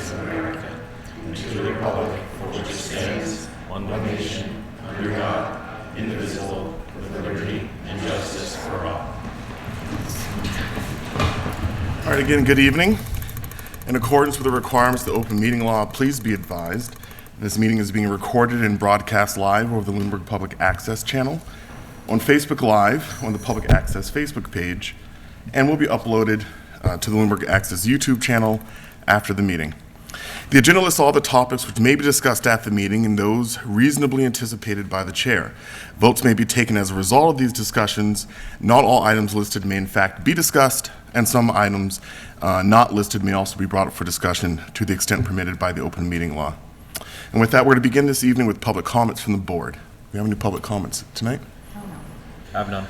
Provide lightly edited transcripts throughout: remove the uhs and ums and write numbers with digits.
States of America and to the republic for which it stands, one nation, under God, indivisible, with liberty and justice for all. All right, again, good evening. In accordance with the requirements of the open meeting law, please be advised this meeting is being recorded and broadcast live over the Lunenburg Public Access channel, on Facebook Live, on the Public Access Facebook page, and will be uploaded to the Lunenburg Access YouTube channel after the meeting. The agenda lists all the topics which may be discussed at the meeting and those reasonably anticipated by the chair. Votes may be taken as a result of these discussions. Not all items listed may in fact be discussed, and some items not listed may also be brought up for discussion to the extent permitted by the open meeting law. And with that, we're going to begin this evening with public comments from the board. Do we have any public comments tonight? I have none.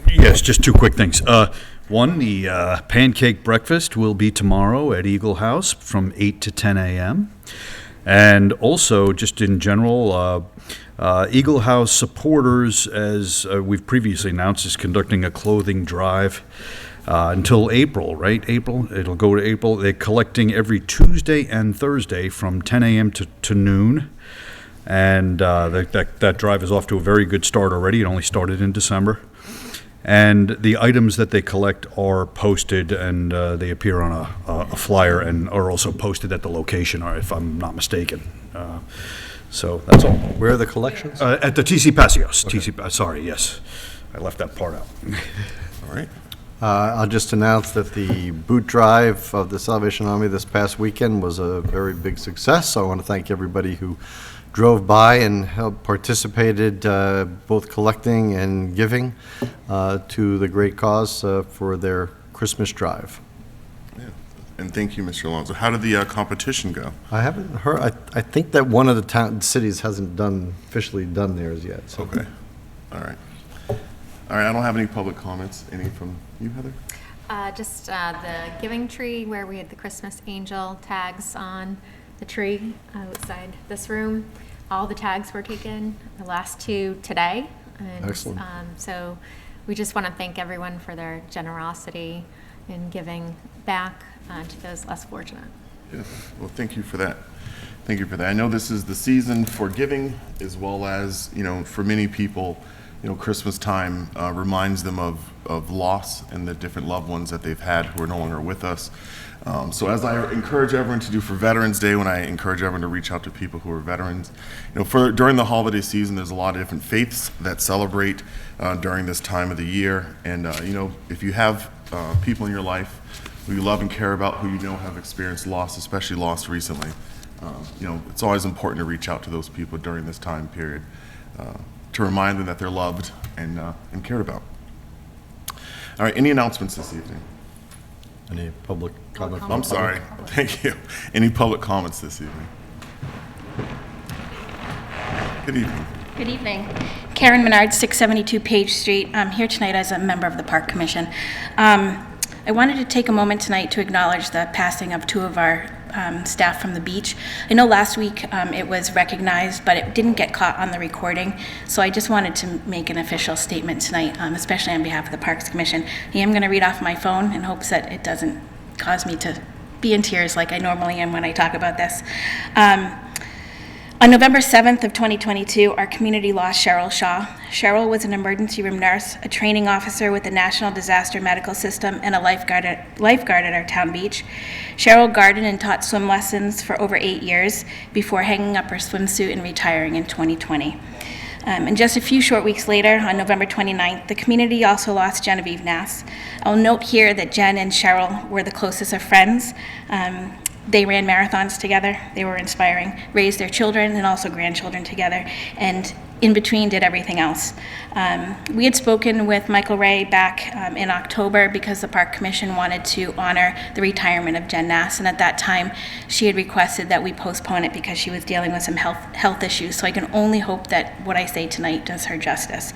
Yes, just two quick things. One, the pancake breakfast will be tomorrow at Eagle House from 8 to 10 a.m. And also, just in general, Eagle House supporters, as we've previously announced, is conducting a clothing drive until April, right? April? It'll go to April. They're collecting every Tuesday and Thursday from 10 a.m. to noon. And that drive is off to a very good start already. It only started in December. And the items that they collect are posted, and they appear on a flyer and are also posted at the location, or if I'm not mistaken. So that's all. Where are the collections? At the TC Passios. Okay. Sorry, yes. I left that part out. All right. I'll just announce that the boot drive of the Salvation Army this past weekend was a very big success. So I want to thank everybody who drove by and helped participated, both collecting and giving to the great cause for their Christmas drive. Yeah. And thank you, Mr. Alonso. How did the competition go? I haven't heard. I think that one of the cities hasn't officially done theirs yet. So. Okay. All right. All right. I don't have any public comments. Any from you, Heather? Just the giving tree where we had the Christmas angel tags on the tree outside this room. All the tags were taken, the last two today. And, excellent. So we just want to thank everyone for their generosity in giving back to those less fortunate. Yeah. Well, thank you for that. Thank you for that. I know this is the season for giving, as well as, for many people, Christmas time reminds them of loss and the different loved ones that they've had who are no longer with us. So as I encourage everyone to do for Veterans Day, when I encourage everyone to reach out to people who are veterans, during the holiday season, there's a lot of different faiths that celebrate during this time of the year. And, if you have people in your life who you love and care about, who have experienced loss, especially loss recently, it's always important to reach out to those people during this time period to remind them that they're loved and cared about. All right, any announcements this evening? Any public comment? I'm sorry. Thank you. Any public comments this evening? Good evening. Good evening. Karen Menard, 672 Page Street. I'm here tonight as a member of the Park Commission. I wanted to take a moment tonight to acknowledge the passing of two of our staff from the beach. I know last week it was recognized, but it didn't get caught on the recording, so I just wanted to make an official statement tonight, especially on behalf of the Parks Commission. I am going to read off my phone in hopes that it doesn't cause me to be in tears like I normally am when I talk about this. On November 7th of 2022, our community lost Cheryl Shaw. Cheryl was an emergency room nurse, a training officer with the National Disaster Medical System, and a lifeguard at our town beach. Cheryl gardened and taught swim lessons for over 8 years before hanging up her swimsuit and retiring in 2020. And just a few short weeks later, on November 29th, the community also lost Genevieve Nass. I'll note here that Jen and Cheryl were the closest of friends. They ran marathons together. They were inspiring, raised their children and also grandchildren together, and in between did everything else. We had spoken with Michael Ray back in October because the Park Commission wanted to honor the retirement of Jen Nass, and at that time she had requested that we postpone it because she was dealing with some health issues, so I can only hope that what I say tonight does her justice.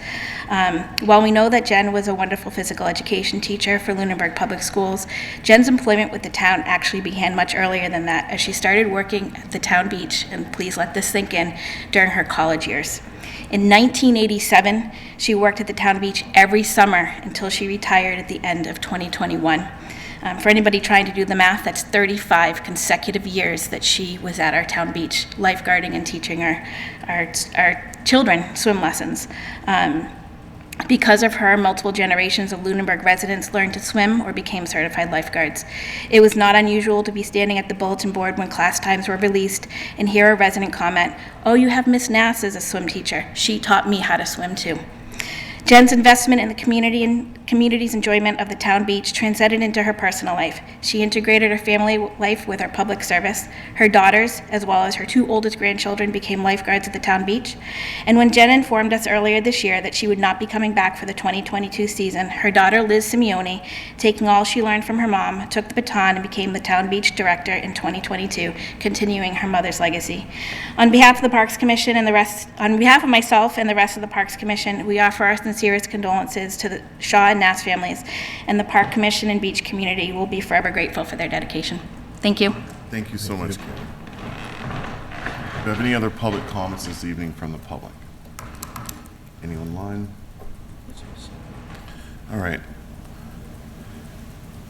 While we know that Jen was a wonderful physical education teacher for Lunenburg Public Schools, Jen's employment with the town actually began much earlier than that, as she started working at the town beach, and please let this sink in, during her college years. In 1987, she worked at the town beach every summer until she retired at the end of 2021. For anybody trying to do the math, that's 35 consecutive years that she was at our town beach, lifeguarding and teaching our children swim lessons. Because of her, multiple generations of Lunenburg residents learned to swim or became certified lifeguards. It was not unusual to be standing at the bulletin board when class times were released and hear a resident comment, "Oh, you have Miss Nass as a swim teacher. She taught me how to swim too." Jen's investment in the community and community's enjoyment of the town beach transcended into her personal life. She integrated her family life with her public service. Her daughters, as well as her 2 oldest grandchildren, became lifeguards at the town beach. And when Jen informed us earlier this year that she would not be coming back for the 2022 season, her daughter Liz Simeone, taking all she learned from her mom, took the baton and became the town beach director in 2022, continuing her mother's legacy. On behalf of the Parks Commission and on behalf of myself and the rest of the Parks Commission, we offer our sincerest condolences to the Shaw and Nass families, and the Park Commission and beach community will be forever grateful for their dedication. Thank you. Thank you so much, Karen. Do you have any other public comments this evening from the public? Any online? All right.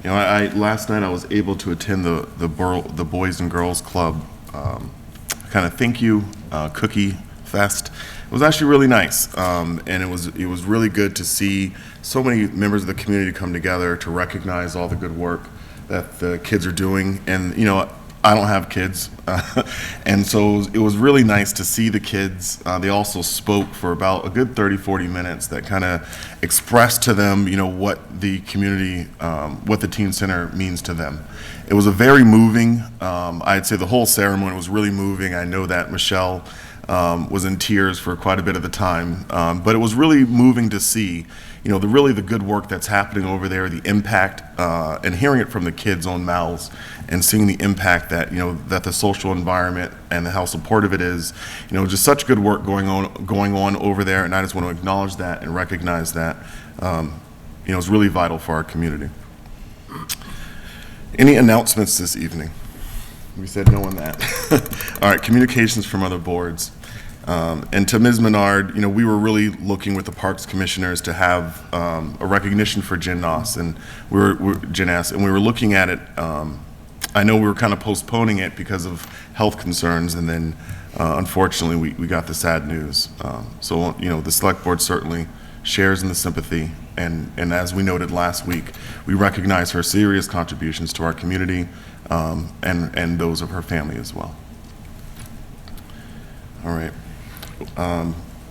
You know, last night I was able to attend the Boys and Girls Club kind of thank you cookie fest. It was actually really nice, and it was really good to see so many members of the community come together to recognize all the good work that the kids are doing. And you know, I don't have kids, and so it was really nice to see the kids. They also spoke for about a good 30-40 minutes that kind of expressed to them, you know, what the community, what the teen center means to them. It was a very moving, I'd say the whole ceremony was really moving. I know that Michelle was in tears for quite a bit of the time, but it was really moving to see, you know, the good work that's happening over there, the impact, and hearing it from the kids' own mouths, and seeing the impact that, you know, that the social environment and how supportive it is, you know, just such good work going on over there, and I just want to acknowledge that and recognize that, you know, it's really vital for our community. Any announcements this evening? We said no on that. All right, communications from other boards. And to Ms. Menard, you know, we were really looking with the Parks Commissioners to have a recognition for Jen Nass, and we were looking at it. I know we were kind of postponing it because of health concerns, and then unfortunately we got the sad news. So, you know, the Select Board certainly shares in the sympathy, and as we noted last week, we recognize her serious contributions to our community, and those of her family as well. All right.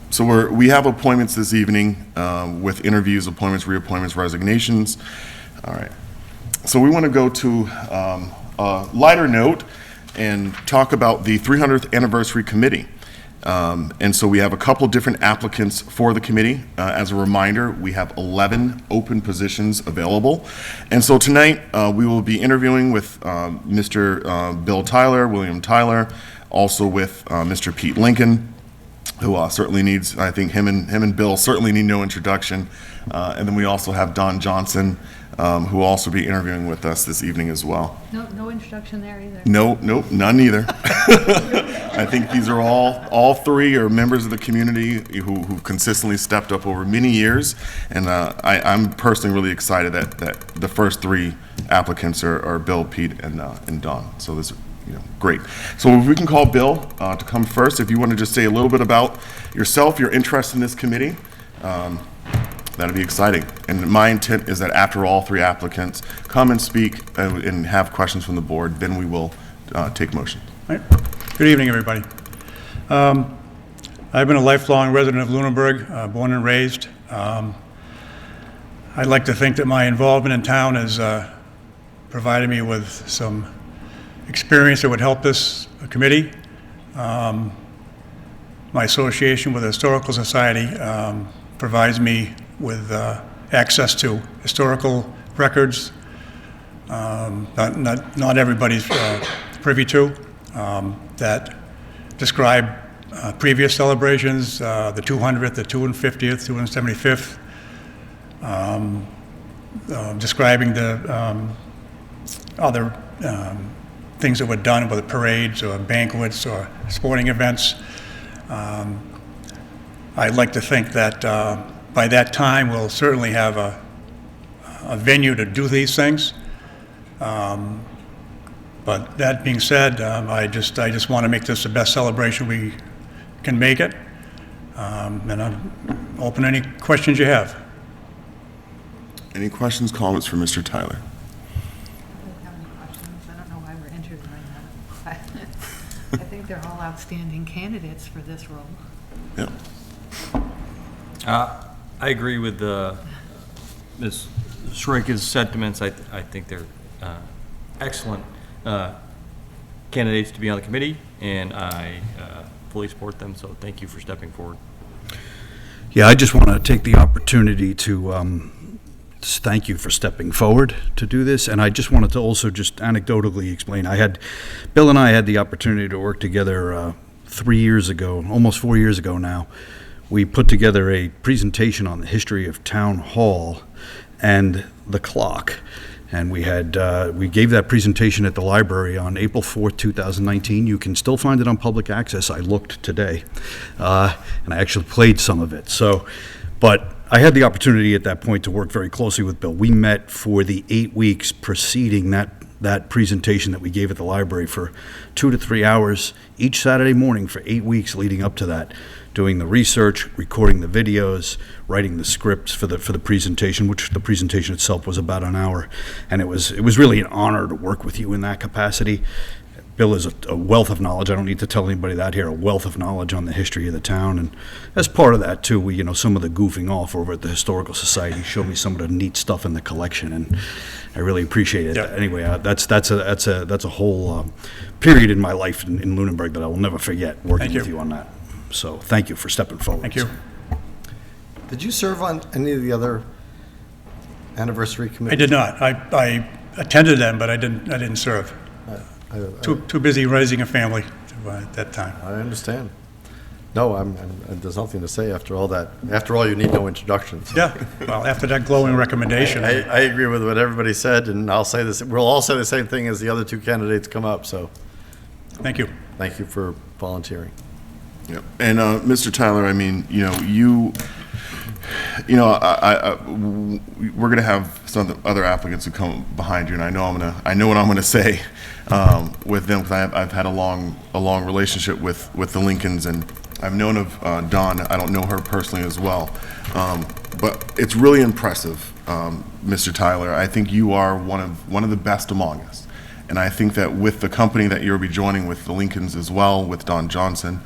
So we have appointments this evening with interviews, appointments, reappointments, resignations. All right. So we want to go to a lighter note and talk about the 300th anniversary committee. And so we have a couple different applicants for the committee. As a reminder, we have 11 open positions available. And so tonight we will be interviewing with Mr. Bill Tyler, William Tyler, also with Mr. Pete Lincoln, who certainly needs, I think him and Bill certainly need no introduction. And then we also have Don Johnson, who will also be interviewing with us this evening as well. No introduction there either. Nope, none either. I think these are all three are members of the community who've consistently stepped up over many years, and I'm personally really excited that the first three applicants are Bill, Pete, and Don. So this, you know, great. So if we can call Bill to come first, if you want to just say a little bit about yourself, your interest in this committee. That'd be exciting. And my intent is that after all three applicants come and speak and have questions from the board, then we will take motion. Right. Good evening, everybody. I've been a lifelong resident of Lunenburg, born and raised. I'd like to think that my involvement in town has provided me with some experience that would help this committee. My association with the Historical Society provides me with access to historical records not everybody's privy to, that describe previous celebrations, the 200th, the 250th, 275th, describing the other things that were done, whether parades or banquets or sporting events. I'd like to think that by that time we'll certainly have a venue to do these things. But that being said, I just want to make this the best celebration we can make it. And I'm open to any questions you have. Any questions, comments for Mr. Tyler? I don't have any questions. I don't know why we're interviewing them. I think they're all outstanding candidates for this role. Yep. I agree with Ms. Shrika's sentiments. I think they're excellent candidates to be on the committee, and I fully support them, so thank you for stepping forward. Yeah, I just want to take the opportunity to just thank you for stepping forward to do this, and I just wanted to also just anecdotally explain. Bill and I had the opportunity to work together 3 years ago, almost 4 years ago now. We put together a presentation on the history of Town Hall and the clock. And we gave that presentation at the library on April 4th, 2019. You can still find it on public access. I looked today, and I actually played some of it. But I had the opportunity at that point to work very closely with Bill. We met for the 8 weeks preceding that presentation that we gave at the library for 2 to 3 hours each Saturday morning for 8 weeks leading up to that, doing the research, recording the videos, writing the scripts for the presentation, which the presentation itself was about an hour. And it was really an honor to work with you in that capacity. Bill is a wealth of knowledge. I don't need to tell anybody that here, a wealth of knowledge on the history of the town. And as part of that, too, some of the goofing off over at the Historical Society showed me some of the neat stuff in the collection, and I really appreciate it. Yep. Anyway, that's a whole period in my life in Lunenburg that I will never forget, working Thank you. with you on that. So thank you for stepping forward. Thank you. Did you serve on any of the other anniversary I committees? did not. I attended them, but I didn't serve. Too busy raising a family at that time. I understand. No, there's nothing to say after all that. After all, you need no introductions. Yeah, well, after that glowing recommendation. I agree with what everybody said, and I'll say this, we'll all say the same thing as the other two candidates come up, so Thank you. thank you for volunteering. Yep. And Mr. Tyler, I mean, we're going to have some of the other applicants who come behind you, and I know what I'm going to say with them, because I've had a long relationship with the Lincolns, and I've known of Dawn. I don't know her personally as well, but it's really impressive, Mr. Tyler. I think you are one of the best among us, and I think that with the company that you'll be joining with the Lincolns as well, with Don Johnson,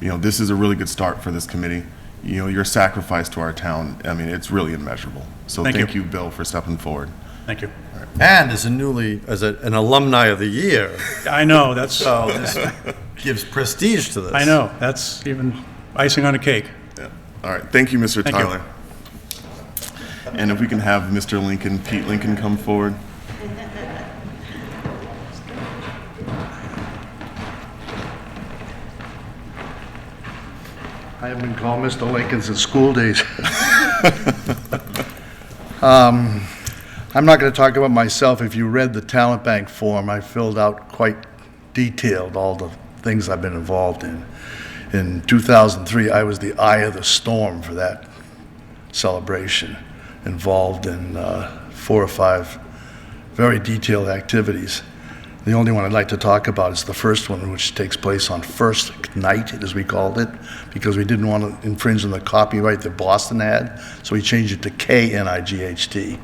this is a really good start for this committee. Your sacrifice to our town, I mean, it's really immeasurable. So thank you, Bill, for stepping forward. Thank you. And as an alumni of the year, I know, that's, so this gives prestige to this. I know, that's even icing on a cake. Yeah. All right. Thank you, Mr. Thank you. Tyler. And if we can have Mr. Lincoln, Pete Lincoln, come forward. I have been called Mr. Lincoln since school days. I'm not going to talk about myself. If you read the talent bank form, I filled out quite detailed all the things I've been involved in. In 2003, I was the eye of the storm for that celebration, involved in 4 or 5 very detailed activities. The only one I'd like to talk about is the first one, which takes place on first night, as we called it, because we didn't want to infringe on the copyright that Boston had, so we changed it to KNIGHT.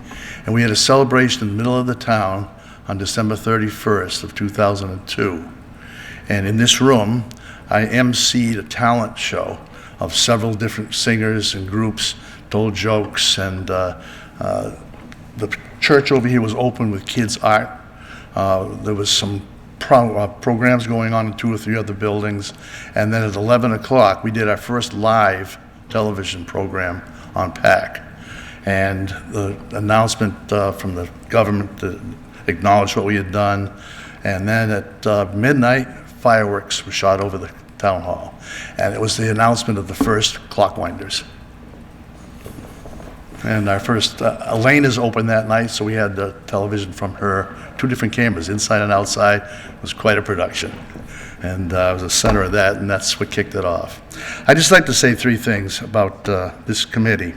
And we had a celebration in the middle of the town on December 31st of 2002. And in this room, I emceed a talent show of several different singers and groups, told jokes, and the church over here was open with kids' art. There was some programs going on in 2 or 3 other buildings. And then at 11 o'clock, we did our first live television program on PAC. And the announcement from the government to acknowledge what we had done. And then at midnight, fireworks were shot over the town hall. And it was the announcement of the first Clockwinders. And our first, Elena's opened that night, so we had the television from her, 2 different cameras, inside and outside. It was quite a production. And I was the center of that, and that's what kicked it off. I'd just like to say 3 things about this committee.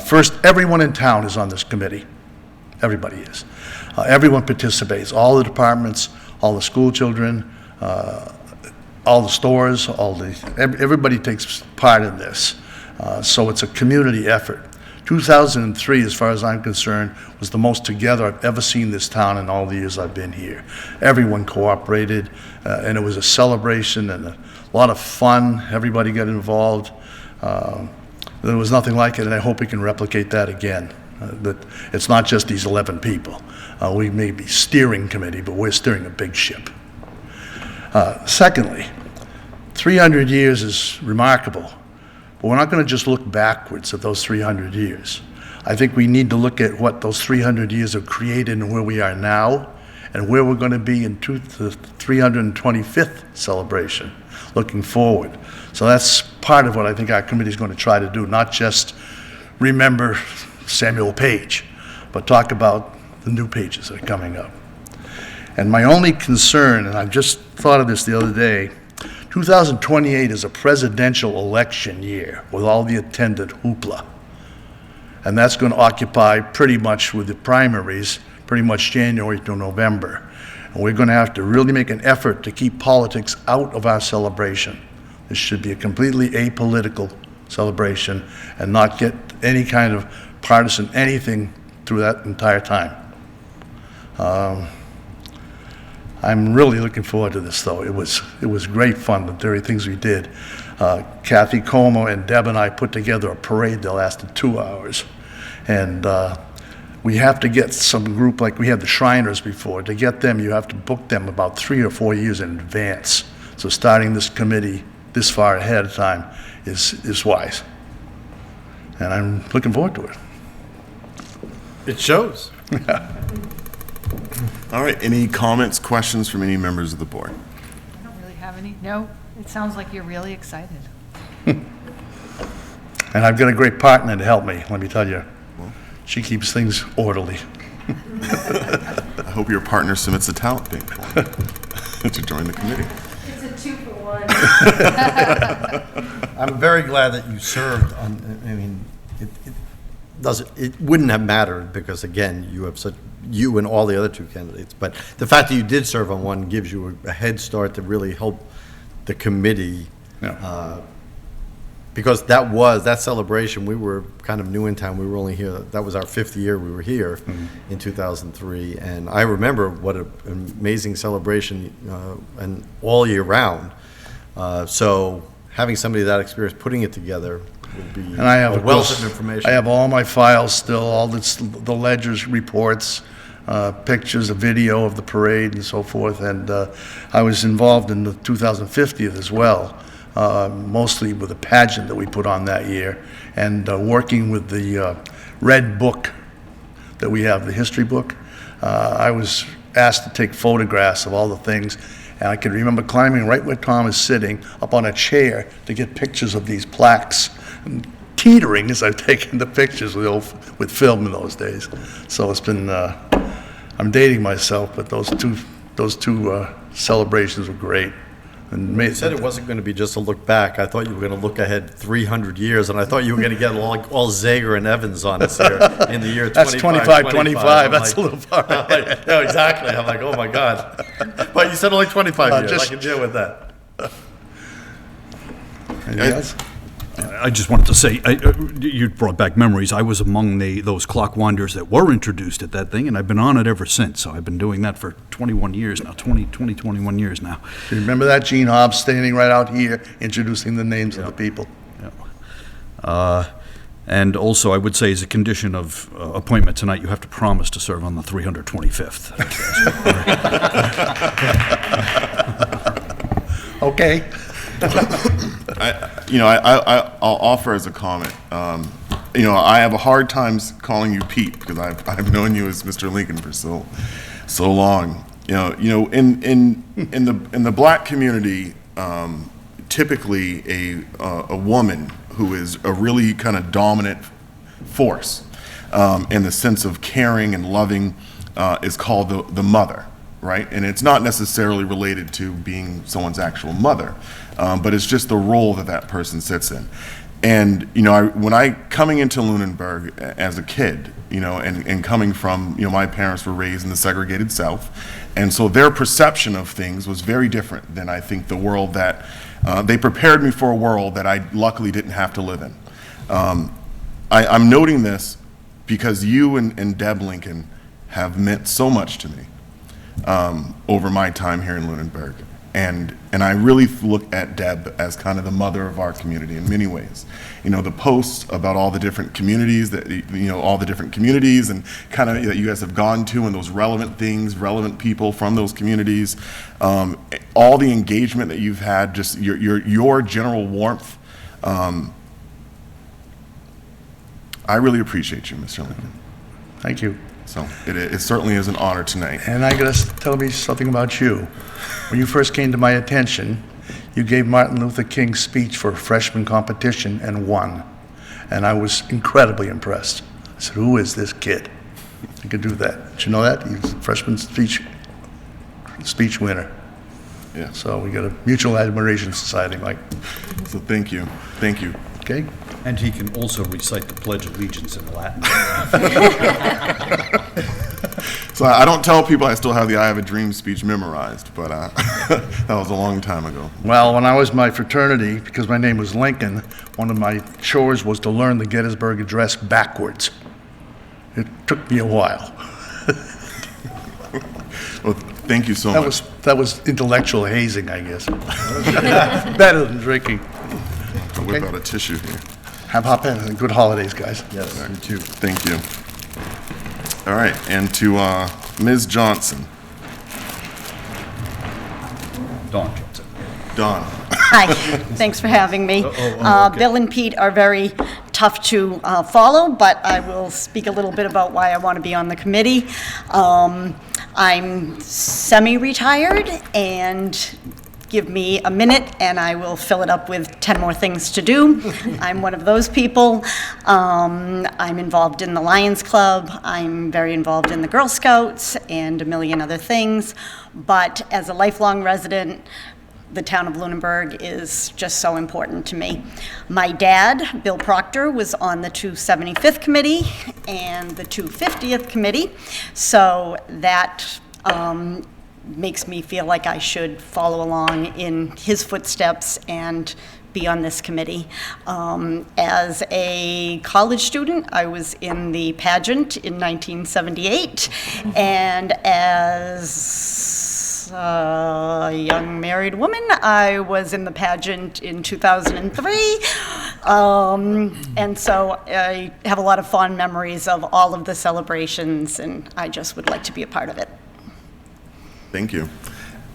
First, everyone in town is on this committee. Everybody is. Everyone participates, all the departments, all the school children, all the stores, everybody takes part in this. So it's a community effort. 2003, as far as I'm concerned, was the most together I've ever seen this town in all the years I've been here. Everyone cooperated, and it was a celebration and a lot of fun. Everybody got involved. There was nothing like it, and I hope we can replicate that again. That it's not just these 11 people. We may be steering committee, but we're steering a big ship. Secondly, 300 years is remarkable. But we're not going to just look backwards at those 300 years. I think we need to look at what those 300 years have created and where we are now and where we're going to be in the 325th celebration, looking forward. So that's part of what I think our committee is going to try to do, not just remember Samuel Page, but talk about the new pages that are coming up. And my only concern, and I've just thought of this the other day, 2028 is a presidential election year with all the attendant hoopla. And that's going to occupy pretty much with the primaries, pretty much January to November. And we're going to have to really make an effort to keep politics out of our celebration. This should be a completely apolitical celebration and not get any kind of partisan anything through that entire time. I'm really looking forward to this, though. It was great fun, the very things we did. Kathy Como and Deb and I put together a parade that lasted 2 hours. And we have to get some group, like we had the Shriners before. To get them, you have to book them about 3 or 4 years in advance. So starting this committee this far ahead of time is wise. And I'm looking forward to it. It shows. All right, any comments, questions from any members of the board? I don't really have any. No, it sounds like you're really excited. And I've got a great partner to help me, let me tell you. She keeps things orderly. I hope your partner submits a talent thing to join the committee. It's a 2-for-1. I'm very glad that you served on, I mean, it wouldn't have mattered because, again, you and all the other two candidates, but the fact that you did serve on one gives you a head start to really help the committee. Yeah. Because that celebration, we were kind of new in town. We were only here, that was our 5th year we were here in 2003. And I remember what an amazing celebration and all year round. So having somebody that experienced putting it together would be And I have a wealth of information. I have all my files still, all the ledgers, reports, pictures, a video of the parade and so forth. And I was involved in the 2050th as well, mostly with a pageant that we put on that year, and working with the red book that we have, the history book. I was asked to take photographs of all the things, and I can remember climbing right where Tom is sitting, up on a chair to get pictures of these plaques, and teetering as I've taken the pictures with film in those days. So it's been, I'm dating myself, but those two celebrations were great. And You said it wasn't going to be just a look back. I thought you were going to look ahead 300 years, and I thought you were going to get all Zager and Evans on us here in the year 25. That's 25. That's a little far ahead. No, exactly. I'm like, oh my God. But you said only 25 years. I can deal with that. Anything else? I just wanted to say, you brought back memories. I was among those clock wanderers that were introduced at that thing, and I've been on it ever since. So I've been doing that for 21 years now, 21 years now. Do you remember that? Gene Hobbs standing right out here introducing the names of the people. And also, I would say, as a condition of appointment tonight, you have to promise to serve on the 325th. Okay. I'll offer as a comment. I have a hard time calling you Pete because I've known you as Mr. Lincoln for so long. In the black community, typically a woman who is a really kind of dominant force in the sense of caring and loving is called the mother. Right? And it's not necessarily related to being someone's actual mother, but it's just the role that person sits in. And, when I coming into Lunenburg as a kid, and coming from, my parents were raised in the segregated South. And so their perception of things was very different than I think the world that, they prepared me for a world that I luckily didn't have to live in. I'm noting this because you and Deb Lincoln have meant so much to me over my time here in Lunenburg. And I really look at Deb as kind of the mother of our community in many ways. The posts about all the different communities all the different communities and kind of that you guys have gone to, and those relevant things, relevant people from those communities, all the engagement that you've had, just your general warmth. I really appreciate you, Mr. Lincoln. Thank you. So it certainly is an honor tonight. And I got to tell me something about you. When you first came to my attention, you gave Martin Luther King's speech for a freshman competition and won. And I was incredibly impressed. I said, who is this kid? He could do that. Did you know that? He's a freshman speech winner. Yeah. So we got a mutual admiration society, Mike. So thank you. Thank you. Okay? And he can also recite the Pledge of Allegiance in Latin. So I don't tell people I still have the I Have a Dream speech memorized, but that was a long time ago. Well, when I was in my fraternity, because my name was Lincoln, one of my chores was to learn the Gettysburg Address backwards. It took me a while. Well, thank you so much. That was intellectual hazing, I guess. Better than drinking. I'll whip out a tissue here. Have and good holidays, guys. Yes, you too. Thank you. All right, and to Ms. Johnson. Dawn Johnson. Dawn. Hi, thanks for having me. Okay. Bill and Pete are very tough to follow, but I will speak a little bit about why I want to be on the committee. I'm semi-retired, and give me a minute and I will fill it up with 10 more things to do. I'm one of those people. I'm involved in the Lions Club. I'm very involved in the Girl Scouts and a million other things. But as a lifelong resident, the town of Lunenburg is just so important to me. My dad, Bill Proctor, was on the 275th committee and the 250th committee. So that makes me feel like I should follow along in his footsteps and be on this committee. As a college student, I was in the pageant in 1978, and as a young married woman, I was in the pageant in 2003, and so I have a lot of fond memories of all of the celebrations, and I just would like to be a part of it. Thank you.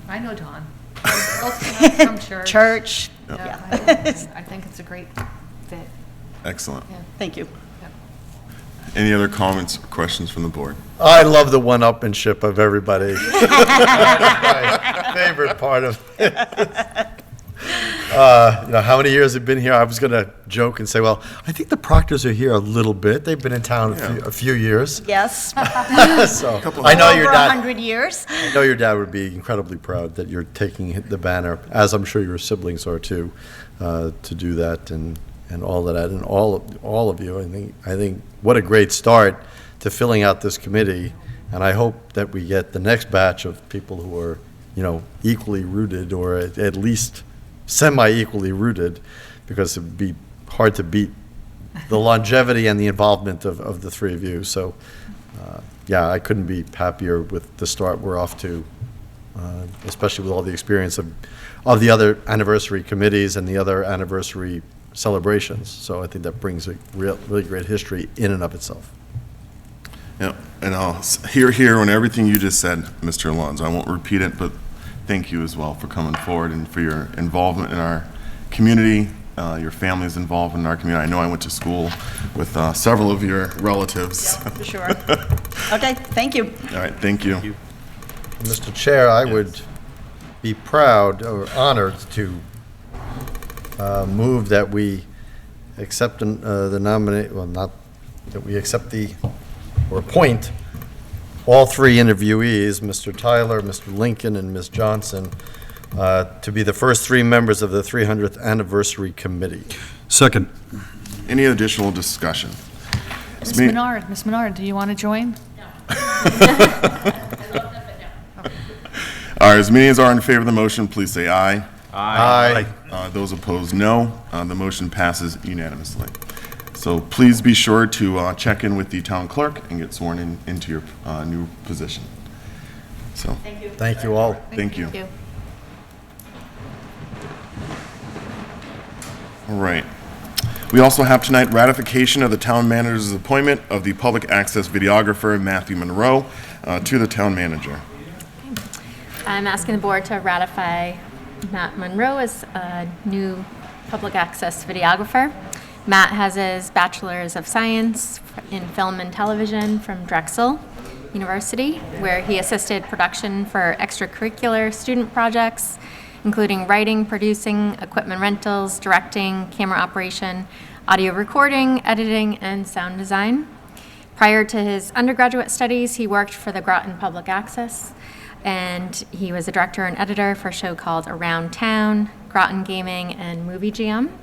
I know Dawn. Both from church. Church. Yeah, I think it's a great fit. Excellent. Yeah. Thank you. Any other comments or questions from the board? I love the one-upmanship of everybody. My favorite part of it. How many years have been here? I was going to joke and say, well, I think the Proctors are here a little bit. They've been in town a few years. Yes. So I know your Over dad. 100 years. I know your dad would be incredibly proud that you're taking the banner, as I'm sure your siblings are too, to do that and all of that, and all of you. I think what a great start to filling out this committee, and I hope that we get the next batch of people who are, equally rooted, or at least semi-equally rooted, because it would be hard to beat the longevity and the involvement of the three of you. So, I couldn't be happier with the start we're off to, especially with all the experience of the other anniversary committees and the other anniversary celebrations. So I think that brings a really great history in and of itself. Yeah, and I'll hear on everything you just said, Mr. Alonso. I won't repeat it, but thank you as well for coming forward and for your involvement in our community. Your family's involved in our community. I know I went to school with several of your relatives. Yeah, for sure. Okay, thank you. All right, thank you. Mr. Chair, I would be proud or honored to move that we accept the nominate, well, not that we accept or appoint all three interviewees, Mr. Tyler, Mr. Lincoln, and Ms. Johnson, to be the first three members of the 300th Anniversary Committee. Second. Any additional discussion? Ms. Menard, do you want to join? All right, as many as are in favor of the motion, please say aye. Aye. Those opposed, no. The motion passes unanimously. So please be sure to check in with the town clerk and get sworn into your new position. So, Thank you all. thank you. Thank you. All right. We also have tonight ratification of the town manager's appointment of the public access videographer Matthew Monroe to the town manager. I'm asking the board to ratify Matt Monroe as a new public access videographer. Matt has his Bachelor's of Science in Film and Television from Drexel University, where he assisted production for extracurricular student projects, including writing, producing, equipment rentals, directing, camera operation, audio recording, editing, and sound design. Prior to his undergraduate studies, he worked for the Groton Public Access, and he was a director and editor for a show called Around Town, Groton Gaming, and Movie Jam.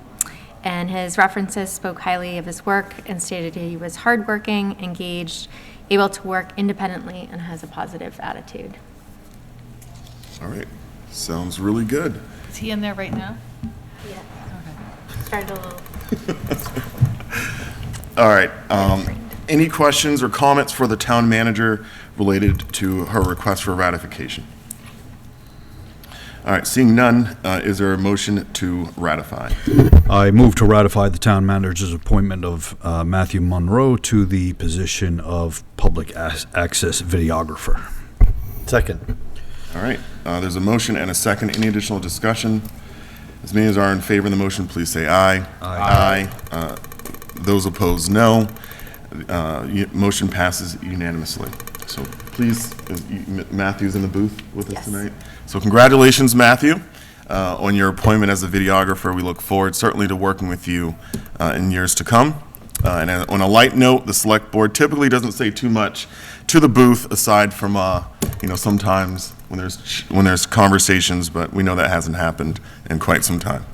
And his references spoke highly of his work and stated he was hardworking, engaged, able to work independently, and has a positive attitude. All right. Sounds really good. Is he in there right now? Yeah. Okay. Started a little. All right. Any questions or comments for the town manager related to her request for ratification? All right, seeing none, is there a motion to ratify? I move to ratify the town manager's appointment of Matthew Monroe to the position of public access videographer. Second. All right, there's a motion and a second. Any additional discussion? As many as are in favor of the motion, please say aye. Aye. Those opposed, no. Motion passes unanimously. So please, Matthew's in the booth with us Yes. tonight. So congratulations, Matthew, on your appointment as a videographer. We look forward certainly to working with you in years to come. And on a light note, the select board typically doesn't say too much to the booth aside from, sometimes when there's conversations, but we know that hasn't happened in quite some time.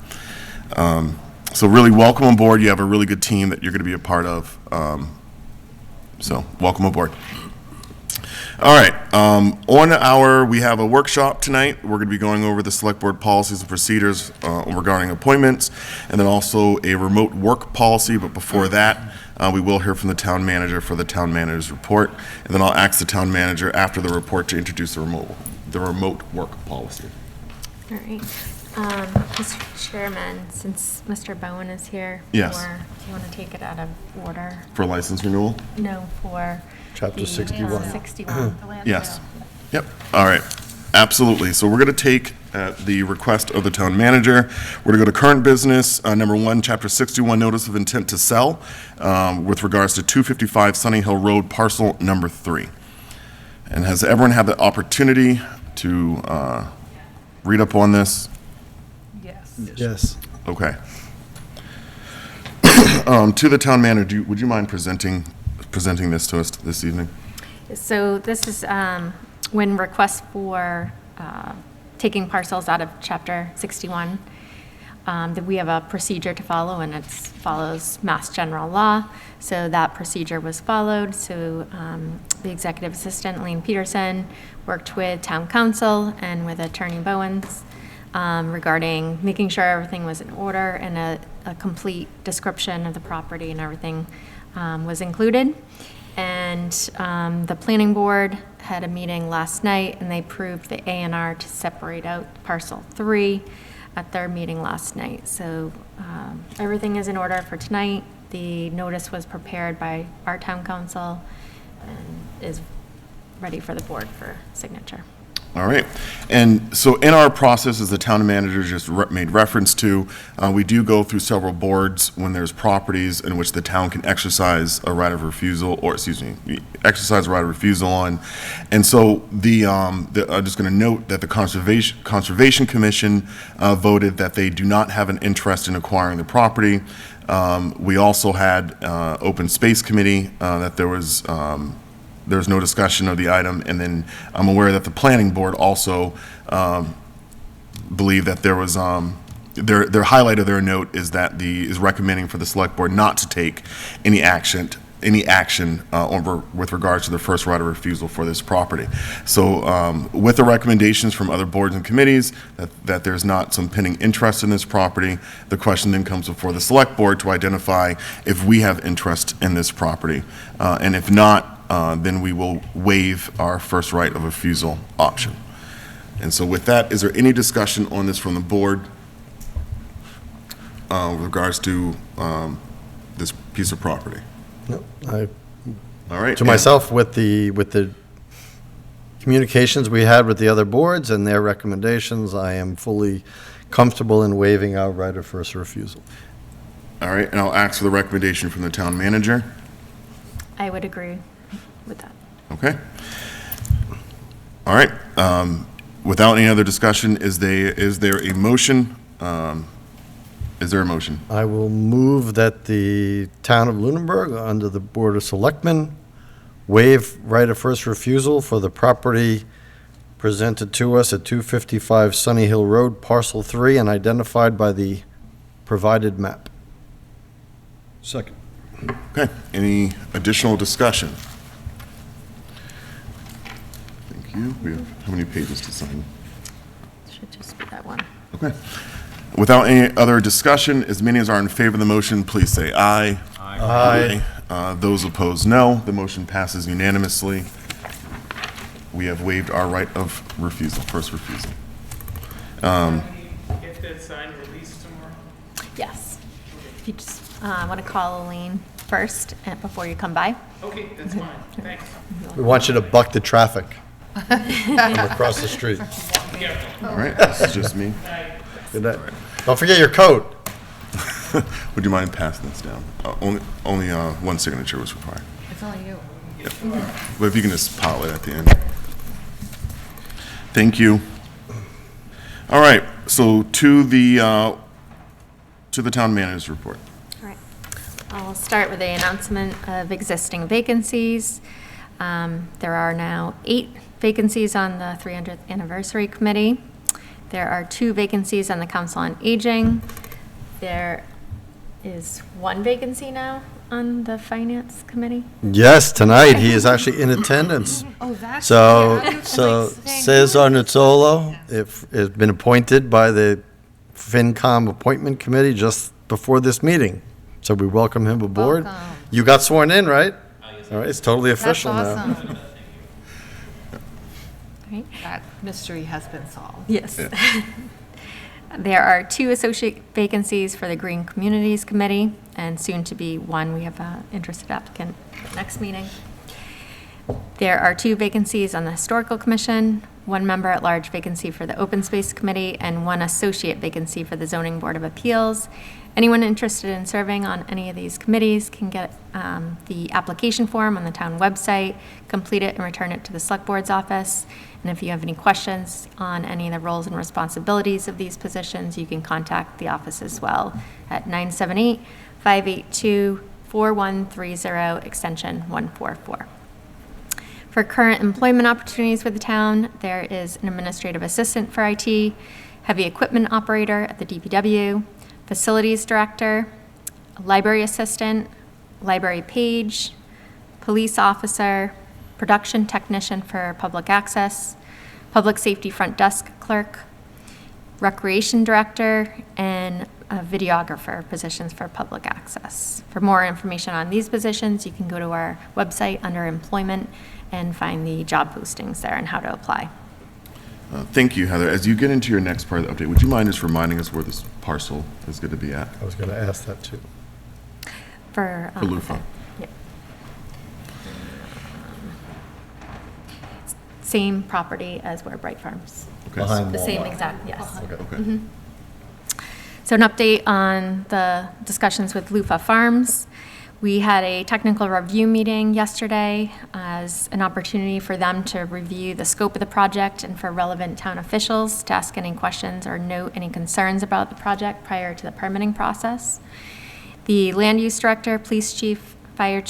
So really welcome aboard. You have a really good team that you're going to be a part of. So welcome aboard. All right, we have a workshop tonight. We're going to be going over the select board policies and procedures regarding appointments, and then also a remote work policy. But before that, we will hear from the town manager for the town manager's report, and then I'll ask the town manager after the report to introduce the remote work policy. All right. Mr. Chairman, since Mr. Bowen is here. Yes. Do you want to take it out of order? For license renewal? No, for. Chapter the, 61. 61. Yes. Yep. All right. Absolutely. So we're going to take the request of the town manager. We're going to go to current business, number 1, Chapter 61, Notice of Intent to Sell, with regards to 255 Sunny Hill Road, parcel number 3. And has everyone had the opportunity to read up on this? Yes. Yes. Okay. To the town manager, would you mind presenting this to us this evening? So this is when requests for taking parcels out of Chapter 61, that we have a procedure to follow, and it follows Mass General Law. So that procedure was followed. So the executive assistant, Elaine Peterson, worked with town council and with Attorney Bowens regarding making sure everything was in order, and a complete description of the property and everything was included. And the planning board had a meeting last night, and they approved the A&R to separate out parcel 3 at their meeting last night. So everything is in order for tonight. The notice was prepared by our town council and is ready for the board for signature. All right. And so in our process, as the town manager just made reference to, we do go through several boards when there's properties in which the town can exercise a right of refusal, or exercise a right of refusal on. And so I'm just going to note that the Conservation Commission voted that they do not have an interest in acquiring the property. We also had Open Space Committee that there was no discussion of the item, and then I'm aware that the planning board also believed that there was their highlight of their note is that is recommending for the select board not to take any action with regards to the first right of refusal for this property. So with the recommendations from other boards and committees that there's not some pending interest in this property, the question then comes before the select board to identify if we have interest in this property. And if not, then we will waive our first right of refusal option. And so with that, is there any discussion on this from the board with regards to this piece of property? No, All right. to myself, with the communications we had with the other boards and their recommendations, I am fully comfortable in waiving our right of first refusal. All right, and I'll ask for the recommendation from the town manager. I would agree with that. Okay. All right. Without any other discussion, is there a motion? Is there a motion? I will move that the town of Lunenburg, under the Board of Selectmen, waive right of first refusal for the property presented to us at 255 Sunny Hill Road, Parcel 3, and identified by the provided map. Second. Okay. Any additional discussion? Thank you. We have how many pages to sign? Should just be that one. Okay. Without any other discussion, as many as are in favor of the motion, please say aye. Aye. Those opposed, no. The motion passes unanimously. We have waived our right of refusal, first refusal. Get that signed released tomorrow? Yes. If you just want to call Elaine first before you come by. Okay, that's fine, thanks. We want you to buck the traffic from across the street. All right, this is just me. Good night. Don't forget your coat. Would you mind passing this down? Only one signature was required. It's only you. But if you can just pile it at the end. Thank you. All right, so to the town manager's report. All right. I'll start with the announcement of existing vacancies. There are now 8 vacancies on the 300th Anniversary Committee. There are 2 vacancies on the Council on Aging. There is 1 vacancy now on the Finance Committee. Yes, tonight, he is actually in attendance. Oh, that's. So, yeah, I was so like saying- Cesar Nuzzolo has been appointed by the FinCom Appointment Committee just before this meeting. So we welcome him aboard. Welcome. You got sworn in, right? All right, it's totally That's official now. awesome. Right? That mystery has been solved. Yes. There are 2 associate vacancies for the Green Communities Committee, and soon to be 1. We have an interested applicant at next meeting. There are 2 vacancies on the Historical Commission, 1 member-at-large vacancy for the Open Space Committee, and 1 associate vacancy for the Zoning Board of Appeals. Anyone interested in serving on any of these committees can get the application form on the town website, complete it, and return it to the Select Board's office. And if you have any questions on any of the roles and responsibilities of these positions, you can contact the office as well at 978-582-4130, extension 144. For current employment opportunities with the town, there is an administrative assistant for IT, heavy equipment operator at the DPW, facilities director, a library assistant, library page, police officer, production technician for public access, public safety front desk clerk, recreation director, and a videographer positions for public access. For more information on these positions, you can go to our website under employment and find the job postings there and how to apply. Thank you, Heather. As you get into your next part of the update, would you mind just reminding us where this parcel is going to be at? I was going to ask that, too. For Loofah. okay. Yep. Same property as where Bright Farms. Okay. Behind The same Walmart. exact, yes. Okay. So an update on the discussions with Loofah Farms. We had a technical review meeting yesterday as an opportunity for them to review the scope of the project and for relevant town officials to ask any questions or note any concerns about the project prior to the permitting process. The land use director, police chief, fire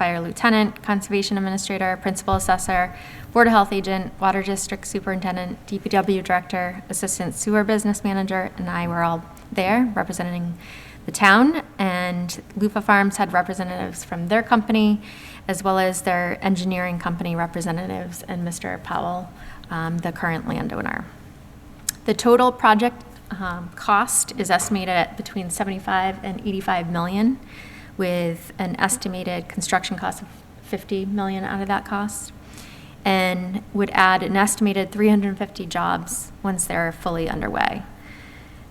fire lieutenant, conservation administrator, principal assessor, board of health agent, water district superintendent, DPW director, assistant sewer business manager, and I were all there representing the town. And Lupa Farms had representatives from their company, as well as their engineering company representatives, and Mr. Powell, the current landowner. The total project cost is estimated at between 75 and 85 million, with an estimated construction cost of 50 million out of that cost, and would add an estimated 350 jobs once they're fully underway.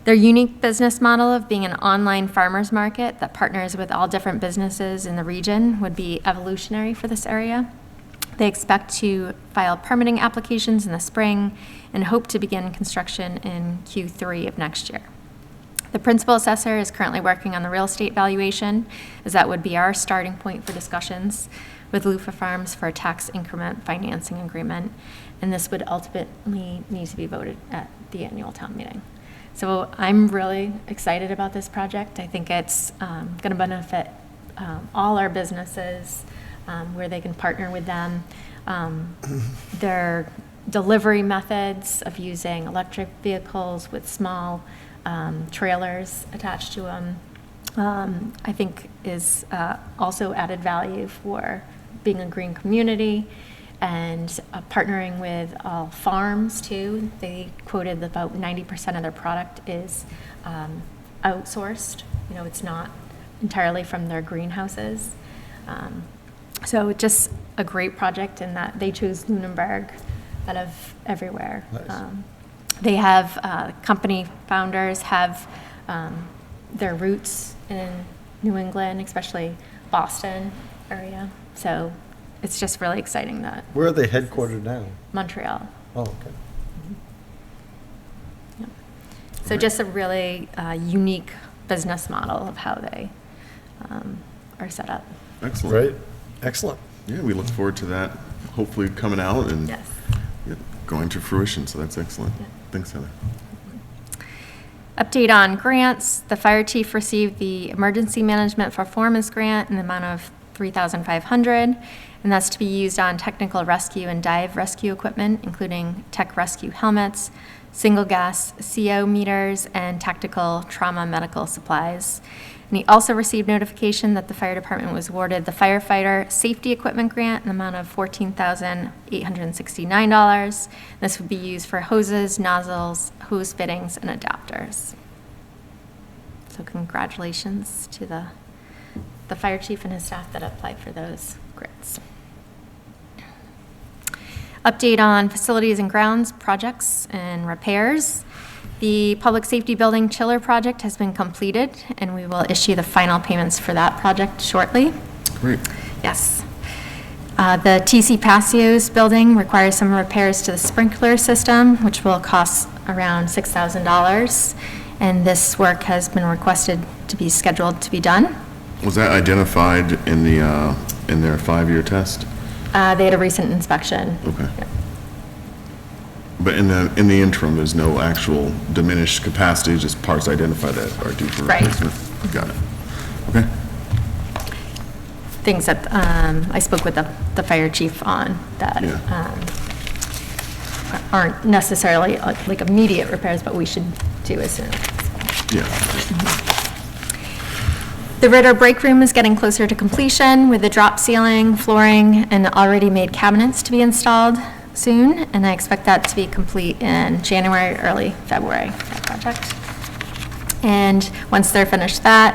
Their unique business model of being an online farmers market that partners with all different businesses in the region would be evolutionary for this area. They expect to file permitting applications in the spring and hope to begin construction in Q3 of next year. The principal assessor is currently working on the real estate valuation, as that would be our starting point for discussions with Lupa Farms for a tax increment financing agreement, and this would ultimately need to be voted at the annual town meeting. So I'm really excited about this project. I think it's going to benefit all our businesses, where they can partner with them. Their delivery methods of using electric vehicles with small trailers attached to them, I think is also added value for being a green community, and partnering with all farms too. They quoted about 90% of their product is outsourced. You know, it's not entirely from their greenhouses. So just a great project in that they chose Lunenburg out of everywhere. Nice. They have, company founders have their roots in New England, especially Boston area. So it's just really exciting that Where are they headquartered now? Montreal. Oh, okay. Yep. So just a really unique business model of how they are set up. Excellent. Great. Excellent. Yeah, we look forward to that hopefully coming out and Yes. yeah, going to fruition, so that's excellent. Yeah. Thanks, Heather. Update on grants. The fire chief received the Emergency Management Performance Grant in the amount of $3,500, and that's to be used on technical rescue and dive rescue equipment, including tech rescue helmets, single gas CO meters, and tactical trauma medical supplies. And he also received notification that the fire department was awarded the firefighter safety equipment grant in the amount of $14,869. This would be used for hoses, nozzles, hose fittings, and adapters. So congratulations to the fire chief and his staff that applied for those grants. Update on facilities and grounds projects and repairs. The public safety building chiller project has been completed, and we will issue the final payments for that project shortly. Great. Yes. The TC Passios building requires some repairs to the sprinkler system, which will cost around $6,000. And this work has been requested to be scheduled to be done. Was that identified in the in their 5-year test? They had a recent inspection. Okay. Yeah. But in the interim, there's no actual diminished capacity, just parts identified that are due for Right. replacement? Got it. Okay. Things that I spoke with the fire chief on that Yeah. aren't necessarily like immediate repairs, but we should do as soon as possible. Yeah. The Ritter break room is getting closer to completion with the drop ceiling, flooring, and already made cabinets to be installed soon, and I expect that to be complete in January, early February, that project. And once they're finished that,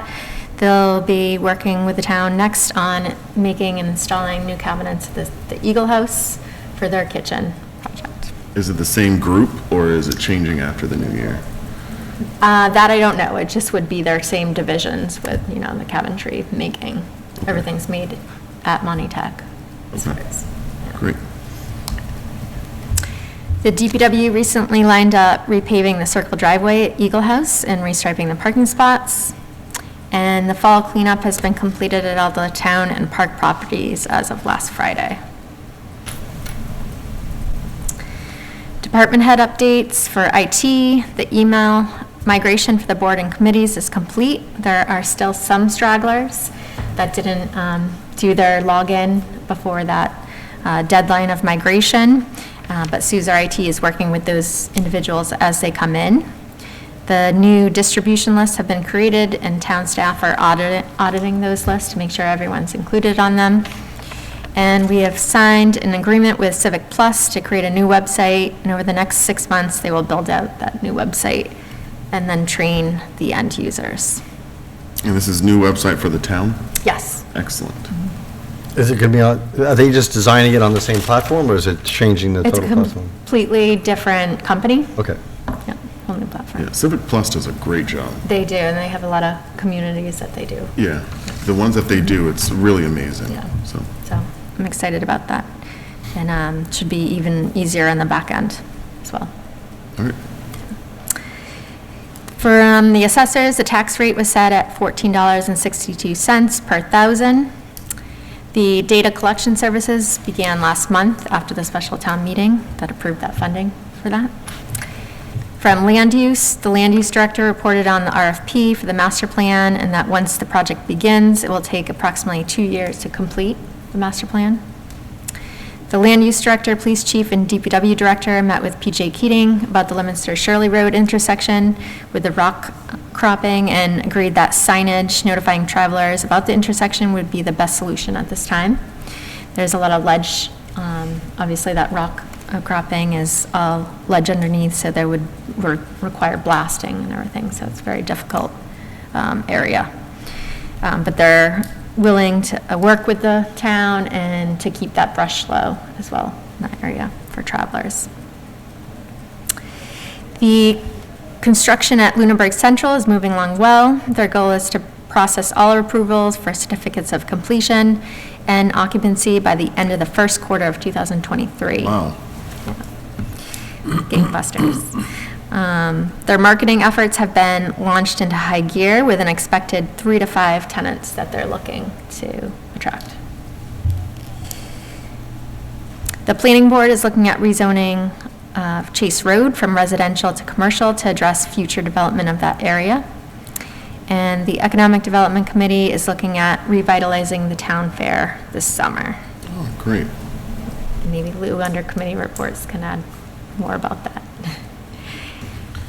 they'll be working with the town next on making and installing new cabinets at the Eagle House for their kitchen project. Is it the same group, or is it changing after the new year? That I don't know. It just would be their same divisions with, the cabinetry making. Okay. Everything's made at Monty-Tech. as Okay. far as- Great. The DPW recently lined up repaving the circle driveway at Eagle House and restriping the parking spots. And the fall cleanup has been completed at all the town and park properties as of last Friday. Department head updates for IT. The email migration for the board and committees is complete. There are still some stragglers that didn't do their login before that deadline of migration, but SUSE IT is working with those individuals as they come in. The new distribution lists have been created, and town staff are auditing those lists to make sure everyone's included on them. And we have signed an agreement with Civic Plus to create a new website, and over the next 6 months, they will build out that new website and then train the end users. And this is new website for the town? Yes. Excellent. Is it going to be on, are they just designing it on the same platform, or is it changing the It's a total platform? completely different company. Okay. Yeah, whole new platform. Yeah, Civic Plus does a great job. They do, and they have a lot of communities that they do. Yeah, the ones that they do, it's really amazing. Yeah. So, So I'm excited about that. And should be even easier on the back end as well. all right. For the assessors, the tax rate was set at $14.62 per thousand. The data collection services began last month after the special town meeting that approved that funding for that. From land use, the land use director reported on the RFP for the master plan, and that once the project begins, it will take approximately 2 years to complete the master plan. The land use director, police chief, and DPW director met with PJ Keating about the Leominster Shirley Road intersection with the rock cropping, and agreed that signage notifying travelers about the intersection would be the best solution at this time. There's a lot of ledge, obviously that rock cropping is all ledge underneath, so they would require blasting and everything, so it's a very difficult area. But they're willing to work with the town and to keep that brush low as well in that area for travelers. The construction at Lunenburg Central is moving along well. Their goal is to process all approvals for certificates of completion and occupancy by the end of the first quarter of 2023. Wow. Gangbusters. Their marketing efforts have been launched into high gear with an expected 3 to 5 tenants that they're looking to attract. The planning board is looking at rezoning Chase Road from residential to commercial to address future development of that area. And the Economic Development Committee is looking at revitalizing the town fair this summer. Oh, great. Maybe Lou, under committee reports, can add more about that.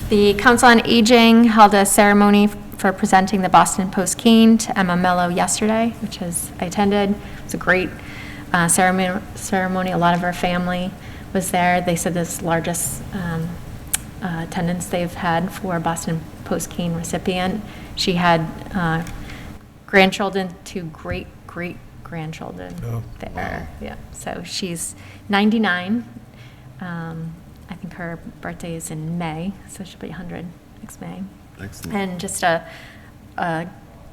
The Council on Aging held a ceremony for presenting the Boston Post cane to Emma Mello yesterday, which I attended. It was a great ceremony. A lot of her family was there. They said this likest attendance they've had for a Boston Post cane recipient. She had grandchildren to great-great-grandchildren there. Wow. Yeah, so she's 99. I think her birthday is in May, so she'll be 100 next May. Excellent. And just a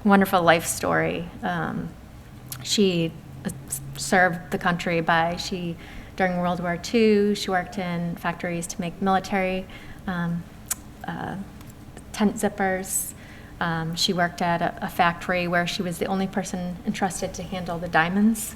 wonderful life story. She served the country during World War II, she worked in factories to make military tent zippers. She worked at a factory where she was the only person entrusted to handle the diamonds.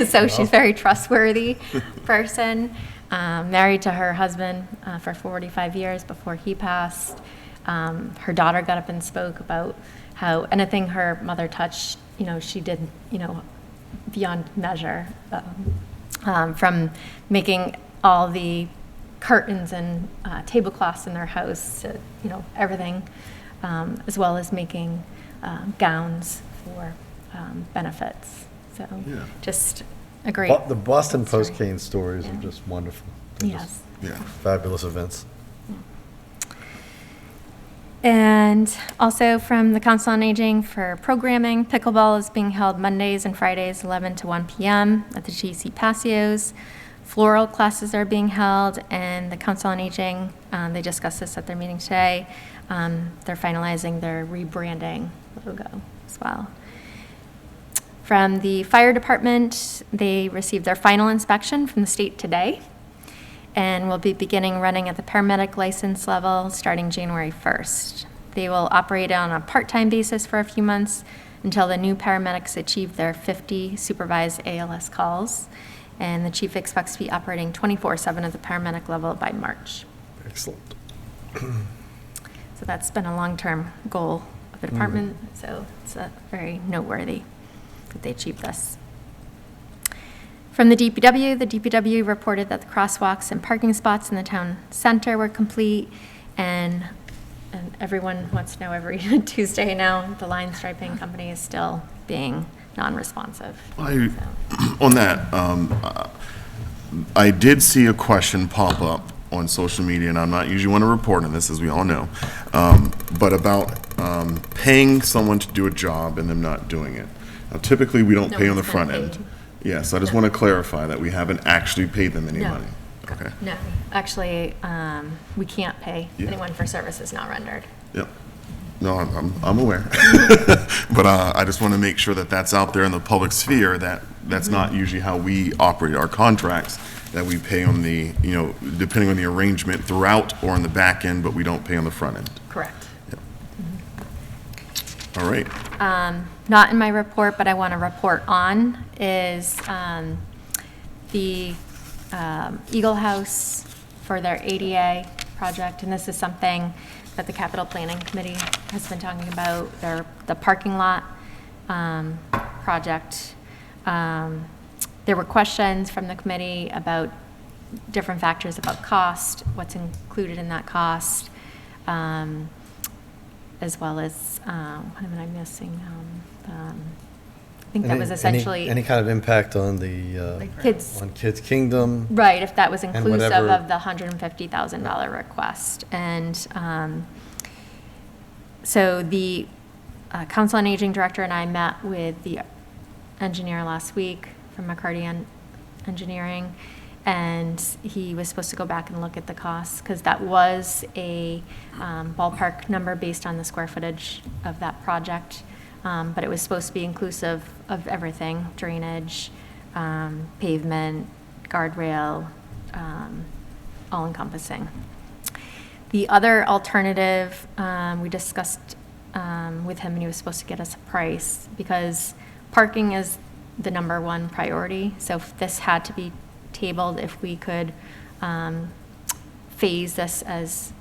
So she's a very trustworthy person. Married to her husband for 45 years before he passed. Her daughter got up and spoke about how anything her mother touched, she did, beyond measure. From making all the curtains and tablecloths in their house to, everything, as well as making gowns for benefits. So Yeah. just a great. The Boston story. Post cane stories Yeah. are just wonderful. They're Yes. just Yeah. fabulous events. And also from the Council on Aging for programming, pickleball is being held Mondays and Fridays, 11 to 1 p.m. at the GC Patios. Floral classes are being held, and the Council on Aging, they discussed this at their meeting today. They're finalizing their rebranding logo as well. From the fire department, they received their final inspection from the state today, and will be beginning running at the paramedic license level starting January 1st. They will operate on a part-time basis for a few months until the new paramedics achieve their 50 supervised ALS calls, and the chief expects to be operating 24/7 at the paramedic level by March. Excellent. So that's been a long-term goal of the department, so it's very noteworthy that they achieved this. From the DPW reported that the crosswalks and parking spots in the town center were complete, and everyone wants to know every Tuesday now, the line striping company is still being non-responsive. On that, I did see a question pop up on social media, and I'm not usually one to report on this, as we all know, but about paying someone to do a job and them not doing it. Now, typically, we don't No pay on the one's been front end. paid. Yes, I just No. want to clarify that we haven't actually paid them any No. money. Okay. No, actually, we can't pay Yeah. anyone for services not rendered. Yep. No, I'm aware. But I just want to make sure that that's out there in the public sphere, that that's not usually how we operate our contracts, that we pay on the, depending on the arrangement throughout or on the back end, but we don't pay on the front end. Correct. All right. Not in my report, but I want to report on is the Eagle House for their ADA project, and this is something that the Capital Planning Committee has been talking about, the parking lot project. There were questions from the committee about different factors about cost, what's included in that cost, as well as, what am I missing? I think that was essentially. Any kind of impact on the, Kids. on Kids Kingdom? Right, if that was inclusive whatever- of the $150,000 request. And so the Council on Aging Director and I met with the engineer last week from McCarty Engineering, and he was supposed to go back and look at the costs, because that was a ballpark number based on the square footage of that project. But it was supposed to be inclusive of everything: drainage, pavement, guardrail, all encompassing. The other alternative, we discussed with him, and he was supposed to get us a price, because parking is the number one priority. So if this had to be tabled, if we could phase this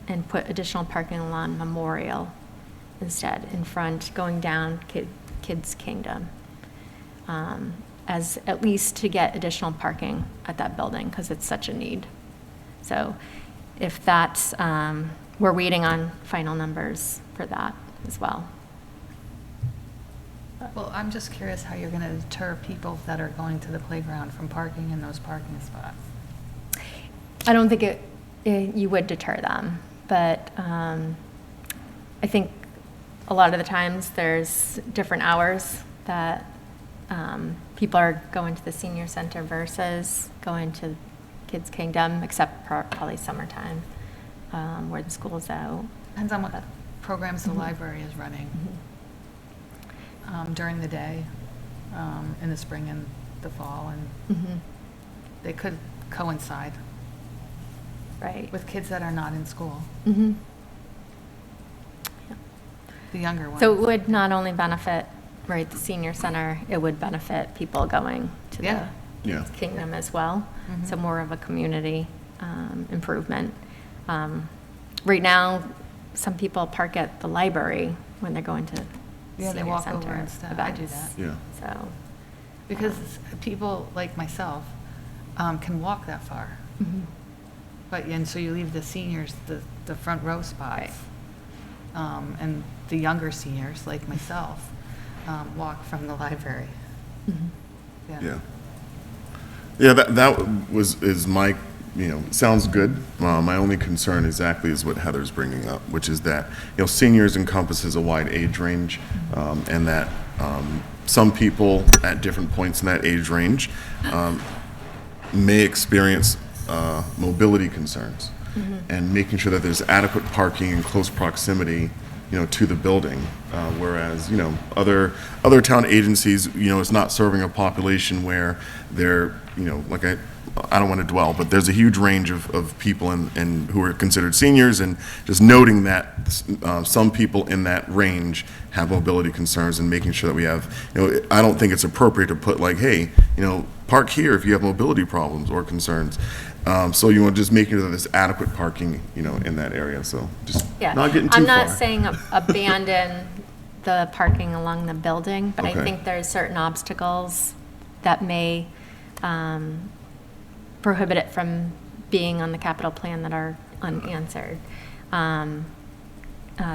and put additional parking along Memorial instead, in front, going down Kids Kingdom, as at least to get additional parking at that building, because it's such a need. So if that's, we're waiting on final numbers for that as well. Well, I'm just curious how you're going to deter people that are going to the playground from parking in those parking spots. I don't think you would deter them, but I think a lot of the times there's different hours that people are going to the senior center versus going to Kids Kingdom, except probably summertime, where the school's out. Depends on what programs the library is running during the day, in the spring and the fall, and they could coincide. Right. With kids that are not in school. Mm-hmm. The younger ones. So it would not only benefit, right, the senior center, it would benefit people going to Yeah. the Yeah. Kingdom as well. So more of a community improvement. Right now, some people park at the library when they're going to Yeah, they senior walk over center instead. I do events. that. Yeah. So, Because people like myself can walk that far. But, and so you leave the seniors, the front row spots. And the younger seniors, like myself, walk from the library. Yeah. Yeah, that is my, sounds good. My only concern exactly is what Heather's bringing up, which is that, seniors encompasses a wide age range, and that some people at different points in that age range may experience mobility concerns. And making sure that there's adequate parking in close proximity, to the building. Whereas, other town agencies, it's not serving a population where they're, like I don't want to dwell, but there's a huge range of people and who are considered seniors, and just noting that some people in that range have mobility concerns, and making sure that we have, I don't think it's appropriate to put like, hey, park here if you have mobility problems or concerns. So just making sure that there's adequate parking, in that area. So just yeah. not getting too I'm far. not saying abandon the parking along the building, but I Okay. think there's certain obstacles that may prohibit it from being on the capital plan that are unanswered.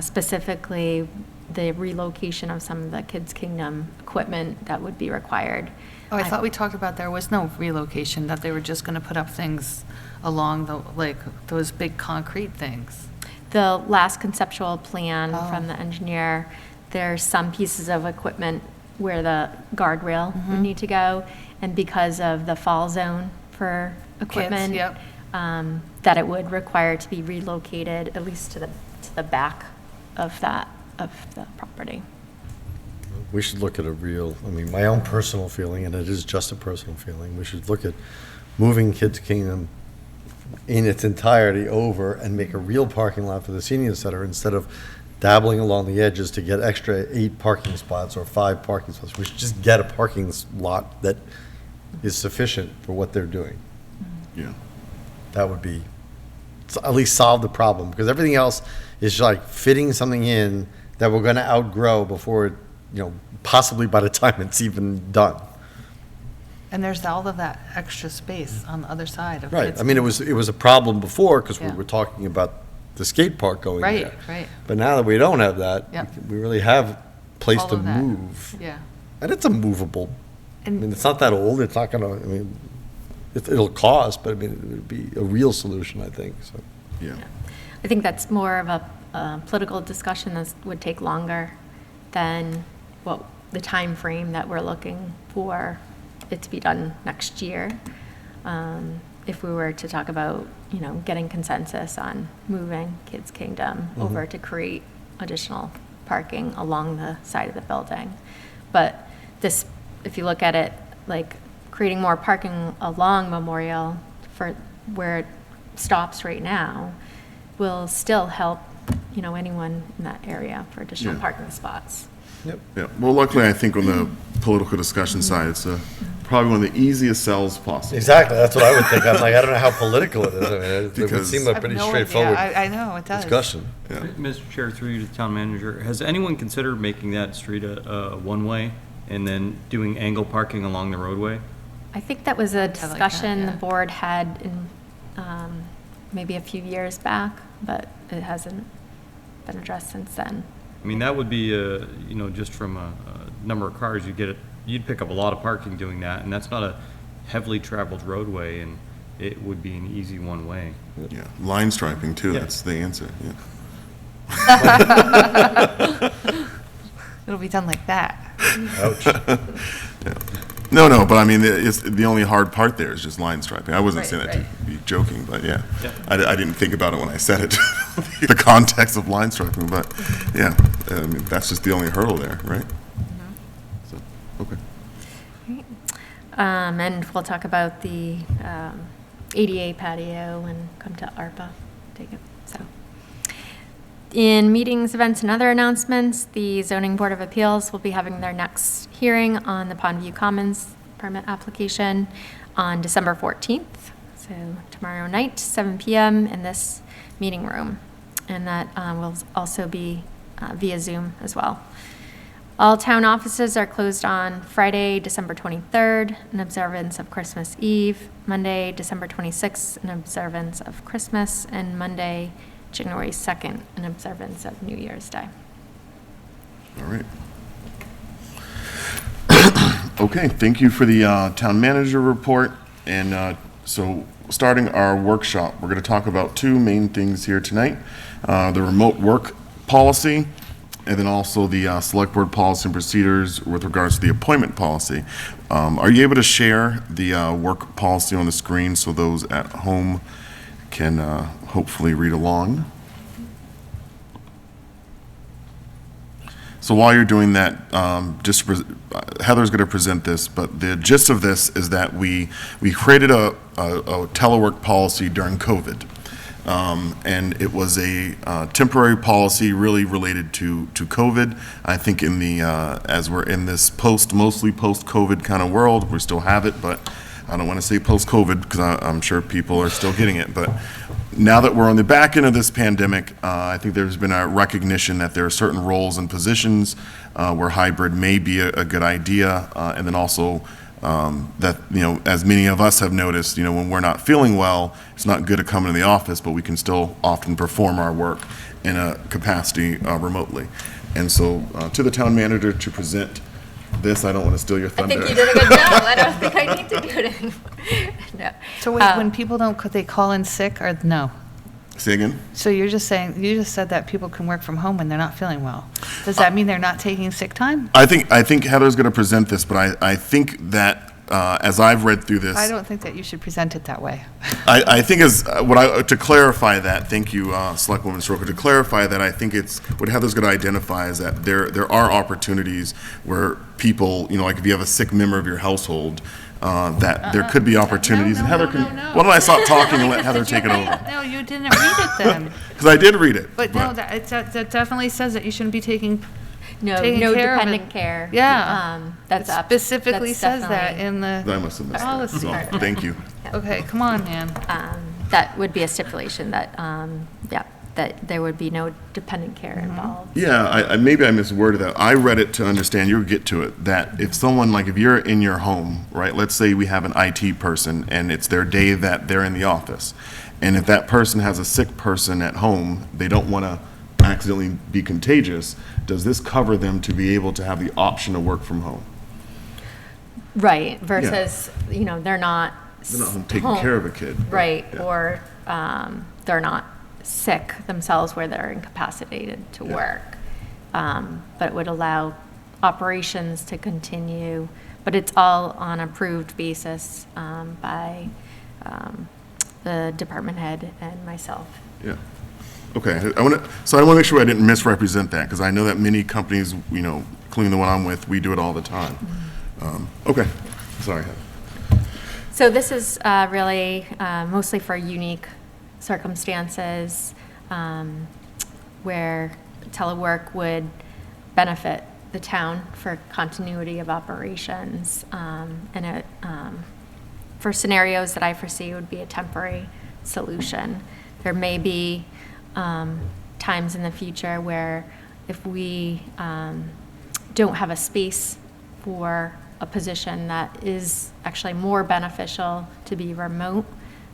Specifically, the relocation of some of the Kids Kingdom equipment that would be required. Oh, I thought we talked about there was no relocation, that they were just going to put up things along the, like, those big concrete things. The last conceptual plan Oh. from the engineer, there's some pieces of equipment where the guardrail would need to go, and because of the fall zone for equipment, yep. That it would require to be relocated, at least to the back of the property. We should look at I mean, my own personal feeling, and it is just a personal feeling, we should look at moving Kids Kingdom in its entirety over and make a real parking lot for the senior center instead of dabbling along the edges to get extra 8 parking spots or 5 parking spots. We should just get a parking lot that is sufficient for what they're doing. Yeah. That would be, at least solve the problem, because everything else is like fitting something in that we're going to outgrow before, possibly by the time it's even done. And there's all of that extra space on the other side of Right. Kids I mean, it was a problem before because we Yeah. were talking about the skate park going Right, there. right. But now that we don't have that, Yep. we really have a place All to of that. move. Yeah. And it's a movable. I And- mean, it's not that old. It's not going to, it'll cost, but I mean, it would be a real solution, I think, so. Yeah. I think that's more of a political discussion that would take longer than the time frame that we're looking for it to be done next year. If we were to talk about, getting consensus on moving Kids Kingdom over to create additional parking along the side of the building. But this, if you look at it, like creating more parking along Memorial for where it stops right now, will still help, anyone in that area for additional Yeah. parking spots. Yeah, well, luckily, I think on the political discussion side, it's probably one of the easiest sells possible. Exactly, that's what I would think. I'm like, I don't know how political it is. I mean, it would Because- seem I like have pretty no straightforward idea. I know, it does. discussion. Yeah. Mr. Chair, through you to the town manager, has anyone considered making that street a one-way and then doing angle parking along the roadway? I think that was a that, discussion the yeah. board had in, maybe a few years back, but it hasn't been addressed since then. I mean, that would be, just from a number of cars, you'd pick up a lot of parking doing that, and that's not a heavily traveled roadway, and it would be an easy one-way. Yeah, line striping too, Yeah. that's the answer, yeah. It'll be done like that. Ouch. No, but I mean, it's, the only hard part there is just line striping. I wasn't Right, saying that right. to be joking, but yeah. Yeah. I didn't think about it when I said it, the context of line striping, but yeah, I mean, that's just the only hurdle there, right? So, okay. And we'll talk about the ADA patio and come to ARPA, take it, so. In meetings, events, and other announcements, the Zoning Board of Appeals will be having their next hearing on the Pondview Commons permit application on December 14th, so tomorrow night, 7 PM in this meeting room. And that will also be via Zoom as well. All town offices are closed on Friday, December 23rd, in observance of Christmas Eve, Monday, December 26th, in observance of Christmas, and Monday, January 2nd, in observance of New Year's Day. All right. Okay, thank you for the town manager report. And so, starting our workshop, we're going to talk about 2 main things here tonight. The remote work policy, and then also the select board policy and procedures with regards to the appointment policy. Are you able to share the work policy on the screen so those at home can hopefully read along? So while you're doing that, Heather's going to present this, but the gist of this is that we created a telework policy during COVID. And it was a temporary policy really related to COVID. I think in the, as we're in this mostly post-COVID kind of world, we still have it, but I don't want to say post-COVID because I'm sure people are still getting it. But now that we're on the back end of this pandemic, I think there's been a recognition that there are certain roles and positions where hybrid may be a good idea. And then also that, as many of us have noticed, when we're not feeling well, it's not good to come into the office, but we can still often perform our work in a capacity remotely. And so to the town manager to present this, I don't want to steal your I thunder. think you did a good job. I don't think I need to do it. No. So wait, when people don't, could they call in sick or no? Say again? So you just said that people can work from home when they're not feeling well. Does that mean they're not taking sick time? I think Heather's going to present this, but I think that as I've read through this, I don't think that you should present it that way. I think to clarify that, thank you, Selectwoman Soroka, to clarify that, I think it's, what Heather's going to identify is that there are opportunities where people, like if you have a sick member of your household, that there could be opportunities. And Heather can, why don't I stop talking and let Heather take it over? No, you didn't read it then. Because I did read it. But no, that definitely says that you shouldn't be taking No, taking no care of it. dependent care. Yeah. That's It up. specifically That's says that definitely- in the I must have missed that. policy. So, thank you. Okay, come on, man. That would be a stipulation that, that there would be no dependent care involved. Yeah, maybe I misworded that. I read it to understand, you'll get to it, that if someone, like if you're in your home, right, let's say we have an IT person and it's their day that they're in the office. And if that person has a sick person at home, they don't want to accidentally be contagious, does this cover them to be able to have the option to work from home? Right, versus, they're not. They're not home taking care of a kid. Right, Yeah. or they're not sick themselves where they're incapacitated to work. But it would allow operations to continue, but it's all on approved basis by the department head and myself. Yeah. Okay, I want to make sure I didn't misrepresent that, because I know that many companies, including the one I'm with, we do it all the time. Okay, sorry. So this is really mostly for unique circumstances where telework would benefit the town for continuity of operations. And it, for scenarios that I foresee would be a temporary solution. There may be times in the future where if we don't have a space for a position that is actually more beneficial to be remote,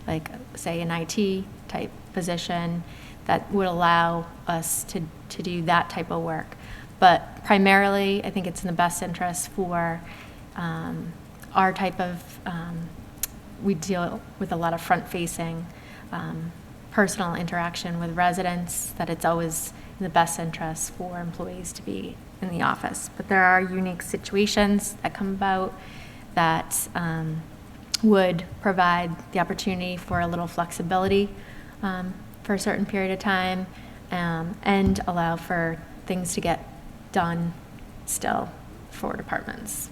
like say an IT type position, that would allow us to do that type of work. But primarily, I think it's in the best interest for our type of, we deal with a lot of front-facing personal interaction with residents, that it's always in the best interest for employees to be in the office. But there are unique situations that come about that would provide the opportunity for a little flexibility for a certain period of time and allow for things to get done still for departments.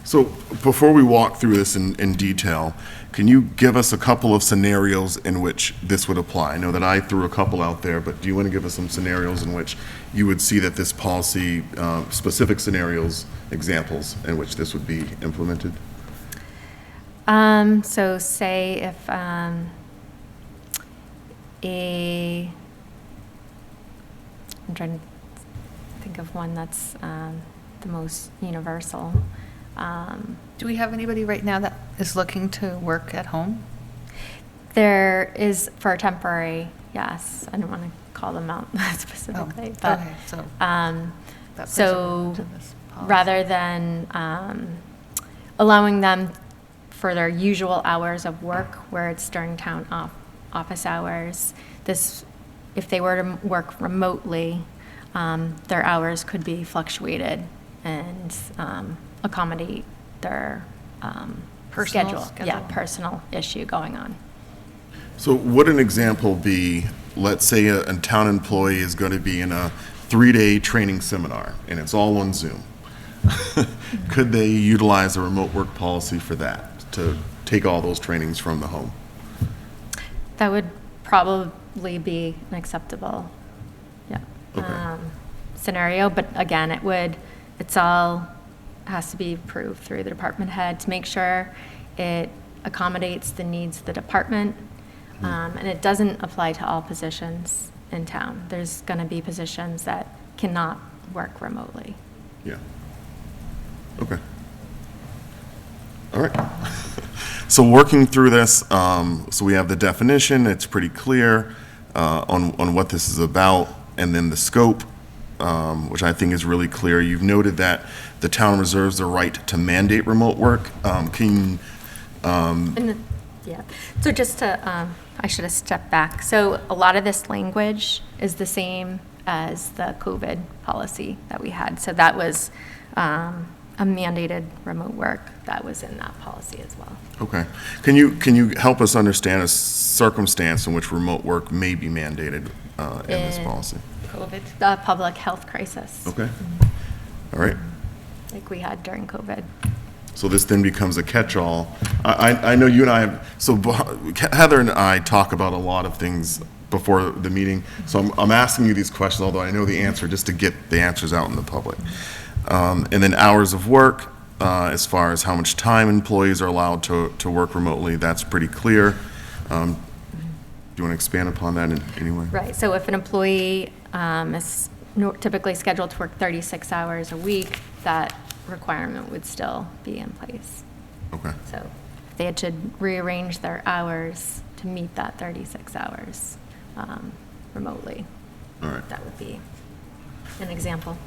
So before we walk through this in detail, can you give us a couple of scenarios in which this would apply? I know that I threw a couple out there, but do you want to give us some scenarios in which you would see that this policy, specific scenarios, examples in which this would be implemented? So say if I'm trying to think of one that's the most universal. Do we have anybody right now that is looking to work at home? There is for temporary, yes. I don't want to call them out specifically, but Okay, so that person so went to this policy. rather than allowing them for their usual hours of work, where it's during town office hours, if they were to work remotely, their hours could be fluctuated and accommodate their Personal schedule. Yeah, personal issue going on. So would an example be, let's say a town employee is going to be in a 3-day training seminar and it's all on Zoom. Could they utilize a remote work policy for that, to take all those trainings from the home? That would probably be an acceptable, Okay. scenario, but again, it's all has to be approved through the department head to make sure it accommodates the needs of the department, and it doesn't apply to all positions in town. There's going to be positions that cannot work remotely. Yeah. Okay. All right. So working through this, so we have the definition, it's pretty clear on what this is about, and then the scope, which I think is really clear. You've noted that the town reserves the right to mandate remote work. Can Yeah, so just to, I should have stepped back. So a lot of this language is the same as the COVID policy that we had. So that was a mandated remote work that was in that policy as well. Okay. Can you help us understand a circumstance in which remote work may be mandated in this policy? COVID, the public health crisis. Okay. All right. Like we had during COVID. So this then becomes a catch-all. I know you and I have, so Heather and I talk about a lot of things before the meeting, so I'm asking you these questions, although I know the answer, just to get the answers out in the public. And then hours of work, as far as how much time employees are allowed to work remotely, that's pretty clear. Do you want to expand upon that in any way? Right, so if an employee is typically scheduled to work 36 hours a week, that requirement would still be in place. Okay. So they had to rearrange their hours to meet that 36 hours remotely. All right. That would be an example.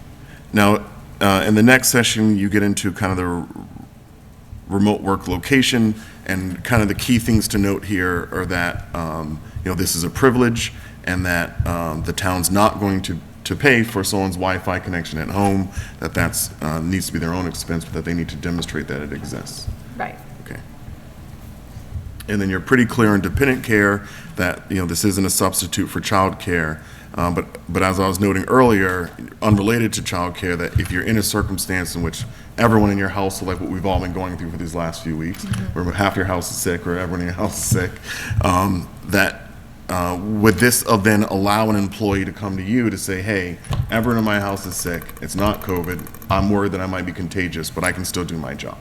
Now, in the next session, you get into kind of the remote work location, and kind of the key things to note here are that, this is a privilege, and that the town's not going to pay for someone's Wi-Fi connection at home, that's needs to be their own expense, but that they need to demonstrate that it exists. Right. Okay. And then you're pretty clear in dependent care that, this isn't a substitute for child care. But as I was noting earlier, unrelated to child care, that if you're in a circumstance in which everyone in your household, like what we've all been going through for these last few weeks, where half your house is sick or everyone in your house is sick, would this then allow an employee to come to you to say, hey, everyone in my house is sick, it's not COVID, I'm worried that I might be contagious, but I can still do my job?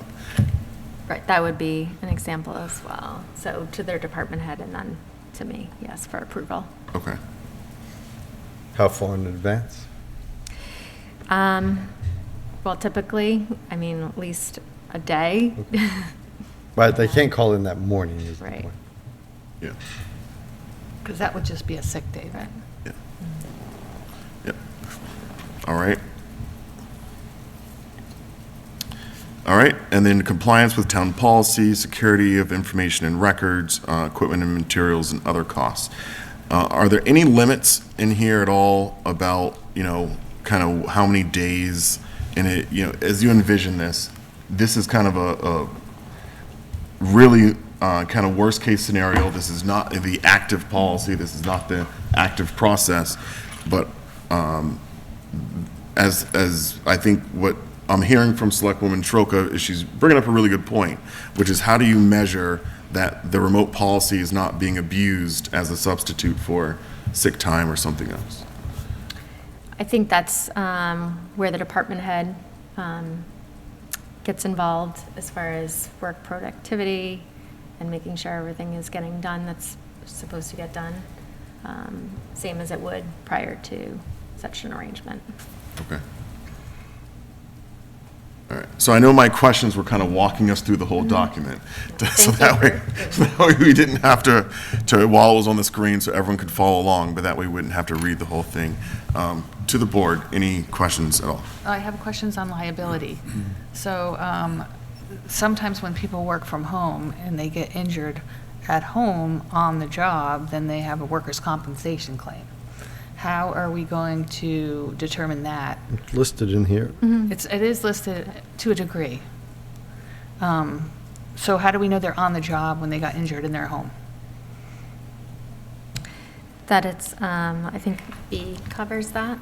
Right, that would be an example as well. So to their department head and then to me, yes, for approval. Okay. How far in advance? Well, typically, at least a day. But they can't call in that morning, is the Right. point. Yeah. Because that would just be a sick day then. Yeah. Yep. All right. All right, and then compliance with town policy, security of information and records, equipment and materials, and other costs. Are there any limits in here at all about, kind of how many days in it, as you envision this is kind of a really kind of worst case scenario. This is not the active policy, this is not the active process, but as I think what I'm hearing from Selectwoman Troca is she's bringing up a really good point, which is how do you measure that the remote policy is not being abused as a substitute for sick time or something else? I think that's where the department head gets involved as far as work productivity and making sure everything is getting done that's supposed to get done, same as it would prior to such an arrangement. Okay. All right, so I know my questions were kind of walking us through the whole document, so that way we didn't have to while it was on the screen so everyone could follow along, but that way we wouldn't have to read the whole thing. To the board, any questions at all? I have questions on liability. So sometimes when people work from home and they get injured at home on the job, then they have a workers' compensation claim. How are we going to determine that? It's listed in here. It is listed to a degree. So how do we know they're on the job when they got injured in their home? That it's, I think B covers that.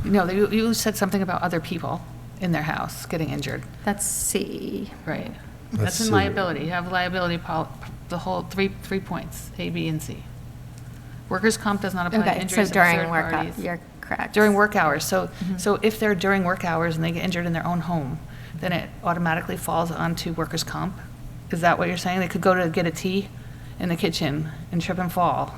You said something about other people in their house getting injured. That's C. Right. That's That's in C. liability. You have liability, the whole three points, A, B, and C. Workers' comp does not apply to Okay, so injuries of during third work, parties. you're correct. During work hours. So if they're during work hours and they get injured in their own home, then it automatically falls onto workers' comp? Is that what you're saying? They could go to get a tea in the kitchen and trip and fall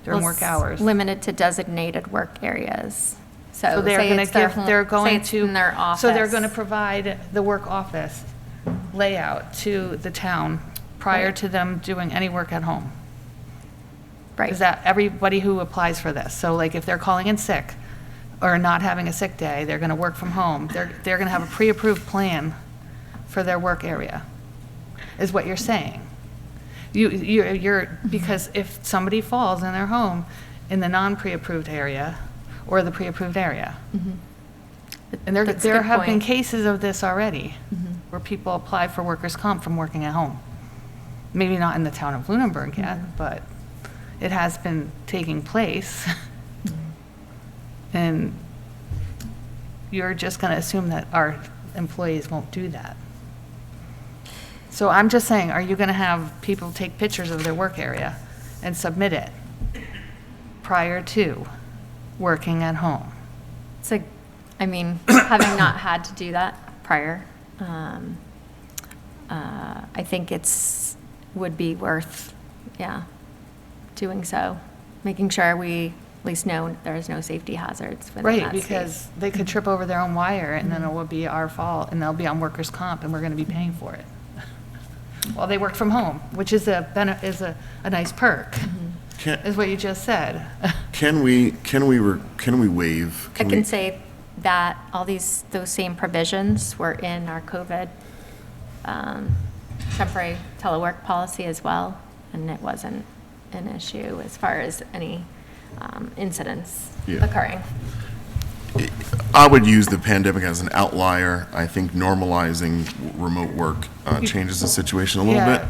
during Well, work it's hours? Limited to designated work areas. So So they're say going to it's their give, home- they're say going it's to. in their office. So they're going to provide the work office layout to the town prior Right. to them doing any work at home. Right. Is that everybody who applies for this? So like if they're calling in sick or not having a sick day, they're going to work from home. They're going to have a pre-approved plan for their work area, is what you're saying. You're, because if somebody falls in their home in the non-pre-approved area or the pre-approved area, and That's a there good have been point. cases of this already, where people apply for workers' comp from working at home. Maybe not in the town of Lunenburg yet, but it has been taking place. And you're just going to assume that our employees won't do that. So I'm just saying, are you going to have people take pictures of their work area and submit it prior to working at home? So, I mean, having not had to do that prior, I think would be worth, doing so, making sure we at least know there's no safety hazards within Right, that space. because they could trip over their own wire, and then it will be our fault, and they'll be on workers' comp, and we're going to be paying for it. Well, they work from home, which is a nice perk, Can, is what you just said. can we waive? I we- can say that those same provisions were in our COVID temporary telework policy as well, and it wasn't an issue as far as any incidents Yeah. occurring. I would use the pandemic as an outlier. I think normalizing remote work changes the situation a little Yeah. bit.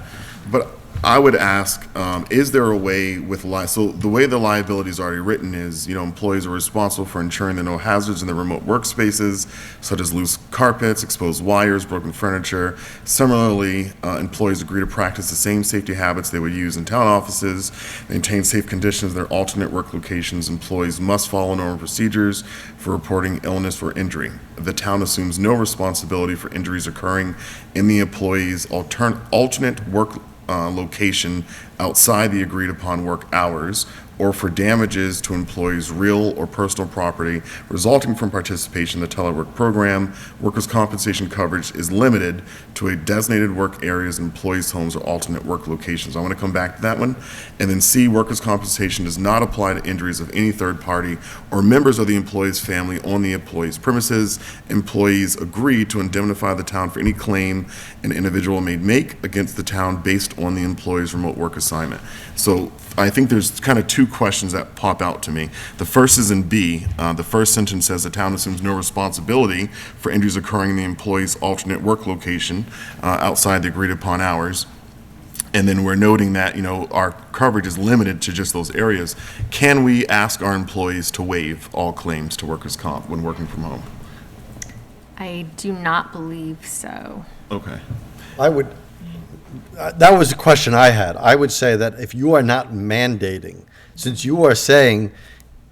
But I would ask, is there a way with so the way the liability is already written is, employees are responsible for ensuring there are no hazards in their remote workspaces, such as loose carpets, exposed wires, broken furniture. Similarly, employees agree to practice the same safety habits they would use in town offices, maintain safe conditions in their alternate work locations. Employees must follow normal procedures for reporting illness or injury. The town assumes no responsibility for injuries occurring in the employee's alternate work location outside the agreed-upon work hours, or for damages to employees' real or personal property resulting from participation in the telework program. Workers' compensation coverage is limited to a designated work areas, employees' homes, or alternate work locations. I want to come back to that one. And then C, workers' compensation does not apply to injuries of any third party or members of the employee's family on the employee's premises. Employees agree to indemnify the town for any claim an individual may make against the town based on the employee's remote work assignment. So I think there's kind of two questions that pop out to me. The first is in B. The first sentence says the town assumes no responsibility for injuries occurring in the employee's alternate work location outside the agreed-upon hours. And then we're noting that, our coverage is limited to just those areas. Can we ask our employees to waive all claims to workers' comp when working from home? I do not believe so. Okay. That was the question I had. I would say that if you are not mandating, since you are saying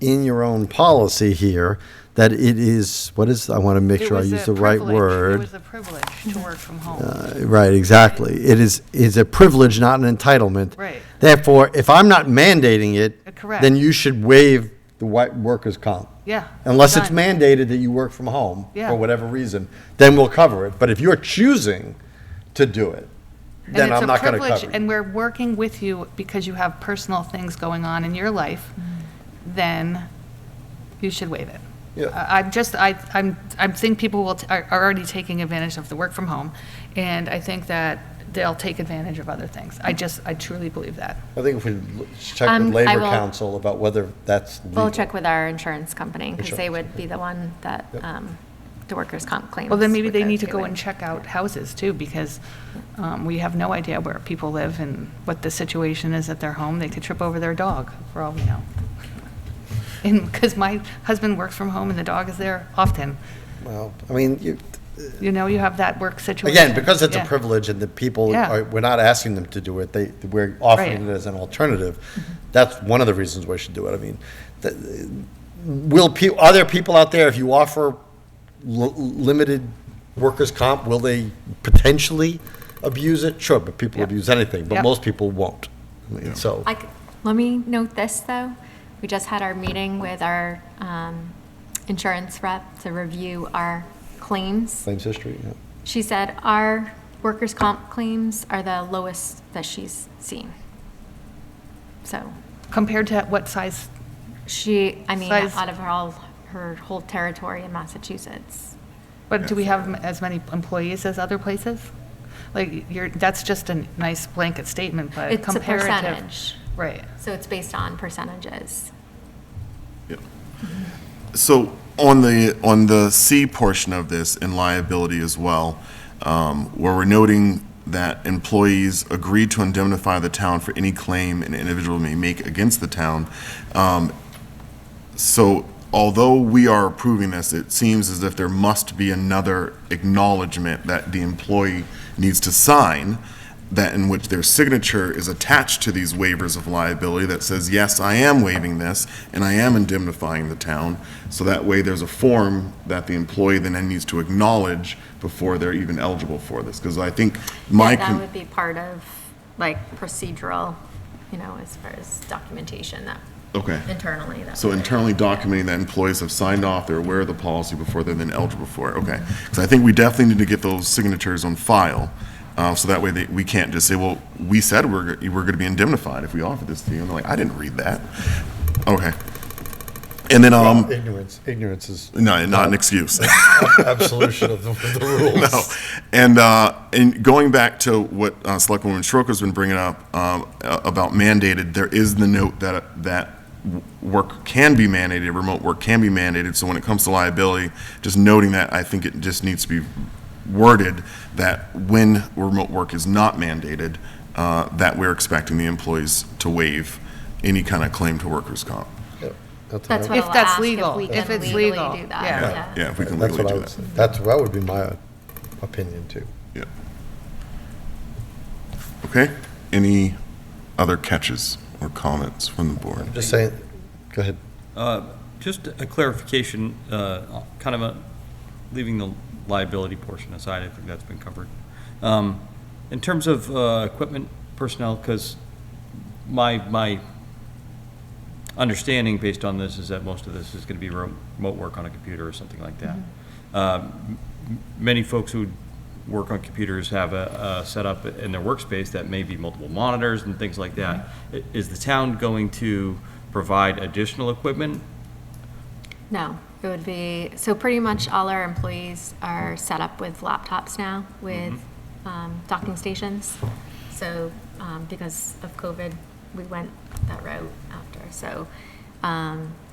in your own policy here that it is, I want to make sure I use the right It word. was a privilege to work from home. Right, exactly. It is a privilege, not an entitlement. Right. Therefore, if I'm not mandating it, Correct. then you should waive the workers' comp. Yeah. Unless it's done. mandated that you work from home Yeah. for whatever reason, then we'll cover it. But if you're choosing to do it, And then it's I'm a not going to privilege, cover you. And we're working with you because you have personal things going on in your life, then you should waive it. Yeah. I'm think people are already taking advantage of the work from home, and I think that they'll take advantage of other things. I truly believe that. I think if we check I with Labor will- Council about whether that's legal. We'll check with our insurance company, because they Insurance. would be the one that, the workers' comp claims. Well, then maybe would they go need to to, go and check out houses too, because we have no idea where people live and what the situation is at their home. They could trip over their dog, for all we know. And because my husband works from home and the dog is there often, Well, I mean, you have that work situation. again, because it's a Yeah. privilege and the people, Yeah. we're not asking them to do it, we're offering Right. it as an alternative. That's one of the reasons we should do it. I mean, are there people out there, if you offer limited workers' comp, will they potentially abuse it? Sure, but people Yep. abuse anything, but Yep. most people won't. I mean, so, Let me note this, though. We just had our meeting with our insurance rep to review our claims. Claims history, yeah. She said our workers' comp claims are the lowest that she's seen. So Compared to what size? I mean, Size- out of her whole territory in Massachusetts. But do we have as many employees as other places? Like, that's just a nice blanket statement, but It's a comparative. percentage. Right. So it's based on percentages. So on the C portion of this, in liability as well, where we're noting that employees agreed to indemnify the town for any claim an individual may make against the town. So although we are approving this, it seems as if there must be another acknowledgement that the employee needs to sign, that in which their signature is attached to these waivers of liability that says, yes, I am waiving this, and I am indemnifying the town. So that way, there's a form that the employee then needs to acknowledge before they're even eligible for this. Because I think my... Yeah, that would be part of, like, procedural, as far as documentation that Okay. internally. So internally documenting that employees have signed off, they're aware of the policy before they're then eligible for it, okay. Because I think we definitely need to get those signatures on file, so that way we can't just say, well, we said we're going to be indemnified if we offer this to you, and they're like, I didn't read that. Okay. And then, Ignorance is no, not an excuse. absolution of the rules. No. And going back to what Selectwoman Schroeder's been bringing up about mandated, there is the note that work can be mandated, remote work can be mandated. So when it comes to liability, just noting that, I think it just needs to be worded that when remote work is not mandated, that we're expecting the employees to waive any kind of claim to workers' comp. That's what If I'll that's ask, legal, if we if can it's legally legal, do that. yeah. Yeah, if we can That's legally what I do would that. say. That would be my opinion, too. Yeah. Okay, any other catches or comments from the board? Just saying, go ahead. Just a clarification, kind of leaving the liability portion aside, I think that's been covered. In terms of equipment personnel, because my understanding based on this is that most of this is going to be remote work on a computer or something like that. Many folks who work on computers have a setup in their workspace that may be multiple monitors and things like that. Is the town going to provide additional equipment? No, it would be, so pretty much all our employees are set up with laptops now with docking stations. So because of COVID, we went that route after. So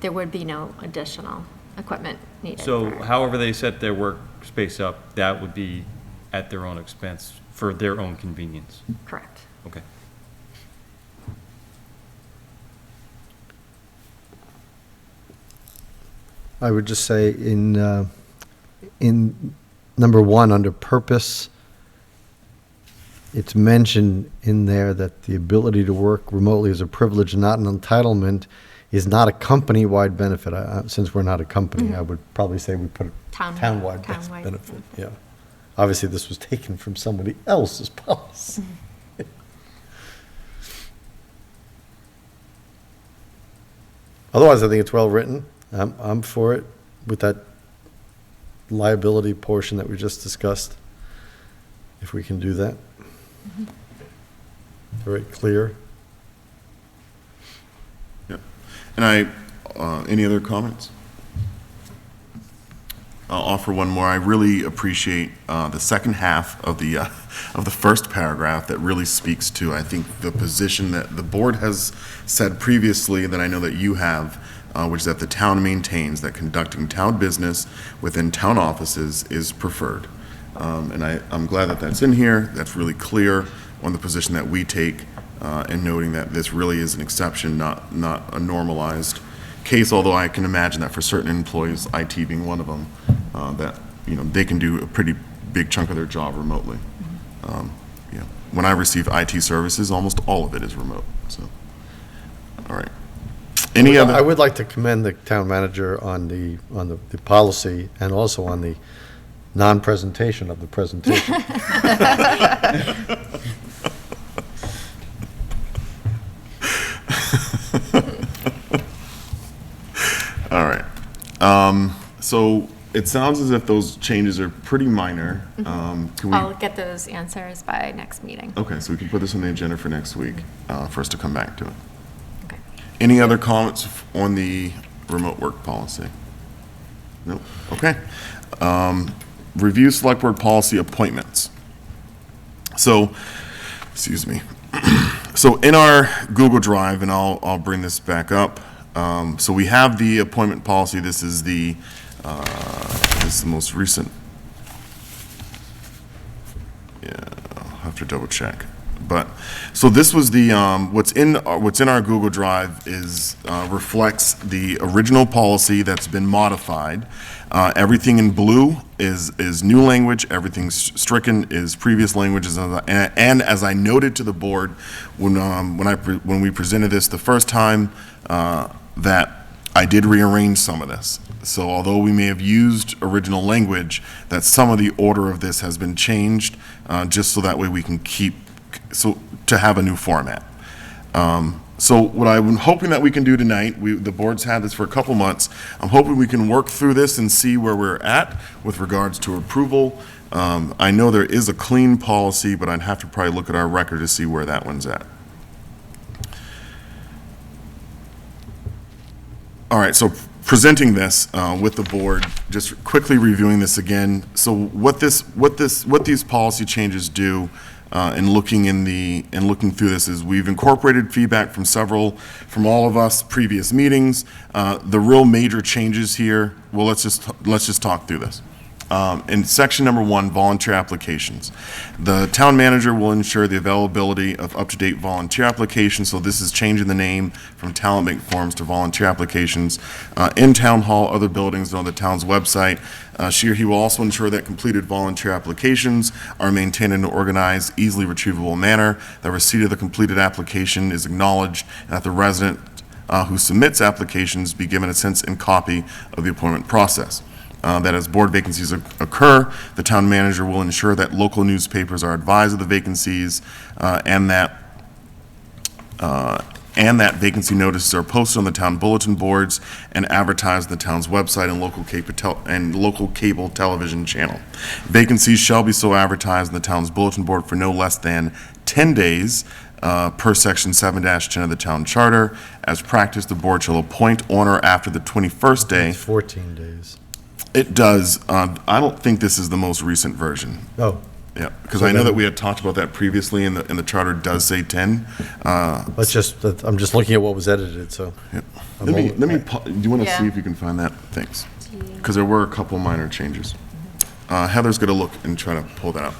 there would be no additional equipment needed. So for- however they set their workspace up, that would be at their own expense for their own convenience? Correct. Okay. I would just say in number one, under purpose, it's mentioned in there that the ability to work remotely is a privilege and not an entitlement, is not a company-wide benefit. Since we're not a company, I would probably say we put a town-wide benefit, yeah. Obviously, this was taken from somebody else's policy. Otherwise, I think it's well-written. I'm for it with that liability portion that we just discussed, if we can do that. Very clear. Yeah. And any other comments? I'll offer one more. I really appreciate the second half of the first paragraph that really speaks to, I think, the position that the board has said previously, that I know that you have, which is that the town maintains that conducting town business within town offices is preferred. And I'm glad that that's in here. That's really clear on the position that we take, and noting that this really is an exception, not a normalized case, although I can imagine that for certain employees, IT being one of them, that, they can do a pretty big chunk of their job remotely. When I receive IT services, almost all of it is remote, so. All right. Any other? I would like to commend the town manager on the policy and also on the non-presentation of the presentation. All right. So it sounds as if those changes are pretty minor. Can we? I'll get those answers by next meeting. Okay, so we can put this on the agenda for next week, for us to come back to it. Okay. Any other comments on the remote work policy? Nope, okay. Review select board policy appointments. So, excuse me. So in our Google Drive, and I'll bring this back up. So we have the appointment policy. This is the most recent. Yeah, I'll have to double check. But, so this was the, what's in our Google Drive is, reflects the original policy that's been modified. Everything in blue is new language, everything stricken is previous languages, and as I noted to the board when we presented this the first time, that I did rearrange some of this. So although we may have used original language, that some of the order of this has been changed, just so that way we can to have a new format. So what I'm hoping that we can do tonight, the board's had this for a couple months, I'm hoping we can work through this and see where we're at with regards to approval. I know there is a clean policy, but I'd have to probably look at our record to see where that one's at. All right, so presenting this with the board, just quickly reviewing this again. So what these policy changes do, and looking through this, is we've incorporated feedback from all of us previous meetings. The real major changes here. Well, let's just talk through this. In section number 1, volunteer applications, the town manager will ensure the availability of up-to-date volunteer applications. So this is changing the name from talent bank forms to volunteer applications in town hall, other buildings, and on the town's website. She or he will also ensure that completed volunteer applications are maintained in an organized, easily retrievable manner, that receipt of the completed application is acknowledged, and that the resident who submits applications be given a sense and copy of the appointment process. That as board vacancies occur, the town manager will ensure that local newspapers are advised of the vacancies, and that vacancy notices are posted on the town bulletin boards and advertised on the town's website and local cable television channel. Vacancies shall be so advertised in the town's bulletin board for no less than 10 days per section 7-10 of the town charter. As practice, the board shall appoint on or after the 21st day. It's 14 days. It does. I don't think this is the most recent version. Oh. Yeah, because I know that we had talked about that previously, and the charter does say 10. I'm just looking at what was edited, so. Yeah. Do you want to Yeah. see if you can find that? Thanks. Because there were a couple minor changes. Heather's going to look and try to pull that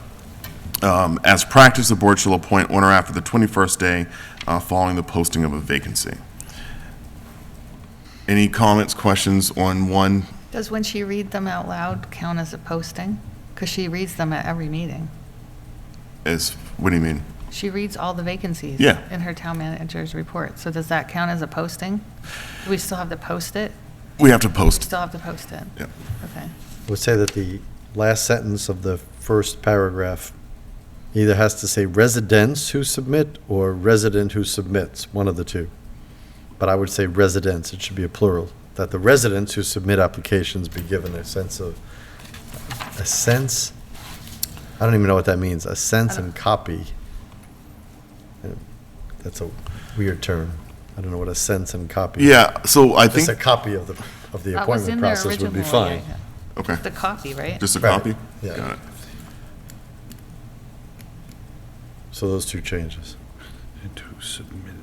up. As practice, the board shall appoint on or after the 21st day following the posting of a vacancy. Any comments, questions on one? Does when she read them out loud count as a posting? Because she reads them at every meeting. What do you mean? She reads all the vacancies Yeah. in her town manager's report. So does that count as a posting? Do we still have to post it? We have to post. Still have to post it? Yeah. Okay. I would say that the last sentence of the first paragraph either has to say residents who submit or resident who submits, one of the two. But I would say residents, it should be a plural, that the residents who submit applications be given a sense, I don't even know what that means, a sense and copy. That's a weird term. I don't know what a sense and copy. Yeah, so I think. Just a copy of the That was appointment in their process would be original, fine. yeah. Okay. The copy, right? Just a Right. copy? Yeah. Got it. So those two changes. And who submitted?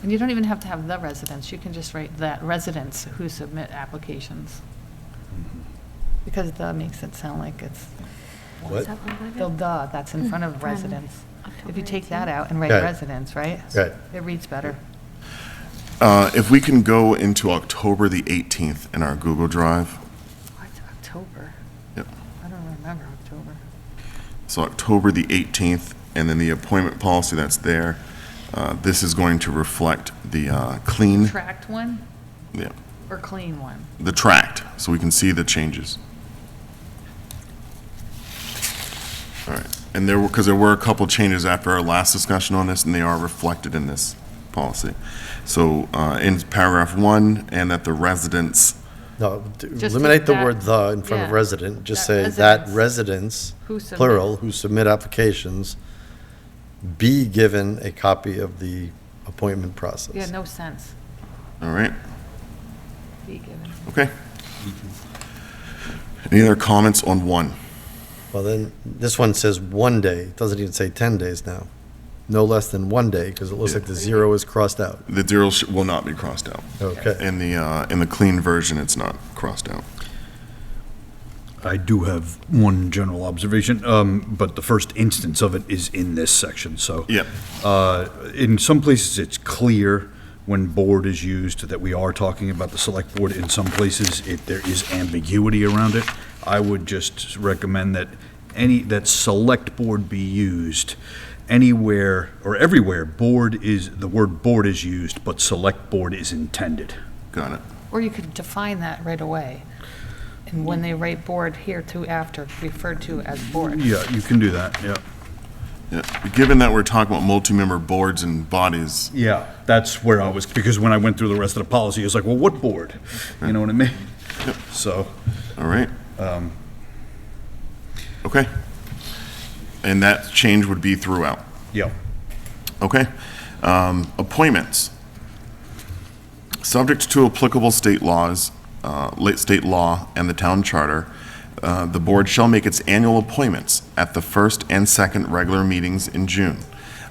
And you don't even have to have the residents. You can just write that residents who submit applications. Because the makes it sound like it's, What? the, that's in front of From residents. If October you take that 18th. out and write Right. residents, right? Right. It reads better. If we can go into October the 18th in our Google Drive. What, October? Yep. I don't remember October. So October the 18th, and then the appointment policy that's there. This is going to reflect the clean, Tracked one yeah, or clean one? the tract, so we can see the changes. All right, and because there were a couple changes after our last discussion on this, and they are reflected in this policy. So in paragraph 1, and that the residents, No, Just eliminate the that- word "the" in front of yeah. resident, just That say that residents residents, who submit. plural, who submit applications, be given a copy of the appointment process. Yeah, no sense. all right, Be given. okay. Any other comments on 1? Well, then, this one says 1 day, it doesn't even say 10 days now. No less than 1 day, because it looks like the 0 is crossed out. The 0 will not be crossed out. Okay. In the clean version, it's not crossed out. I do have one general observation, but the first instance of it is in this section, so. Yeah. In some places, it's clear when board is used that we are talking about the select board. In some places, there is ambiguity around it. I would just recommend that that select board be used anywhere or everywhere the word board is used, but select board is intended. Got it. Or you could define that right away. And when they write board, here to after, referred to as board. Yeah, you can do that, yeah. Yeah. Given that we're talking about multi-member boards and bodies, Yeah, that's where I was, because when I went through the rest of the policy, it was like, well, what board? You know what I mean? So, all right? Okay. And that change would be throughout. yeah. Okay. Appointments. Subject to applicable state laws, state law and the town charter, the board shall make its annual appointments at the first and second regular meetings in June.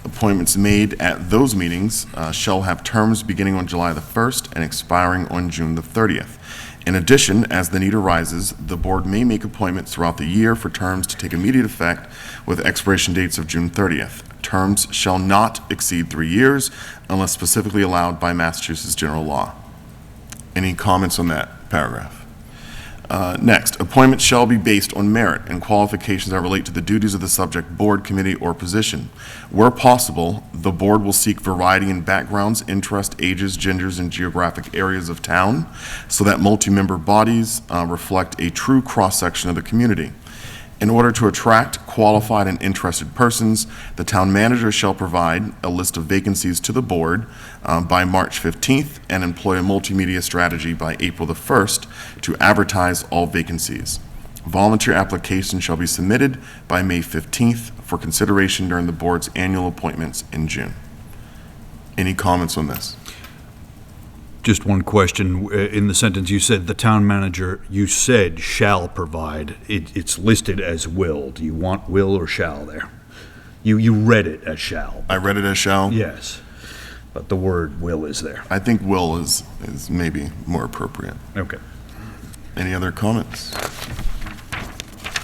Appointments made at those meetings shall have terms beginning on July the 1st and expiring on June the 30th. In addition, as the need arises, the board may make appointments throughout the year for terms to take immediate effect with expiration dates of June 30th. Terms shall not exceed 3 years unless specifically allowed by Massachusetts general law. Any comments on that paragraph? Next, appointments shall be based on merit and qualifications that relate to the duties of the subject board, committee, or position. Where possible, the board will seek variety in backgrounds, interests, ages, genders, and geographic areas of town so that multi-member bodies reflect a true cross-section of the community. In order to attract qualified and interested persons, the town manager shall provide a list of vacancies to the board by March 15th and employ a multimedia strategy by April the 1st to advertise all vacancies. Volunteer applications shall be submitted by May 15th for consideration during the board's annual appointments in June. Any comments on this? Just one question. In the sentence, you said the town manager, you said shall provide. It's listed as will. Do you want will or shall there? You read it as shall. I read it as shall. Yes, but the word will is there. I think will is maybe more appropriate. Okay. Any other comments?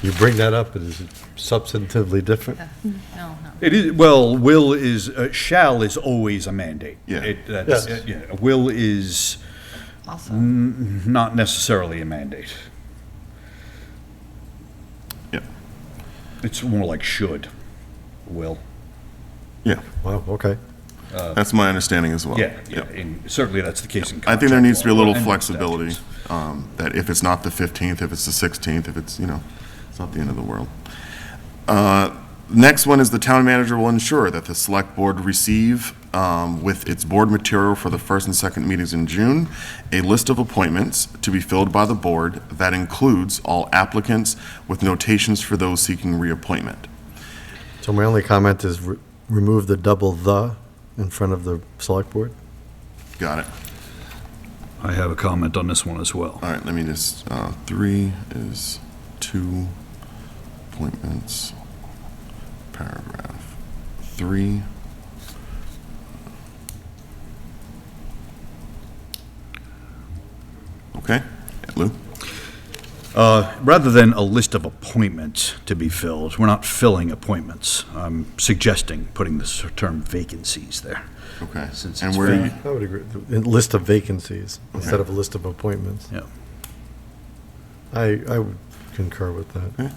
You bring that up, is it substantively different? No, no. It is, well, will is, shall is always a mandate. Yeah. That's, Yes. yeah, will is Also, not necessarily a mandate. Yeah. It's more like should, will. Yeah, Wow, okay. that's my understanding as well. Yeah, yeah, and certainly that's the case in I think there contract needs to be a law little and flexibility, statutes. that if it's not the 15th, if it's the 16th, if it's, it's not the end of the world. Next one is the town manager will ensure that the select board receive, with its board material for the first and second meetings in June, a list of appointments to be filled by the board that includes all applicants with notations for those seeking reappointment. So my only comment is remove the double "the" in front of the select board. Got it. I have a comment on this one as well. All right, let me just, 3 is 2 appointments, paragraph 3. Okay, Lou? Rather than a list of appointments to be filled, we're not filling appointments. I'm suggesting putting the term vacancies there. Okay, Since and it's where, vague. I would agree. A list of vacancies instead of a list of appointments. Yeah. I would concur with that. Okay.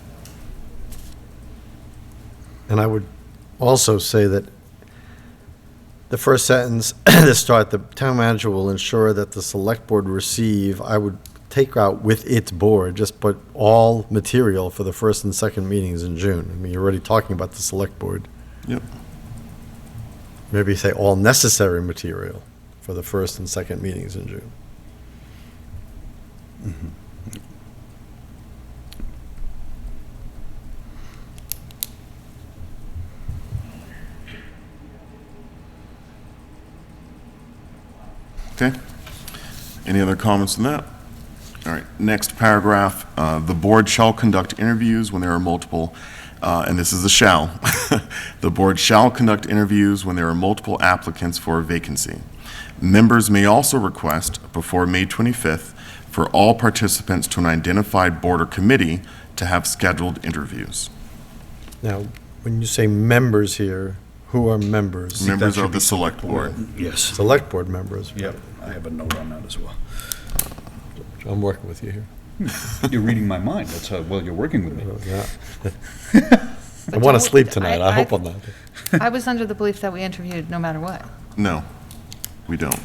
And I would also say that the first sentence, the start, the town manager will ensure that the select board receive, I would take out with its board, just put all material for the first and second meetings in June. I mean, you're already talking about the select board. yep. maybe say all necessary material for the first and second meetings in June. Okay. Any other comments on that? All right, next paragraph, the board shall conduct interviews when there are multiple, and this is a shall. The board shall conduct interviews when there are multiple applicants for a vacancy. Members may also request before May 25th for all participants to an identified board or committee to have scheduled interviews. Now, when you say members here, who are members? Members of the select board. Yes. Select board members. Yep, I have a note on that as well. I'm working with you here. You're reading my mind, that's how well you're working with me. Yeah. I want to don't- sleep tonight. I I- hope I'm not. I was under the belief that we interviewed no matter what. No, we don't.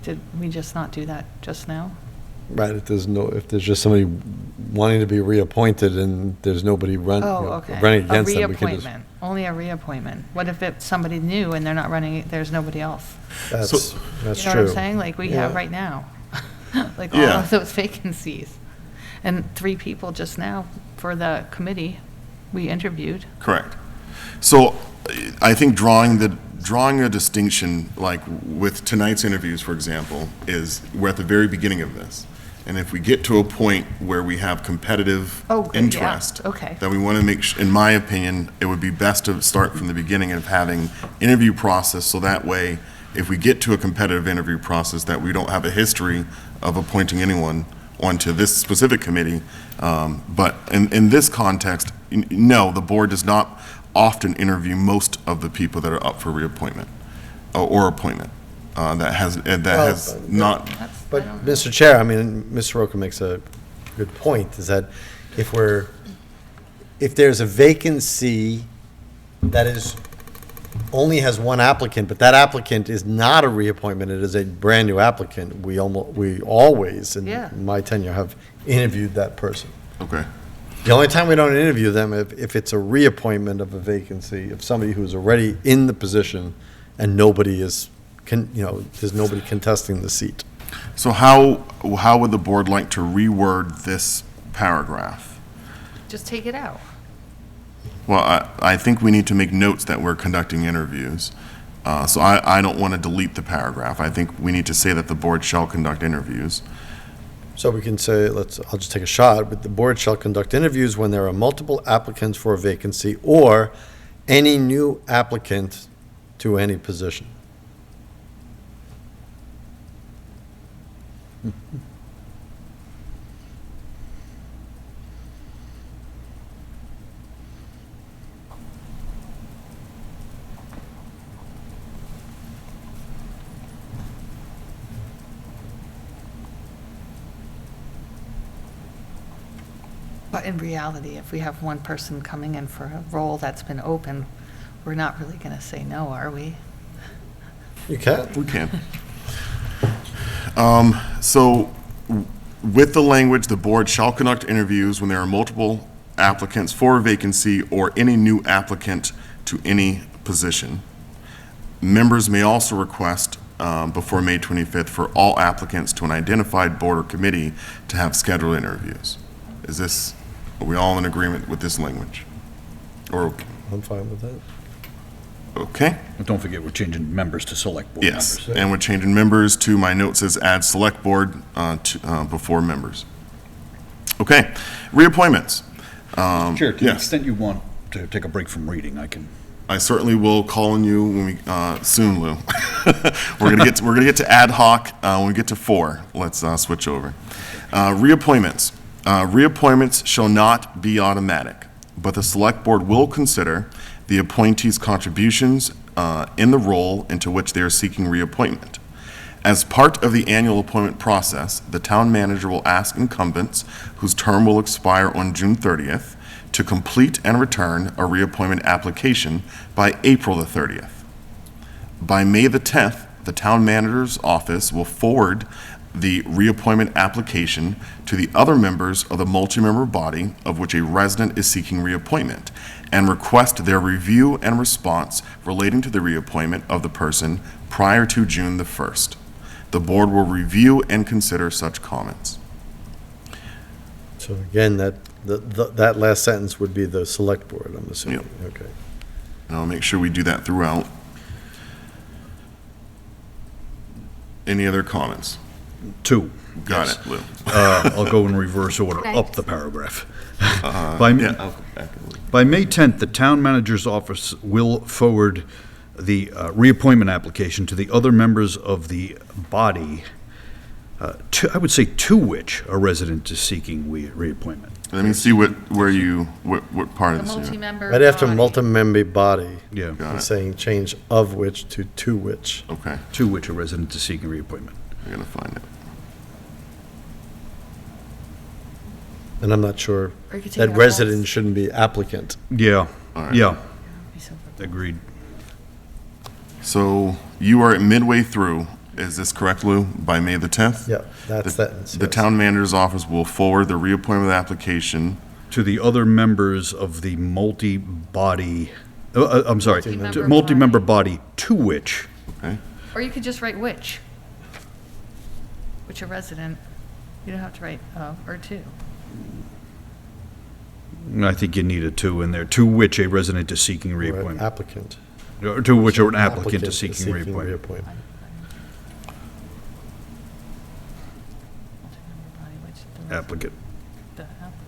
Did we just not do that just now? Right, if there's just somebody wanting to be reappointed and there's nobody running Okay. against them, we can A just. reappointment, only a reappointment. What if it's somebody new and they're not running, there's nobody else? That's You true. know what I'm saying? Like we have Yeah. right now, like all Yeah. of those vacancies. And 3 people just now for the committee we interviewed. Correct. So I think drawing a distinction, like with tonight's interviews, for example, is we're at the very beginning of this. And if we get to a point where we have competitive Oh, good, yeah. interest, Okay. that we want to make, in my opinion, it would be best to start from the beginning of having interview process, so that way, if we get to a competitive interview process, that we don't have a history of appointing anyone onto this specific committee. But in this context, no, the board does not often interview most of the people that are up for reappointment or appointment. That has not. But, Mr. Chair, I mean, Mr. Roca makes a good point, is that if there's a vacancy that only has one applicant, but that applicant is not a reappointment, it is a brand-new applicant, we always, Yeah. in my tenure, have interviewed that person. Okay. The only time we don't interview them if it's a reappointment of a vacancy, of somebody who's already in the position and nobody is, there's nobody contesting the seat. So how would the board like to reword this paragraph? Just take it out. Well, I think we need to make notes that we're conducting interviews. So I don't want to delete the paragraph. I think we need to say that the board shall conduct interviews. So we can say, I'll just take a shot, but the board shall conduct interviews when there are multiple applicants for a vacancy or any new applicant to any position. But in reality, if we have one person coming in for a role that's been open, we're not really going to say no, are we? You can. We can. So with the language, the board shall conduct interviews when there are multiple applicants for a vacancy or any new applicant to any position. Members may also request before May 25th for all applicants to an identified board or committee to have scheduled interviews. Are we all in agreement with this language? Or, I'm fine with that. okay? But don't forget, we're changing members to select board members. Yes, and we're changing members to, my note says add select board before members. Okay, reappointments. Chair, to the yes. extent you want to take a break from reading, I can. I certainly will call on you when we, soon, Lou. We're gonna get to ad hoc, when we get to 4, let's switch over. Reappointments. Reappointments shall not be automatic, but the select board will consider the appointee's contributions in the role into which they are seeking reappointment. As part of the annual appointment process, the town manager will ask incumbents whose term will expire on June 30th to complete and return a reappointment application by April the 30th. By May the 10th, the town manager's office will forward the reappointment application to the other members of the multi-member body of which a resident is seeking reappointment, and request their review and response relating to the reappointment of the person prior to June the 1st. The board will review and consider such comments. So again, that last sentence would be the select board, I'm assuming. Okay. And I'll make sure we do that throughout. Any other comments? 2. Got Yes. it, Lou. I'll go in reverse order, up Thanks. the paragraph. Yeah, By I'll go back and Lou. By May 10th, the town manager's office will forward the reappointment application to the other members of the body, I would say to which a resident is seeking reappointment. Let me see what part The of this. multi-member Right after body. multi-member body, Yeah, Got he's it. saying change of which to which. Okay, to which a resident is seeking reappointment. I'm gonna find it. And I'm not sure Or you could take that out resident both. shouldn't be applicant. Yeah, All right. yeah, Be so- agreed. So you are midway through, is this correct, Lou? By May the 10th? Yeah, that sentence, The yes. town manager's office will forward the reappointment application. To the other members of the multi-body, I'm sorry, Multi-member to multi-member body to which, Okay, Or you could just write which. Which a resident, you don't have to write of or to. I think you need a to in there, to which a resident is seeking Or reappointment. applicant. Or to which an applicant is seeking reappointment. Multi-member body, which the resident- Applicant. the applicant.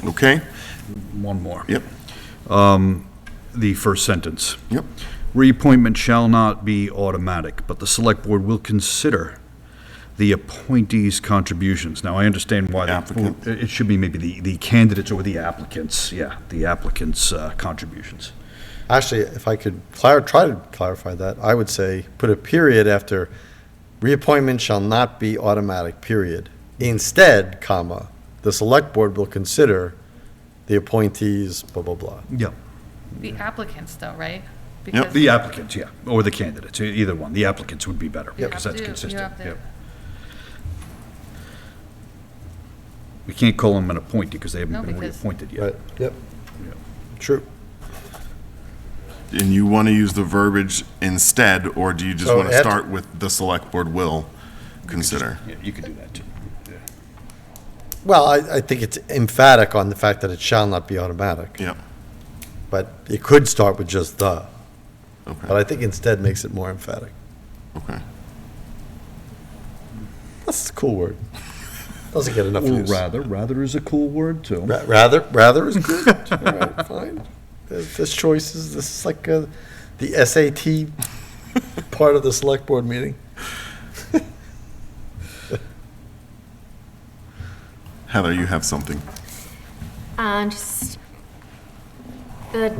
okay, One more. yep, The first sentence. yep. Reappointment shall not be automatic, but the select board will consider the appointee's contributions. Now, I understand why. Applicant. It should be maybe the candidates or the applicants, yeah, the applicants' contributions. Actually, if I could try to clarify that, I would say, put a period after reappointment shall not be automatic, period. Instead, comma, the select board will consider the appointees, blah, blah, blah. Yeah. The applicants though, right? Yep. Because The applicants, yeah, or the candidates, either one. The applicants would be better, you because have that's to- you consistent. have to- Yep. We can't call them an appointee because they No, haven't been because- reappointed yet. Right, yep, Yeah. true. And you want to use the verbiage instead, or do you just So want to at- start with the select board will consider? Yeah, you could do that too. Yeah. Well, I think it's emphatic on the fact that it shall not be automatic, Yep, but it could start with just the. But okay, I think instead makes it more emphatic. okay. That's a cool word. Doesn't get enough Or use. rather is a cool word too. Rather is good. All right, fine. There's choices. This is like the SAT part of the select board meeting. Heather, you have something. Just the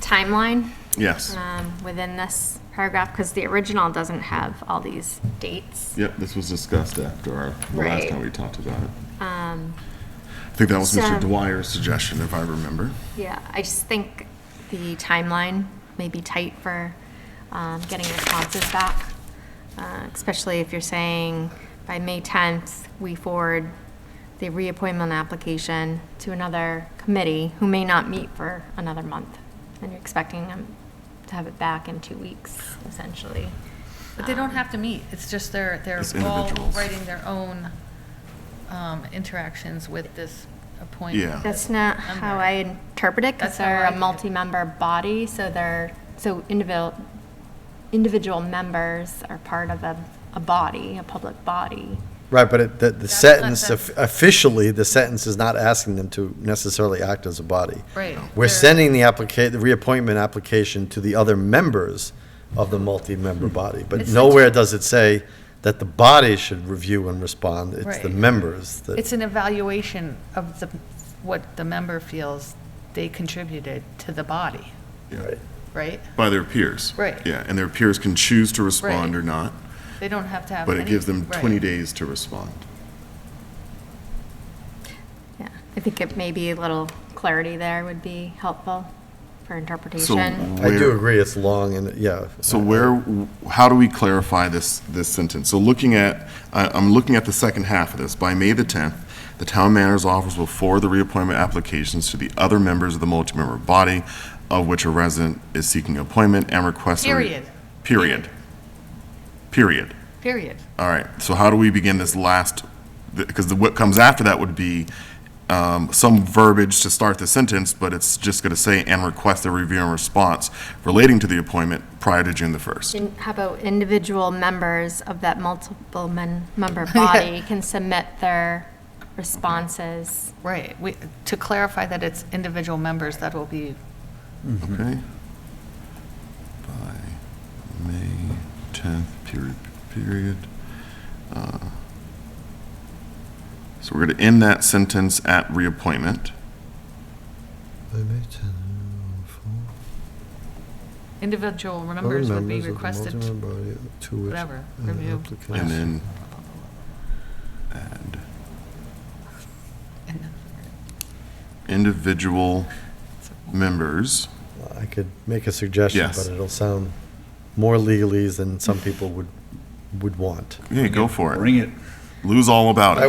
timeline Yes. within this paragraph, because the original doesn't have all these dates. Yep, this was discussed after the last Right. time we talked about it. I think that was Mr. So- Dwyer's suggestion, if I remember. Yeah, I just think the timeline may be tight for getting responses back, especially if you're saying by May 10th, we forward the reappointment application to another committee who may not meet for another month, and you're expecting them to have it back in 2 weeks, essentially. But they don't have to meet, it's just they're As all individuals. writing their own interactions with this appointment. Yeah. That's not how I interpret it, because That's how they're I a did it. multi-member body, so individual members are part of a body, a public body. Right, but the not- sentence, that's- officially, the sentence is not asking them to necessarily act as a body. Right. We're They're- sending the reappointment application to the other members of the multi-member body. But It's nowhere does it say that the body should review and respond. It's the Right. members that. It's an evaluation of what the member feels they contributed to the body, Right. right? By their peers. Right. Yeah, and their peers can choose to respond Right. or not, They don't have to have but it any- gives them right. 20 days to respond. Yeah, I think it maybe a little clarity there would be helpful for So interpretation. I do where- agree, it's long, and, yeah. So how do we clarify this sentence? So I'm looking at the second half of this. By May the 10th, the town manager's office will forward the reappointment applications to the other members of the multi-member body of which a resident is seeking appointment and request. Period. Period. Period. Period. All right, so how do we begin this last, because what comes after that would be some verbiage to start the sentence, but it's just going to say, and request a review and response relating to the appointment prior to June the 1st. And how about individual members of that multiple member body can submit their responses? Right. To clarify that it's individual members, that will be, Okay? By May 10th, period. So we're going to end that sentence at reappointment. individual members would be requested, whatever, review. And then add individual members. I could make a suggestion, Yes. but it'll sound more legalese than some people would want. Yeah, go for it. Bring it. Lose all about it. I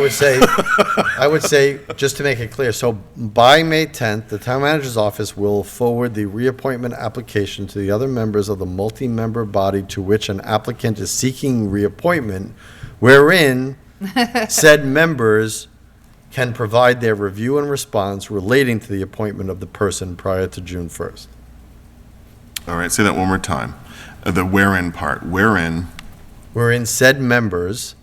would say, just to make it clear, so by May 10th, the town manager's office will forward the reappointment application to the other members of the multi-member body to which an applicant is seeking reappointment, wherein said members can provide their review and response relating to the appointment of the person prior to June 1st. All right, say that one more time. The wherein part. Wherein Wherein said members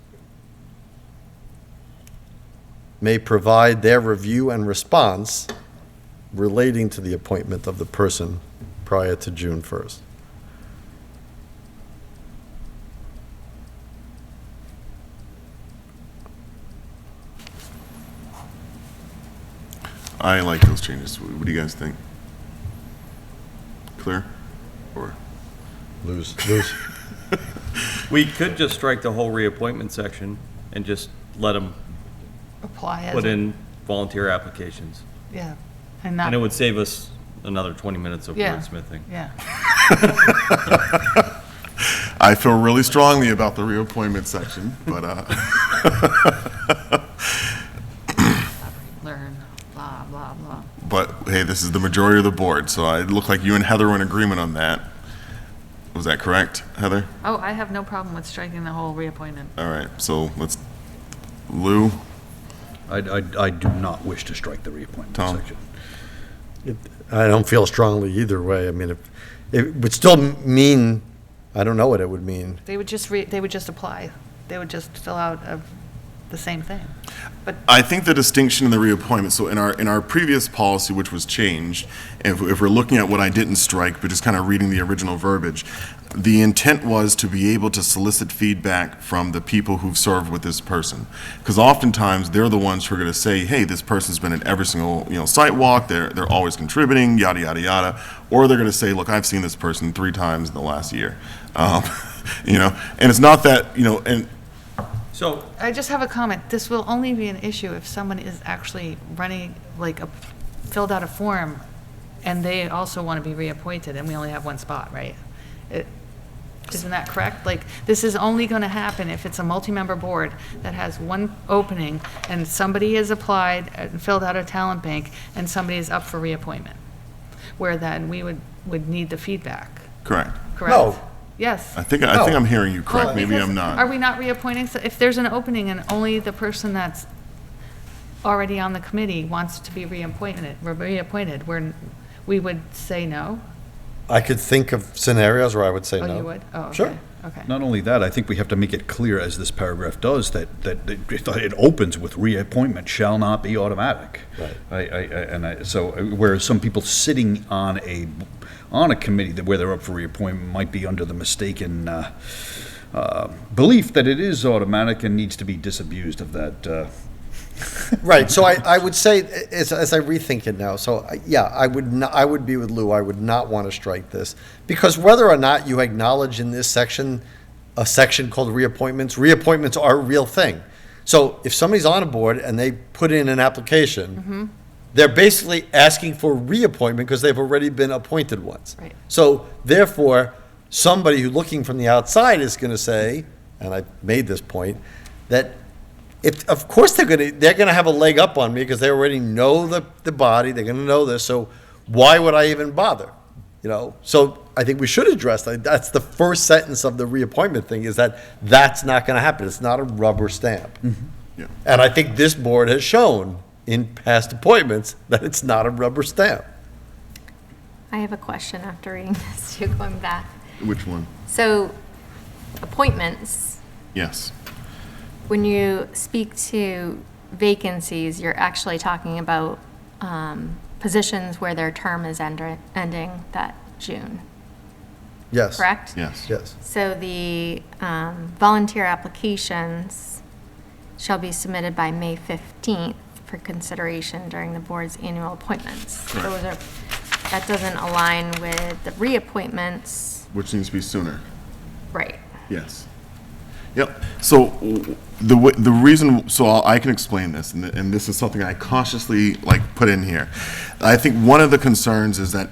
may provide their review and response relating to the appointment of the person prior to June 1st. I like those changes. What do you guys think? Clear? Or Lose. We could just strike the whole reappointment section and just let them Apply as. put in volunteer applications. Yeah. And it would save us another 20 minutes of Yeah. wordsmithing. Yeah. I feel really strongly about the reappointment section, but Learn, blah, blah, blah. but hey, this is the majority of the board, so it looked like you and Heather were in agreement on that. Was that correct, Heather? Oh, I have no problem with striking the whole reappointment. All right, so let's, Lou, I do not wish to strike the reappointment Tom? section. I don't feel strongly either way. I mean, it would still mean, I don't know what it would mean. They would just apply. They would just fill out the same thing. But I think the distinction in the reappointment, so in our previous policy, which was changed, if we're looking at what I didn't strike, but just kind of reading the original verbiage, the intent was to be able to solicit feedback from the people who've served with this person. Because oftentimes, they're the ones who are going to say, hey, this person's been at every single, site walk, they're always contributing, yada, yada, yada. Or they're going to say, look, I've seen this person 3 times in the last year. And it's not that, and So, I just have a comment. This will only be an issue if someone is actually running, filled out a form, and they also want to be reappointed, and we only have one spot, right? Isn't that correct? This is only going to happen if it's a multi-member board that has one opening, and somebody has applied and filled out a talent bank, and somebody is up for reappointment, where then we would need the feedback, correct. correct? No. Yes. I think I'm hearing you correct. Well, Maybe because I'm not. Are we not reappointing? So if there's an opening and only the person that's already on the committee wants to be reappointed, we would say no? I could think of scenarios where I would say no. Oh, you would? Oh, okay. Sure. Okay. Not only that, I think we have to make it clear, as this paragraph does, that it opens with reappointment shall not be automatic. Right. So whereas some people sitting on a committee where they're up for reappointment might be under the mistaken belief that it is automatic and needs to be disabused of that. Right, so I would say, as I rethink it now, so, yeah, I would be with Lou, I would not want to strike this, because whether or not you acknowledge in this section, a section called reappointments are a real thing. So if somebody's on a board and they put in an application, they're basically asking for reappointment because they've already been appointed once. Right. So therefore, somebody who's looking from the outside is going to say, and I made this point, that if, of course they're going to have a leg up on me because they already know the body, they're going to know this, so why would I even bother? You know, so I think we should address that. That's the first sentence of the reappointment thing, is that that's not going to happen. It's not a rubber stamp. Yeah. And I think this board has shown in past appointments that it's not a rubber stamp. I have a question after reading this too, going back. Which one? So appointments, Yes. when you speak to vacancies, you're actually talking about positions where their term is ending that June, Yes. correct? Yes. Yes. So the volunteer applications shall be submitted by May 15th for consideration during the board's annual appointments. That doesn't align with the reappointments. Which needs to be sooner. Right. Yes. Yep. So the reason, so I can explain this, and this is something I cautiously put in here. I think one of the concerns is that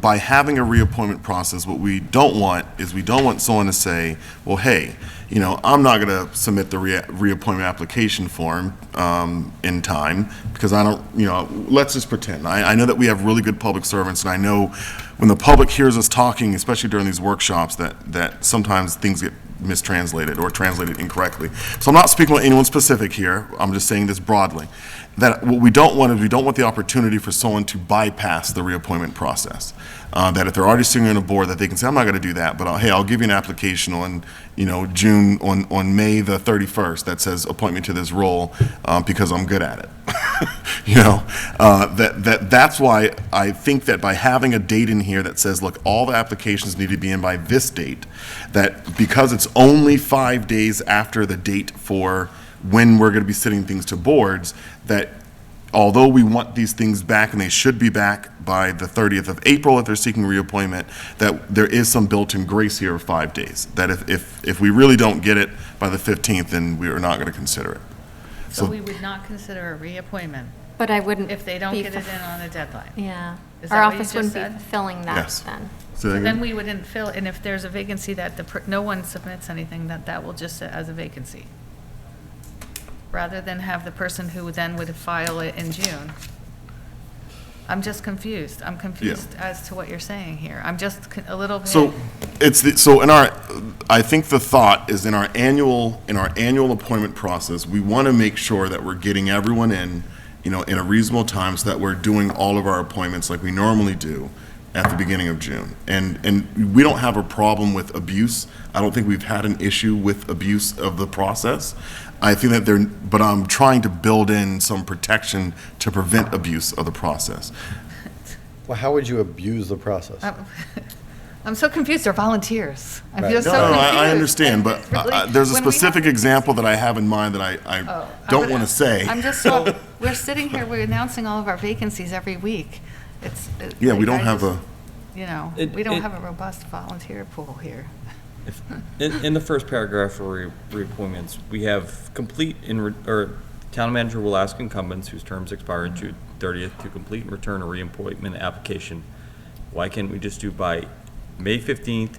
by having a reappointment process, what we don't want is we don't want someone to say, well, hey, I'm not going to submit the reappointment application form in time because I don't, let's just pretend. I know that we have really good public servants, and I know when the public hears us talking, especially during these workshops, that sometimes things get mistranslated or translated incorrectly. So I'm not speaking about anyone specific here. I'm just saying this broadly. That what we don't want is we don't want the opportunity for someone to bypass the reappointment process. That if they're already sitting on a board, that they can say, I'm not going to do that, but hey, I'll give you an application on June, on May the 31st that says appoint me to this role because I'm good at it. That's why I think that by having a date in here that says, look, all the applications need to be in by this date, that because it's only 5 days after the date for when we're going to be sending things to boards, that although we want these things back, and they should be back by the 30th of April if they're seeking reappointment, that there is some built-in grace here of 5 days. That if we really don't get it by the 15th, then we are not going to consider it. So we would not consider a reappointment But I wouldn't. if they don't be get it fulf- in on a deadline. Yeah. Is Our that what you office just wouldn't said? be filling that Yes. then. Say that Then again? we wouldn't fill, and if there's a vacancy that no one submits anything, that will just sit as a vacancy. Rather than have the person who then would file it in June. I'm just confused. I'm confused as to what you're saying here. I'm just a little bit. So I think the thought is in our annual appointment process, we want to make sure that we're getting everyone in a reasonable time so that we're doing all of our appointments like we normally do at the beginning of June. And we don't have a problem with abuse. I don't think we've had an issue with abuse of the process. I think that but I'm trying to build in some protection to prevent abuse of the process. Well, how would you abuse the process? I'm so confused. They're volunteers. I'm Right. just so No, confused. I understand, but Really, there's a when we specific have- example that I have in mind that I don't want to say. I'm just so, we're sitting here, we're announcing all of our vacancies every week. Yeah, we like, don't I have just- a, we don't have a robust volunteer pool here. In the first paragraph for reappointments, we have town manager will ask incumbents whose terms expire on June 30th to complete and return a reappointment application. Why can't we just do by May 15th?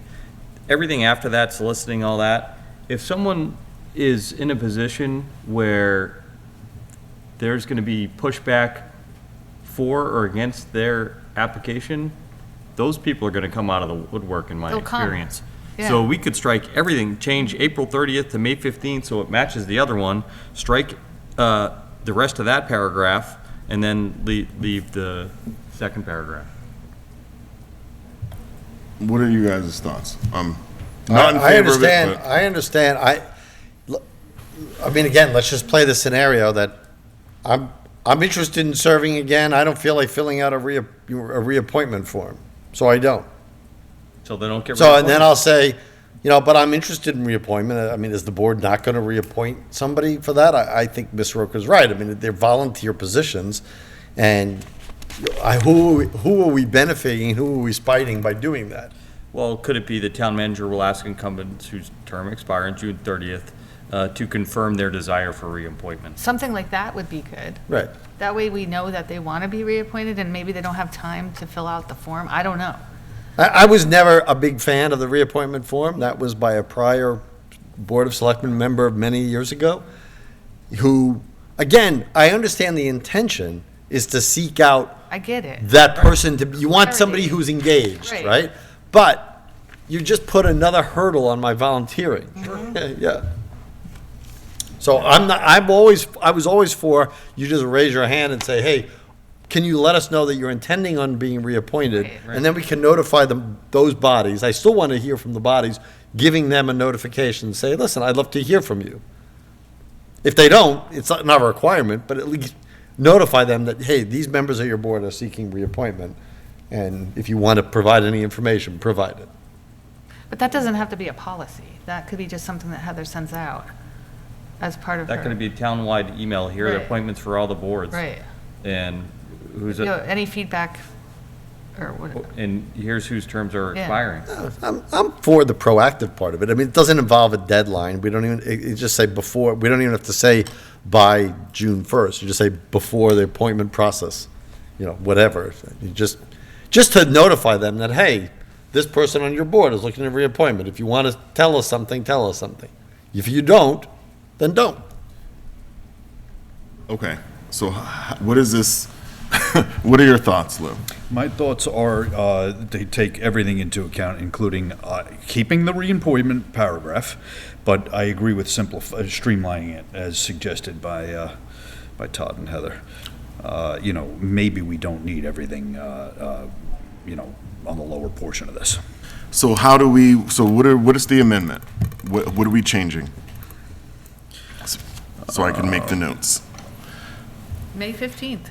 Everything after that, soliciting all that. If someone is in a position where there's going to be pushback for or against their application, those people are going to come out of the woodwork in my They'll come. experience. Yeah. So we could strike everything, change April 30th to May 15th so it matches the other one, strike the rest of that paragraph, and then leave the second paragraph. what are you guys' thoughts? Not in I favor of it, understand, but- I understand. I mean, again, let's just play the scenario that I'm interested in serving again. I don't feel like filling out a reappointment form, so I don't. So they don't get. So, and then I'll say, but I'm interested in reappointment. I mean, is the board not going to reappoint somebody for that? I think Ms. Roca's right. I mean, they're volunteer positions, and who are we benefiting, who are we spiting by doing that? Well, could it be the town manager will ask incumbents whose term expire on June 30th to confirm their desire for reappointment. Something like that would be good. Right. That way we know that they want to be reappointed and maybe they don't have time to fill out the form. I don't know. I was never a big fan of the reappointment form. That was by a prior Board of Selectmen member many years ago, who, again, I understand the intention is to seek out I get it. that person to, you want somebody Clarity. who's engaged, Right. right? But you just put another hurdle on my volunteering. Yeah. So I was always for, you just raise your hand and say, hey, can you let us know that you're intending on being reappointed? Right. And then we can notify those bodies. I still want to hear from the bodies, giving them a notification, say, listen, I'd love to hear from you. If they don't, it's not a requirement, but at least notify them that, hey, these members of your board are seeking reappointment, and if you want to provide any information, provide it. But that doesn't have to be a policy. That could be just something that Heather sends out as part of her. That could be a townwide email, here are the Right. appointments for all the boards. Right. And who's, You know, any feedback or what? and here's whose terms are Yeah. expiring. I'm for the proactive part of it. I mean, it doesn't involve a deadline. We don't even, it just say before, we don't even have to say by June 1st. You just say before the appointment process, you know, whatever. You just to notify them that, hey, this person on your board is looking at reappointment. If you want to tell us something, tell us something. If you don't, then don't. Okay, so what is this, what are your thoughts, Lou? My thoughts are, they take everything into account, including keeping the reappointment paragraph, but I agree with streamlining it as suggested by Todd and Heather. You know, maybe we don't need everything, you know, on the lower portion of this. So what is the amendment? What are we changing? So I can make the notes. May 15th.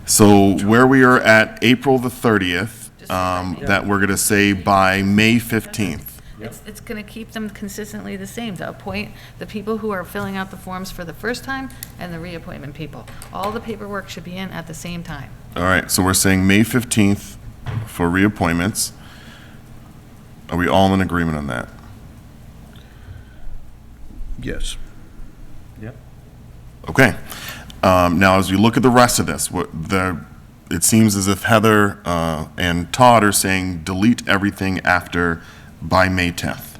So where we are at April the 30th, that we're gonna say by May 15th. It's going to keep them consistently the same, to appoint the people who are filling out the forms for the first time and the reappointment people. All the paperwork should be in at the same time. All right, so we're saying May 15th for reappointments. Are we all in agreement on that? Yes. Yep. Okay. Now, as you look at the rest of this, it seems as if Heather and Todd are saying delete everything after by May 10th.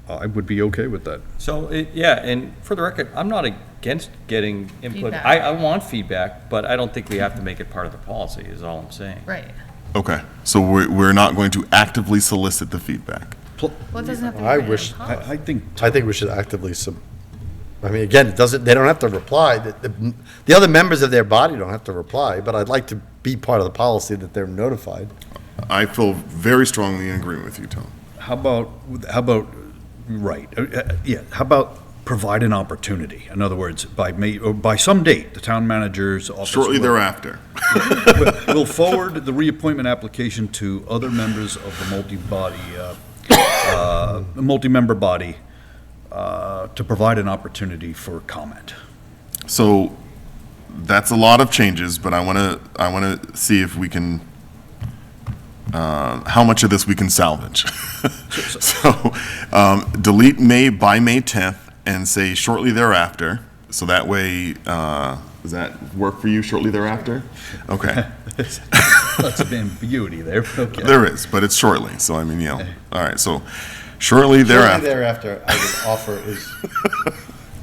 I would be okay with that. So, yeah, and for the record, I'm not against getting input. Feedback. I want feedback, but I don't think we have to make it part of the policy, is all I'm saying. Right. Okay, so we're not going to actively solicit the feedback. Well, it doesn't have to be I written in wish- policy. I think we should actively I mean, again, they don't have to reply. The other members of their body don't have to reply, but I'd like to be part of the policy that they're notified. I feel very strongly in agreement with you, Tom. How about, right, yeah, how about provide an opportunity? In other words, by May, or by some date, the town manager's office. Shortly will- thereafter. will forward the reappointment application to other members of the multi-member body to provide an opportunity for comment. So that's a lot of changes, but I want to see if we can, how much of this we can salvage. So delete by May 10th and say shortly thereafter. So that way, does that work for you, shortly thereafter? Okay. Lots of ambiguity there, okay. There is, but it's shortly, so I mean, you know, all right, so shortly thereafter. Thereafter, I would offer is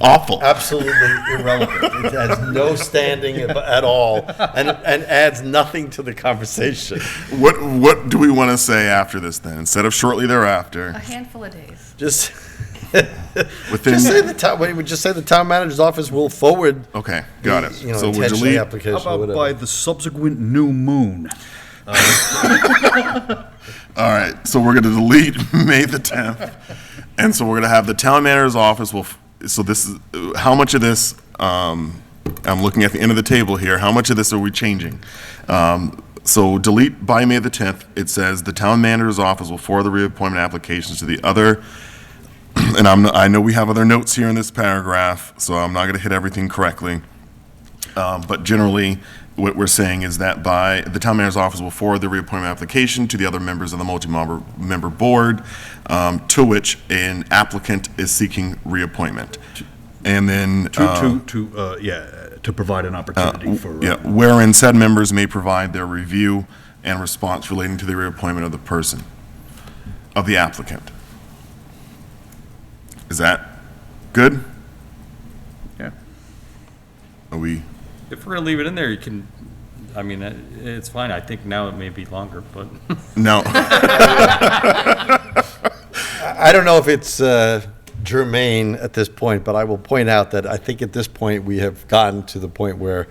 Awful. absolutely irrelevant. It has no standing at all, and adds nothing to the conversation. What do we want to say after this then? Instead of shortly A thereafter, handful of days. Just, within. just say the town manager's office will forward. Okay, got it. You know, So we'll intention of the delete. application, How or about by whatever. the subsequent new moon? All right, so we're going to delete May the 10th. And so we're going to have the town manager's office so this is, how much of this, I'm looking at the end of the table here, how much of this are we changing? So delete by May the 10th, it says the town manager's office will forward the reappointment applications to the other, and I know we have other notes here in this paragraph, so I'm not going to hit everything correctly. But generally, what we're saying is that the town manager's office will forward the reappointment application to the other members of the multi-member board, to which an applicant is seeking reappointment. And then, to provide an opportunity for. wherein said members may provide their review and response relating to the reappointment of the person, of the applicant. Is that good? Yeah. Are we? If we're gonna leave it in there, you can, I mean, it's fine. I think now it may be longer, but. No. I don't know if it's germane at this point, but I will point out that I think at this point, we have gotten to the point where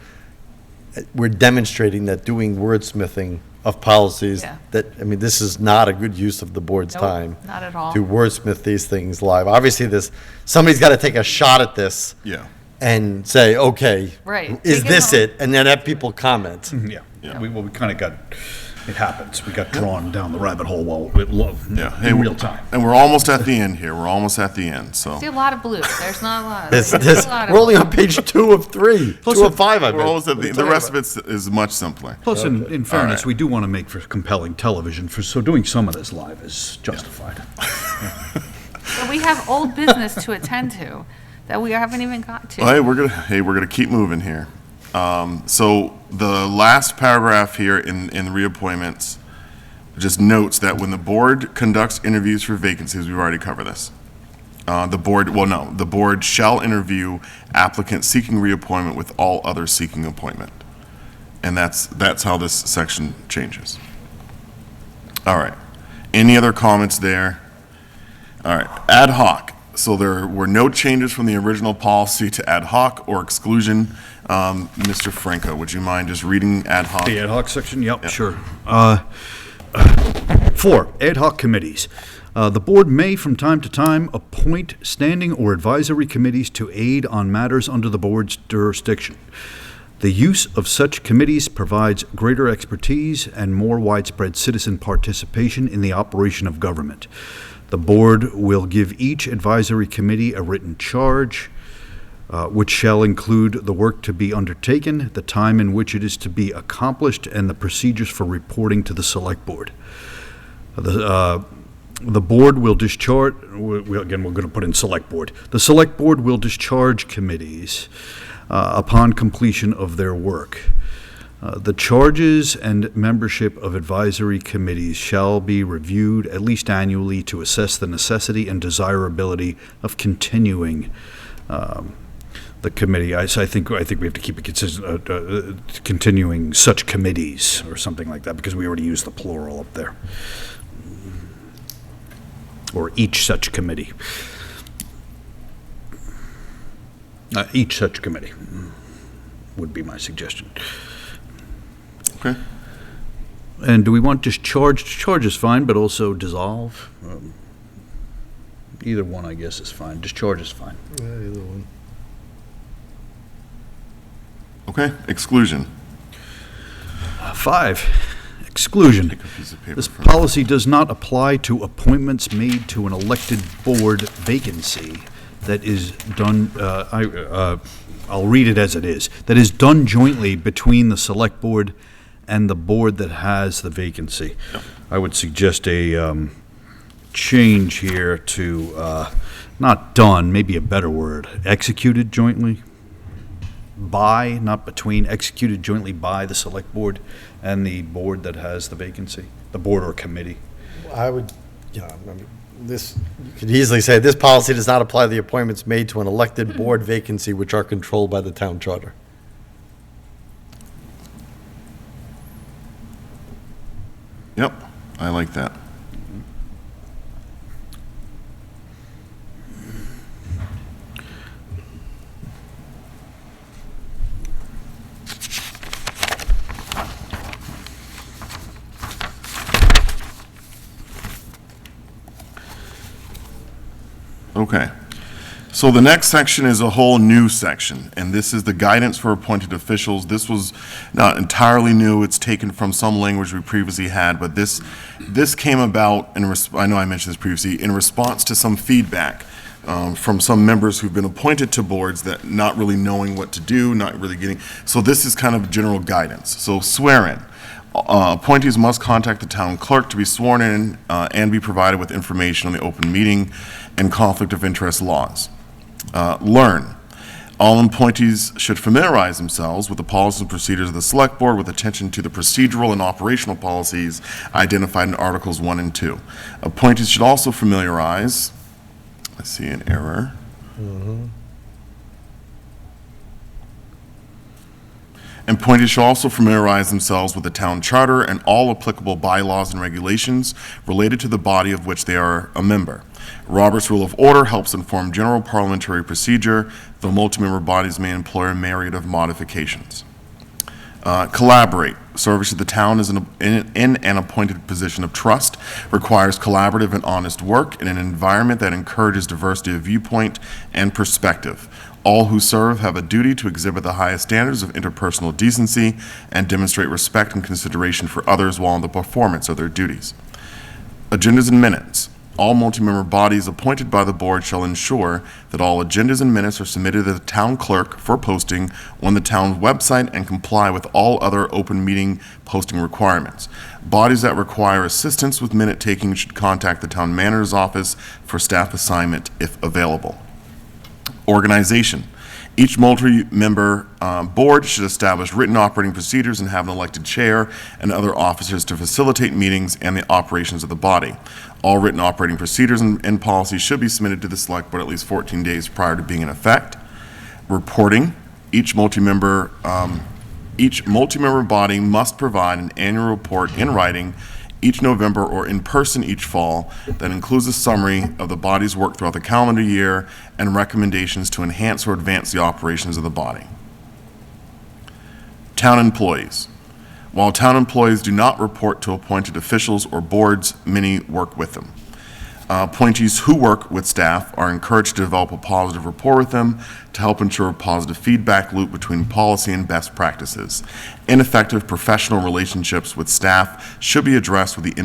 we're demonstrating that doing wordsmithing of policies, Yeah. this is not a good use of the board's Nope, time. not at all. To wordsmith these things live. Obviously, somebody's got to take a shot at this. Yeah. And say, okay. Right. Is Take it this home. it? And then have people comment. Yeah, we kind of got, it happens. We got drawn down the rabbit hole in real time. And we're almost at the end here. We're almost at the end, so. See a lot of blue. There's not a lot. We're only on page 2 of 3. 2 of 5, I We're bet. almost at the rest of it is much simpler. Plus, in fairness, right. we do want to make for compelling television, so doing some of this live is justified. But we have old business to attend to that we haven't even got to. Well, we're gonna keep moving here. So the last paragraph here in the reappointments just notes that when the board conducts interviews for vacancies, we've already covered this. The board shall interview applicants seeking reappointment with all others seeking appointment. And that's how this section changes. All right. Any other comments there? All right. Ad hoc. So there were no changes from the original policy to ad hoc or exclusion. Mr. Franco, would you mind just reading ad hoc? The ad hoc section, yep, sure. 4, ad hoc committees. The board may, from time to time, appoint standing or advisory committees to aid on matters under the board's jurisdiction. The use of such committees provides greater expertise and more widespread citizen participation in the operation of government. The board will give each advisory committee a written charge, which shall include the work to be undertaken, the time in which it is to be accomplished, and the procedures for reporting to the select board. The board will discharge, again, we're going to put in select board. The select board will discharge committees upon completion of their work. The charges and membership of advisory committees shall be reviewed at least annually to assess the necessity and desirability of continuing the committee. I think we have to keep it consistent, continuing such committees or something like that, because we already used the plural up there. Or each such committee. Each such committee would be my suggestion. Okay. And do we want discharge? Discharge is fine, but also dissolve? Either one, I guess, is fine. Discharge is fine. Either one. Okay, exclusion. 5, exclusion. Take a piece of paper This from- policy does not apply to appointments made to an elected board vacancy that is done, I'll read it as it is, that is done jointly between the select board and the board that has the vacancy. I would suggest a change here to, not done, maybe a better word, executed jointly. By, not between, executed jointly by the select board and the board that has the vacancy, the board or committee. I would, this, you could easily say, this policy does not apply to the appointments made to an elected board vacancy which are controlled by the town charter. Yep, I like that. Okay. So the next section is a whole new section, and this is the guidance for appointed officials. This was not entirely new. It's taken from some language we previously had, but this came about, I know I mentioned this previously, in response to some feedback from some members who've been appointed to boards that not really knowing what to do, not really getting, so this is kind of general guidance. So swear-in. Appointees must contact the town clerk to be sworn in and be provided with information on the open meeting and conflict of interest laws. Learn. All appointees should familiarize themselves with the policies and procedures of the Select Board with attention to the procedural and operational policies identified in Articles 1 and 2. Appointees should also familiarize, I see an error. Appointees shall also familiarize themselves with the town charter and all applicable bylaws and regulations related to the body of which they are a member. Robert's Rule of Order helps inform general parliamentary procedure, though multi-member bodies may employ a myriad of modifications. Collaborate. Service to the town is in an appointed position of trust, requires collaborative and honest work in an environment that encourages diversity of viewpoint and perspective. All who serve have a duty to exhibit the highest standards of interpersonal decency and demonstrate respect and consideration for others while in the performance of their duties. Agendas and minutes. All multi-member bodies appointed by the board shall ensure that all agendas and minutes are submitted to the town clerk for posting on the town's website and comply with all other open meeting posting requirements. Bodies that require assistance with minute taking should contact the town manager's office for staff assignment if available. Organization. Each multi-member board should establish written operating procedures and have an elected chair and other officers to facilitate meetings and the operations of the body. All written operating procedures and policies should be submitted to the Select Board at least 14 days prior to being in effect. Reporting. Each multi-member body must provide an annual report in writing each November or in person each fall that includes a summary of the body's work throughout the calendar year and recommendations to enhance or advance the operations of the body. Town employees. While town employees do not report to appointed officials or boards, many work with them. Appointees who work with staff are encouraged to develop a positive rapport with them to help ensure a positive feedback loop between policy and best practices. Ineffective professional relationships with staff should be addressed with the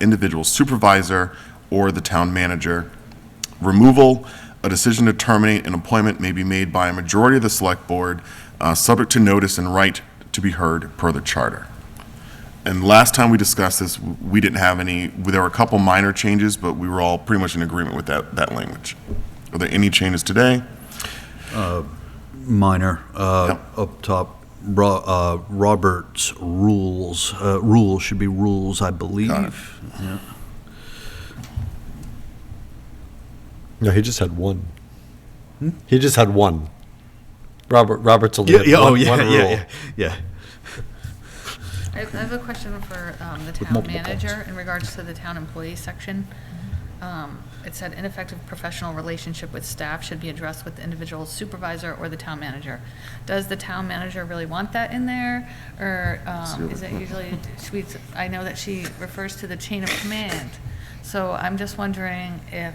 individual supervisor or the town manager. Removal. A decision to terminate an appointment may be made by a majority of the Select Board, subject to notice and right to be heard per the charter. And last time we discussed this, we didn't have any, there were a couple minor changes, but we were all pretty much in agreement with that language. Are there any changes today? Minor, Yep. up top, Robert's rules, rules should be rules, I believe. Got it. Yeah. No, he just had one. He just had one. Robert's only Yeah, had yeah, one, oh, yeah, one rule. yeah. I have a question for the town multiple manager in regards to the town employee section. It said ineffective professional relationship with staff should be addressed with the individual supervisor or the town manager. Does the town manager really want that in there? Or is it usually, I know that she refers to the chain of command. So I'm just wondering if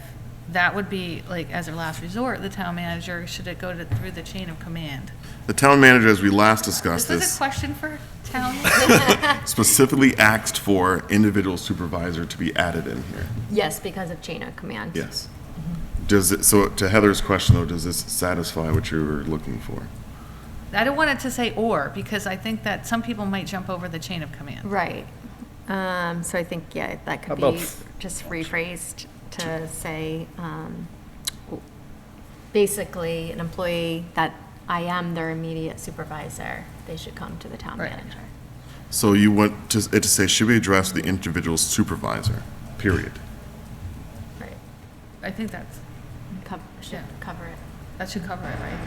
that would be, like, as a last resort, the town manager, should it go through the chain of command? The town manager, as we last discussed This was this, a question for town. specifically asked for individual supervisor to be added in here. Yes, because of chain of command. Yes. Does it, so to Heather's question though, does this satisfy what you were looking for? I don't want it to say or, because I think that some people might jump over the chain of command. Right. So I think, yeah, that could How be about just rephrased to say, basically, an employee that I am their immediate supervisor, they should come to the town Right. manager. So you want it to say, should we address the individual supervisor, period? Right. I think that's, Should Yeah. cover it. that should cover it, right?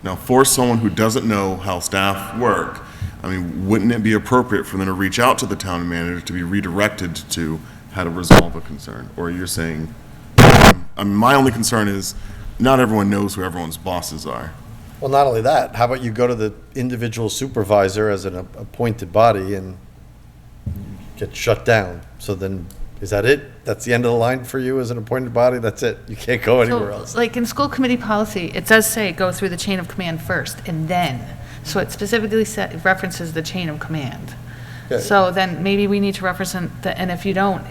Now, for someone who doesn't know how staff work, I mean, wouldn't it be appropriate for them to reach out to the town manager to be redirected to how to resolve a concern? Or you're saying, I mean, my only concern is not everyone knows who everyone's bosses are. Well, not only that, how about you go to the individual supervisor as an appointed body and get shut down? So then, is that it? That's the end of the line for you as an appointed body? That's it? You can't go anywhere So, else? like, in school committee policy, it does say go through the chain of command first and then. So it specifically references the chain of command. Yeah. So then maybe we need to represent the, and if you don't,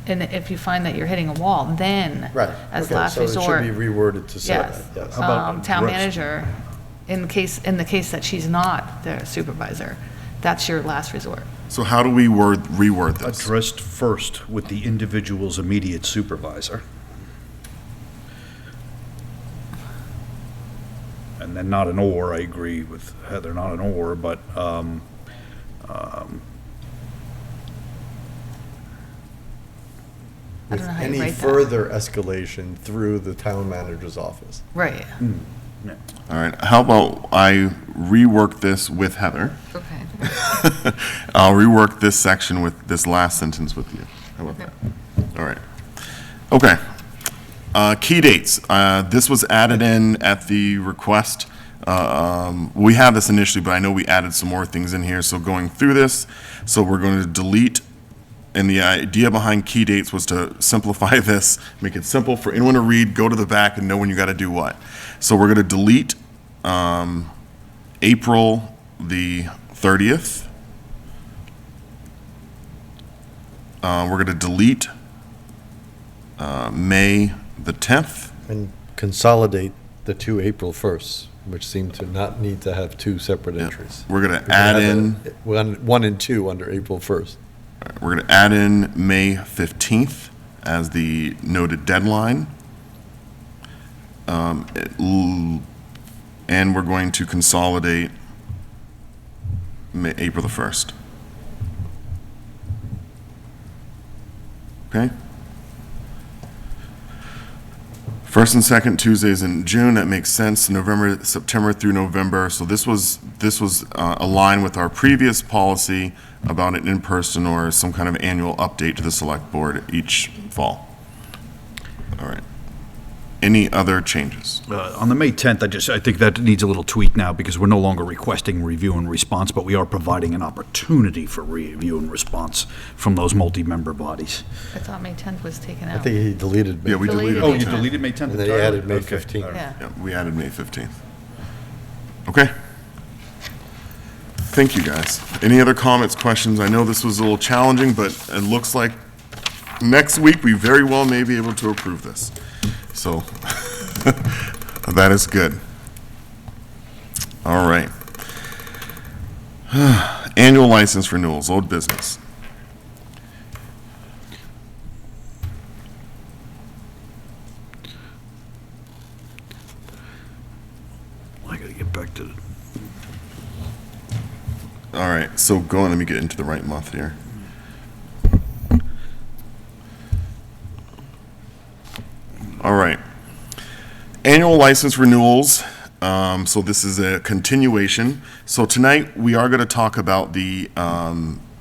and if you find that you're hitting a wall, then as last resort. So it should be reworded to say Yes. that, yes. How about Town address? manager, in the case that she's not the supervisor, that's your last resort. So how do we reword this? Addressed first with the individual's immediate supervisor. And then not an or, I agree with Heather, not an or, but, I don't know how you Any write that. further escalation through the town manager's office. Right, All right, how about I rework this with Heather? okay. I'll rework this section with this last sentence with you. How about that? All right. Okay. Key dates. This was added in at the request. We had this initially, but I know we added some more things in here. So going through this, so we're going to delete, and the idea behind key dates was to simplify this, make it simple for anyone to read, go to the back, and know when you got to do what. So we're going to delete April the 30th. We're going to delete May the 10th. And consolidate the two April 1st, which seem to not need to have two separate entries. We're going We to can add have in, one and two under April 1st. we're going to add in May 15th as the noted deadline. And we're going to consolidate April the 1st. Okay? First and second Tuesdays in June, that makes sense. September through November. So this was aligned with our previous policy about an in-person or some kind of annual update to the select board each fall. All right. Any other changes? on the May 10th, I think that needs a little tweak now because we're no longer requesting review and response, but we are providing an opportunity for review and response from those multi-member bodies. I thought May 10th was taken I out. think he deleted May. Yeah, we deleted Oh, May you 10th. deleted May 10th? And then he entirely? added May Okay, 15th. all right. Yeah. Yeah, we added May 15th. Okay. Thank you, guys. Any other comments, questions? I know this was a little challenging, but it looks like next week we very well may be able to approve this. So that is good. All right. Annual license renewals, old business. I gotta get back to, All right, so let me get into the right month here. All right. Annual license renewals. So this is a continuation. So tonight, we are going to talk about the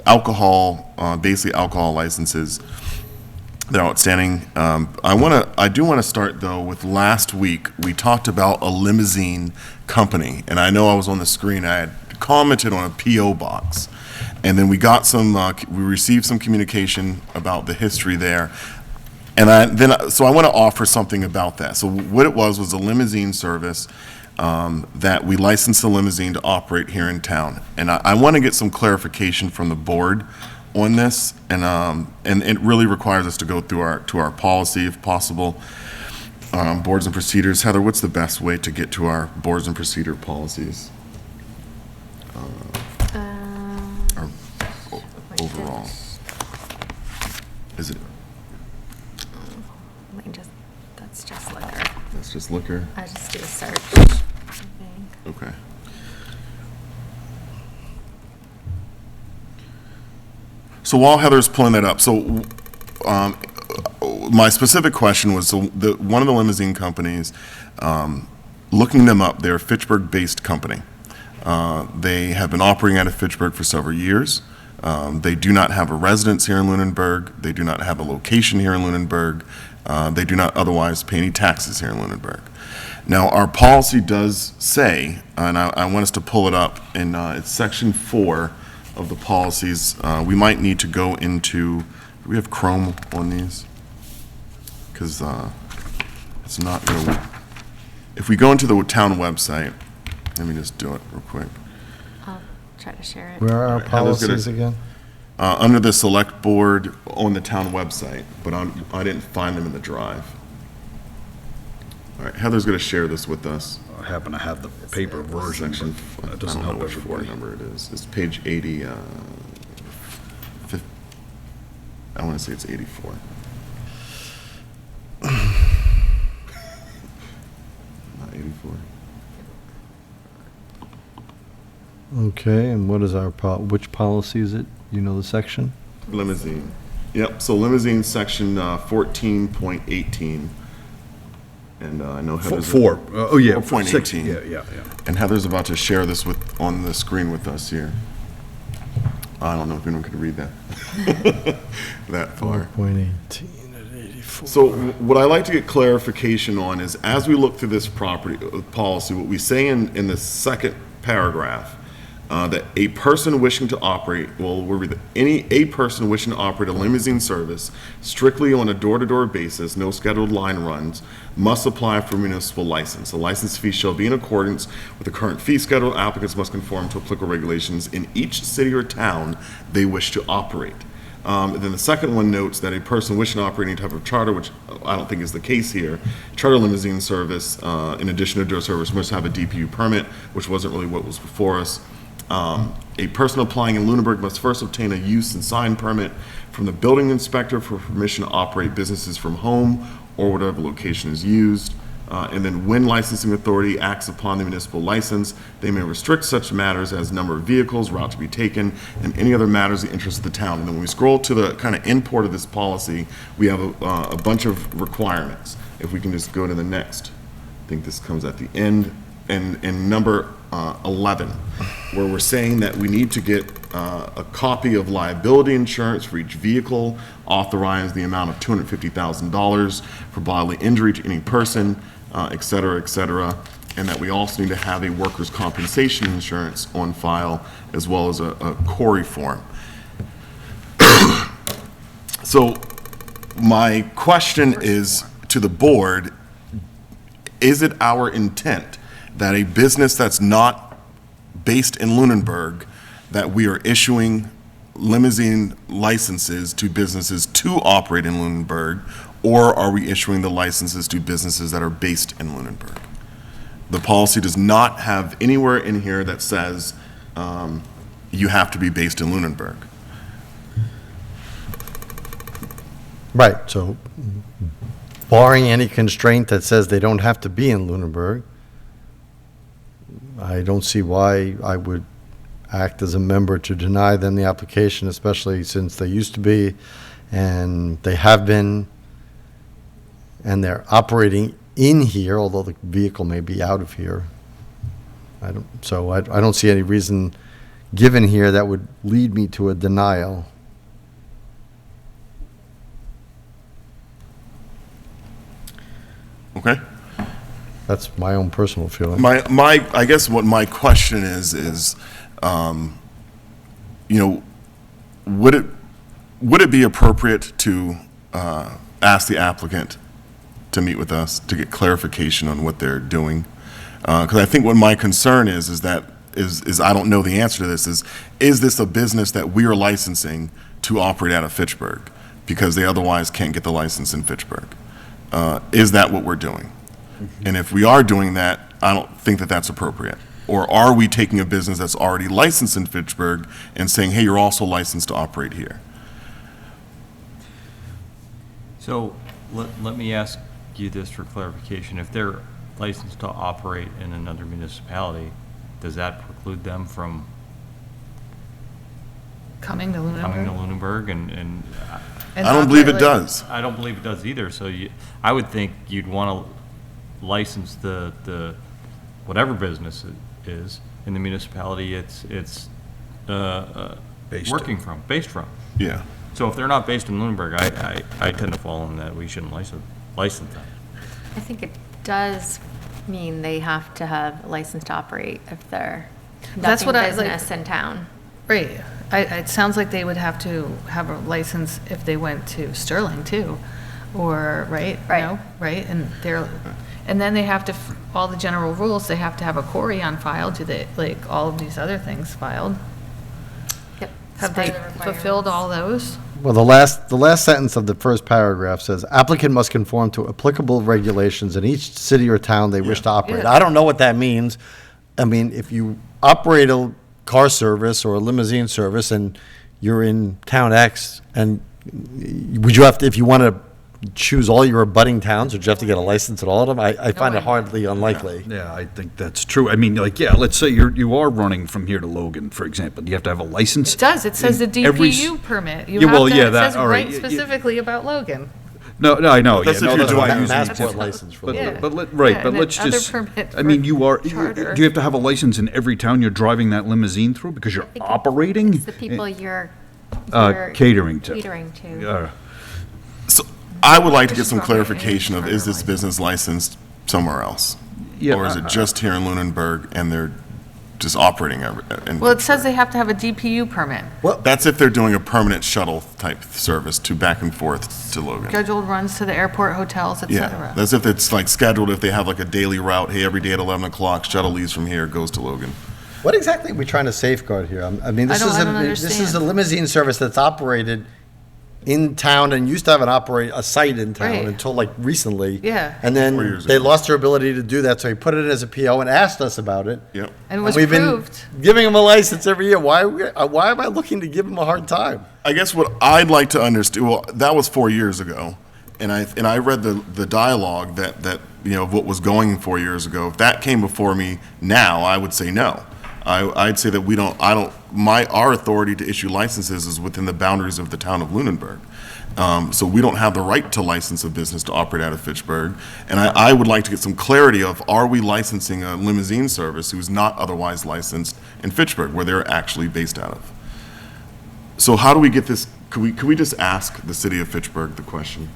alcohol, basically alcohol licenses that are outstanding. I do want to start, though, with last week. We talked about a limousine company, and I know I was on the screen. I had commented on a P.O. box, and then we got we received some communication about the history there. And so I want to offer something about that. So what it was a limousine service that we licensed a limousine to operate here in town. And I want to get some clarification from the board on this, and it really requires us to go through our policy if possible, boards and procedures. Heather, what's the best way to get to our boards and procedure policies? Or overall, is it? That's just liquor. That's just liquor. I just do a search, I think. Okay. So while Heather's pulling that up, so my specific question was, so one of the limousine companies, looking them up, they're a Fitchburg-based company. They have been operating out of Fitchburg for several years. They do not have a residence here in Lunenburg. They do not have a location here in Lunenburg. They do not otherwise pay any taxes here in Lunenburg. Now, our policy does say, and I want us to pull it up, and it's section 4 of the policies. We might need to go into, do we have Chrome on these? Because it's not going to, if we go into the town website, let me just do it real quick. I'll try to share it. Where are our All right, Heather's gonna- policies again? under the select board on the town website, but I didn't find them in the drive. All right, Heather's going to share this with us. I happen to have the paper version, Section, but I that don't doesn't know help which board everybody. number it is. It's page 80, I want to say it's 84. Not 84. Okay, and what is our, which policy is it? You know the section? Limousine. Yep, so limousine, section 14.18. And I know Heather's... Four, oh, yeah. 4.18. 6, yeah. And Heather's about to share this on the screen with us here. I don't know if anyone could read that that far. 4.18 at 84. So what I like to get clarification on is, as we look through this policy, what we say in the second paragraph, that a person wishing to operate, well, we'll read a person wishing to operate a limousine service strictly on a door-to-door basis, no scheduled line runs, must apply for a municipal license. The license fee shall be in accordance with the current fee schedule. Applicants must conform to applicable regulations in each city or town they wish to operate. Then the second one notes that a person wishing to operate any type of charter, which I don't think is the case here, charter limousine service, in addition to door service, must have a DPU permit, which wasn't really what was before us. A person applying in Lunenburg must first obtain a use and sign permit from the building inspector for permission to operate businesses from home or whatever location is used. And then when licensing authority acts upon the municipal license, they may restrict such matters as number of vehicles, route to be taken, and any other matters of the interest of the town. And then when we scroll to the kind of import of this policy, we have a bunch of requirements. If we can just go to the next, I think this comes at the end, and number 11, where we're saying that we need to get a copy of liability insurance for each vehicle, authorize the amount of $250,000 for bodily injury to any person, et cetera, and that we also need to have a workers' compensation insurance on file, as well as a Corey form. So my question is to the board, is it our intent that a business that's not based in Lunenburg, that we are issuing limousine licenses to businesses to operate in Lunenburg, or are we issuing the licenses to businesses that are based in Lunenburg? The policy does not have anywhere in here that says you have to be based in Lunenburg. Right, so barring any constraint that says they don't have to be in Lunenburg, I don't see why I would act as a member to deny them the application, especially since they used to be, and they have been, and they're operating in here, although the vehicle may be out of here. I don't see any reason given here that would lead me to a denial. Okay? That's my own personal feeling. I guess what my question is, would it be appropriate to ask the applicant to meet with us to get clarification on what they're doing? Because I think what my concern is that I don't know the answer to this, is this a business that we are licensing to operate out of Fitchburg because they otherwise can't get the license in Fitchburg? Is that what we're doing? And if we are doing that, I don't think that that's appropriate. Or are we taking a business that's already licensed in Fitchburg and saying, hey, you're also licensed to operate here? So let me ask you this for clarification. If they're licensed to operate in another municipality, does that preclude them from Coming to Lunenburg? And I don't believe it does. I don't believe it does either. So I would think you'd want to license the whatever business it is in the municipality it's based from. Yeah. So if they're not based in Lunenburg, I tend to fall in that we shouldn't license them. I think it does mean they have to have a license to operate if they're That's conducting what I, like- business in town. Right. It sounds like they would have to have a license if they went to Sterling too, or, right? Right. No? Right? And then they have to, all the general rules, they have to have a Corey on file, do they, like, all of these other things filed? Yep. Have part they of the fulfilled requirements. all those? Well, the last sentence of the first paragraph says, applicant must conform to applicable regulations in each city or town they wish to operate. Yeah. I don't know what that means. I mean, if you operate a car service or a limousine service and you're in town X, and would you have to, if you want to choose all your abutting towns, would you have to get a license at all of them? I find it hardly unlikely. Yeah, I think that's true. I mean, like, yeah, let's say you are running from here to Logan, for example. Do you have to have a license? It does, it says the in every s- DPU permit. You Yeah, have well, to- yeah, it that- says all right. right specifically about Logan. No, I know. That's yeah, if no, you're doing why I'm using using Passport it. license for But, Yeah. the. but let, right, Yeah, but and let's then other just, permit I mean, for you are, charter. do you have to have a license in every town you're driving that limousine through because you're think operating? It's the people you're Catering to. catering to. So I would like to get some clarification of, is this business licensed somewhere else? Yeah, Or is it just here in Lunenburg and they're just operating in? Well, it says they have to have a DPU permit, That's if they're doing a permanent shuttle type service to back and forth to Logan. scheduled runs to the airport, hotels, et Yeah, cetera. that's if it's like scheduled, if they have like a daily route, hey, every day at 11 o'clock, shuttle leaves from here, goes to Logan. What exactly are we trying to safeguard here? I mean, this I is don't this is a understand. limousine service that's operated in town and used to have a site in town Right. until like recently. Yeah. And 4 then years they ago. lost their ability to do that, so he put it as a PO and asked us about it. Yep. And it was we've been approved. giving him a license every year. Why am I looking to give him a hard time? I guess what I'd like to understand, well, that was 4 years ago, and I read the dialogue that you know, of what was going 4 years ago. If that came before me now, I would say no. I'd say that our authority to issue licenses is within the boundaries of the town of Lunenburg. So we don't have the right to license a business to operate out of Fitchburg. And I would like to get some clarity of, are we licensing a limousine service who's not otherwise licensed in Fitchburg, where they're actually based out of? So how do we get this, could we just ask the city of Fitchburg the question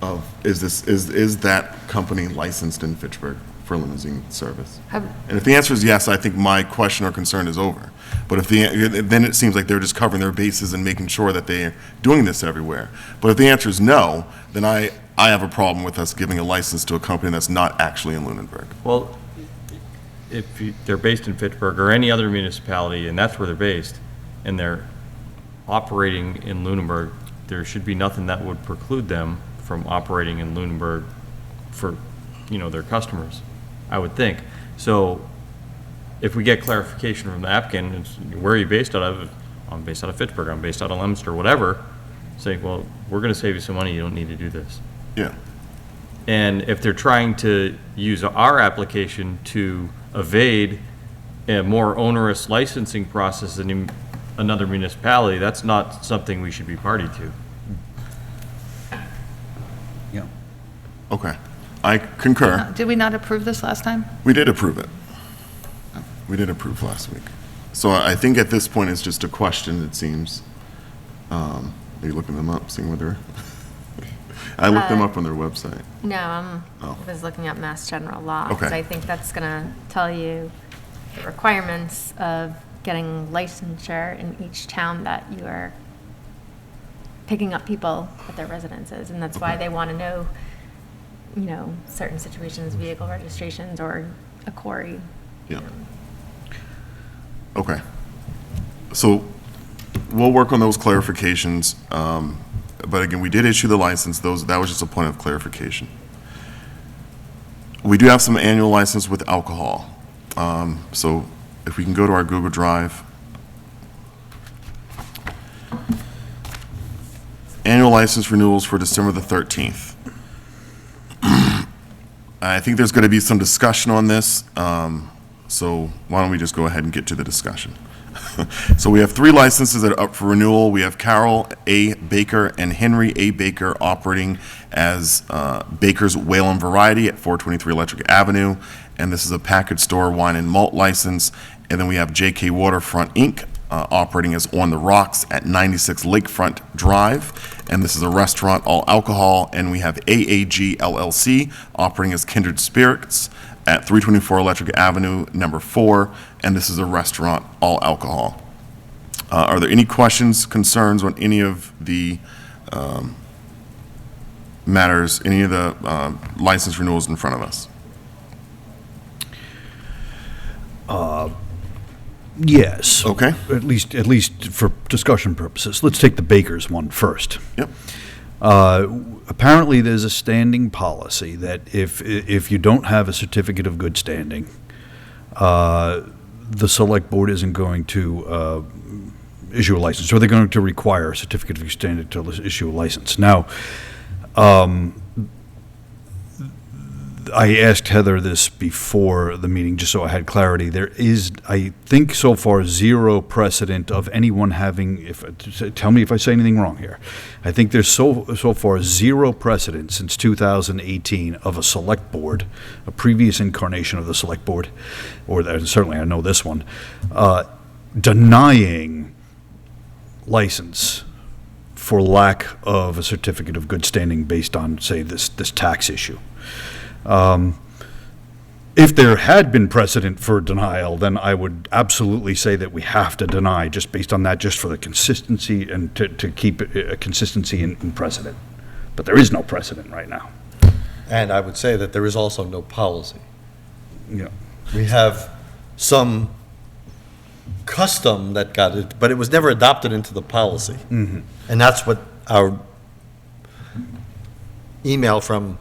of, is that company licensed in Fitchburg for limousine service? And if the answer is yes, I think my question or concern is over. But then it seems like they're just covering their bases and making sure that they're doing this everywhere. But if the answer is no, then I have a problem with us giving a license to a company that's not actually in Lunenburg. Well, if they're based in Fitchburg or any other municipality, and that's where they're based, and they're operating in Lunenburg, there should be nothing that would preclude them from operating in Lunenburg for, their customers, I would think. So if we get clarification from the applicant, it's, where are you based out of? I'm based out of Fitchburg, I'm based out of Leominster, whatever, saying, well, we're gonna save you some money, you don't need to do this. Yeah. And if they're trying to use our application to evade a more onerous licensing process than another municipality, that's not something we should be party to. Yeah. Okay. I concur. Did we not approve this last time? We did approve it. We did approve last week. So I think at this point, it's just a question, it seems. Are you looking them up, seeing whether? I looked them up on their website. No, Oh. I was looking up Mass General Law, because Okay. I think that's gonna tell you the requirements of getting licensure in each town that you are picking up people at their residences, and that's why they wanna know, certain situations, vehicle registrations, or a quarry. Yeah. Okay. So we'll work on those clarifications. But again, we did issue the license. That was just a point of clarification. We do have some annual license with alcohol. So if we can go to our Google Drive. Annual license renewals for December the 13th. I think there's going to be some discussion on this. So why don't we just go ahead and get to the discussion? So we have 3 licenses that are up for renewal. We have Carol A. Baker and Henry A. Baker operating as Baker's Whalen Variety at 423 Electric Avenue. And this is a package store wine and malt license. And then we have J.K. Waterfront, Inc., operating as On the Rocks at 96 Lakefront Drive. And this is a restaurant, all alcohol. And we have AAG LLC operating as Kindred Spirits at 324 Electric Avenue, number 4, and this is a restaurant, all alcohol. Are there any questions, concerns on any of the matters, any of the license renewals in front of us? Yes. Okay. At least for discussion purposes. Let's take the Bakers one first. Yep. Apparently, there's a standing policy that if you don't have a certificate of good standing, the select board isn't going to issue a license, or they're going to require a certificate of good standing to issue a license. Now, I asked Heather this before the meeting, just so I had clarity. There is, I think so far, zero precedent of anyone having, tell me if I say anything wrong here. I think there's so far zero precedent since 2018 of a select board, a previous incarnation of the select board, or certainly I know this one, denying license for lack of a certificate of good standing based on, say, this tax issue. If there had been precedent for denial, then I would absolutely say that we have to deny just based on that, just for the consistency and to keep a consistency in precedent. But there is no precedent right now. And I would say that there is also no policy. Yeah. We have some custom that got it, but it was never adopted into the policy. Mm-hmm. And that's what our email from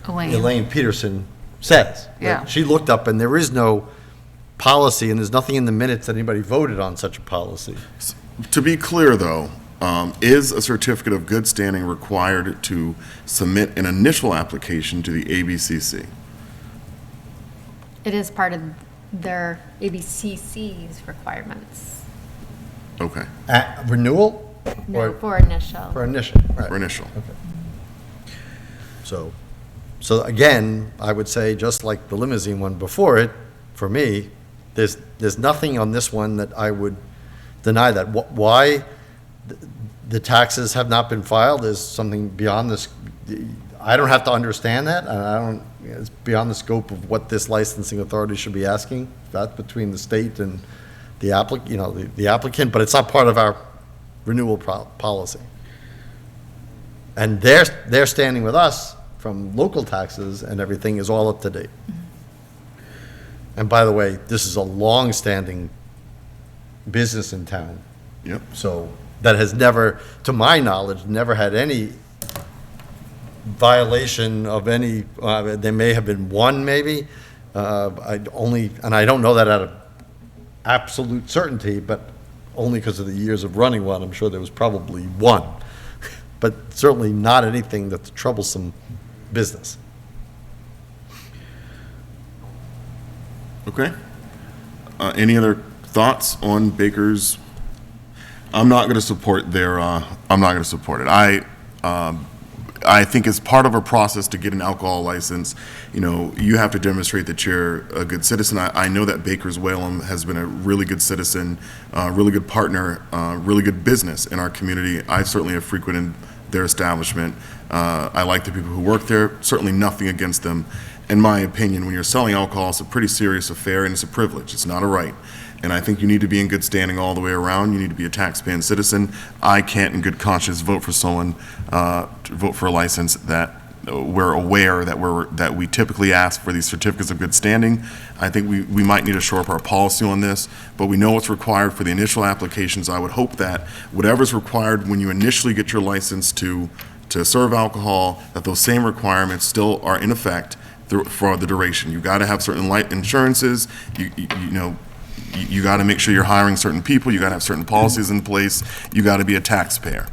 Elaine Peterson says. Yeah. She looked up, and there is no policy, and there's nothing in the minutes that anybody voted on such a policy. To be clear, though, is a certificate of good standing required to submit an initial application to the ABCC? It is part of their ABCC's requirements. Okay, Renewal? No, Or- for initial. For initial, right. for initial. So again, I would say, just like the limousine one before it, for me, there's nothing on this one that I would deny that. Why the taxes have not been filed is something beyond this. I don't have to understand that, and it's beyond the scope of what this licensing authority should be asking. That's between the state and the applicant, but it's not part of our renewal policy. And their standing with us from local taxes and everything is all up to date. And by the way, this is a long-standing business in town. Yep. So that has never, to my knowledge, never had any violation of any, there may have been one maybe, and I don't know that out of absolute certainty, but only because of the years of running one, I'm sure there was probably one. But certainly not anything that's troublesome business. Okay. Any other thoughts on Baker's? I'm not going to support their, I'm not going to support it. I think as part of a process to get an alcohol license, you have to demonstrate that you're a good citizen. I know that Baker's Whalum has been a really good citizen, really good partner, really good business in our community. I certainly have frequented their establishment. I like the people who work there, certainly nothing against them. In my opinion, when you're selling alcohol, it's a pretty serious affair and it's a privilege. It's not a right. And I think you need to be in good standing all the way around. You need to be a tax-paying citizen. I can't in good conscience vote for someone, to vote for a license that we're aware that we typically ask for these certificates of good standing. I think we might need to shore up our policy on this, but we know what's required for the initial applications. I would hope that whatever's required when you initially get your license to serve alcohol, that those same requirements still are in effect for the duration. You got to have certain life insurances. You got to make sure you're hiring certain people. You got to have certain policies in place. You got to be a taxpayer.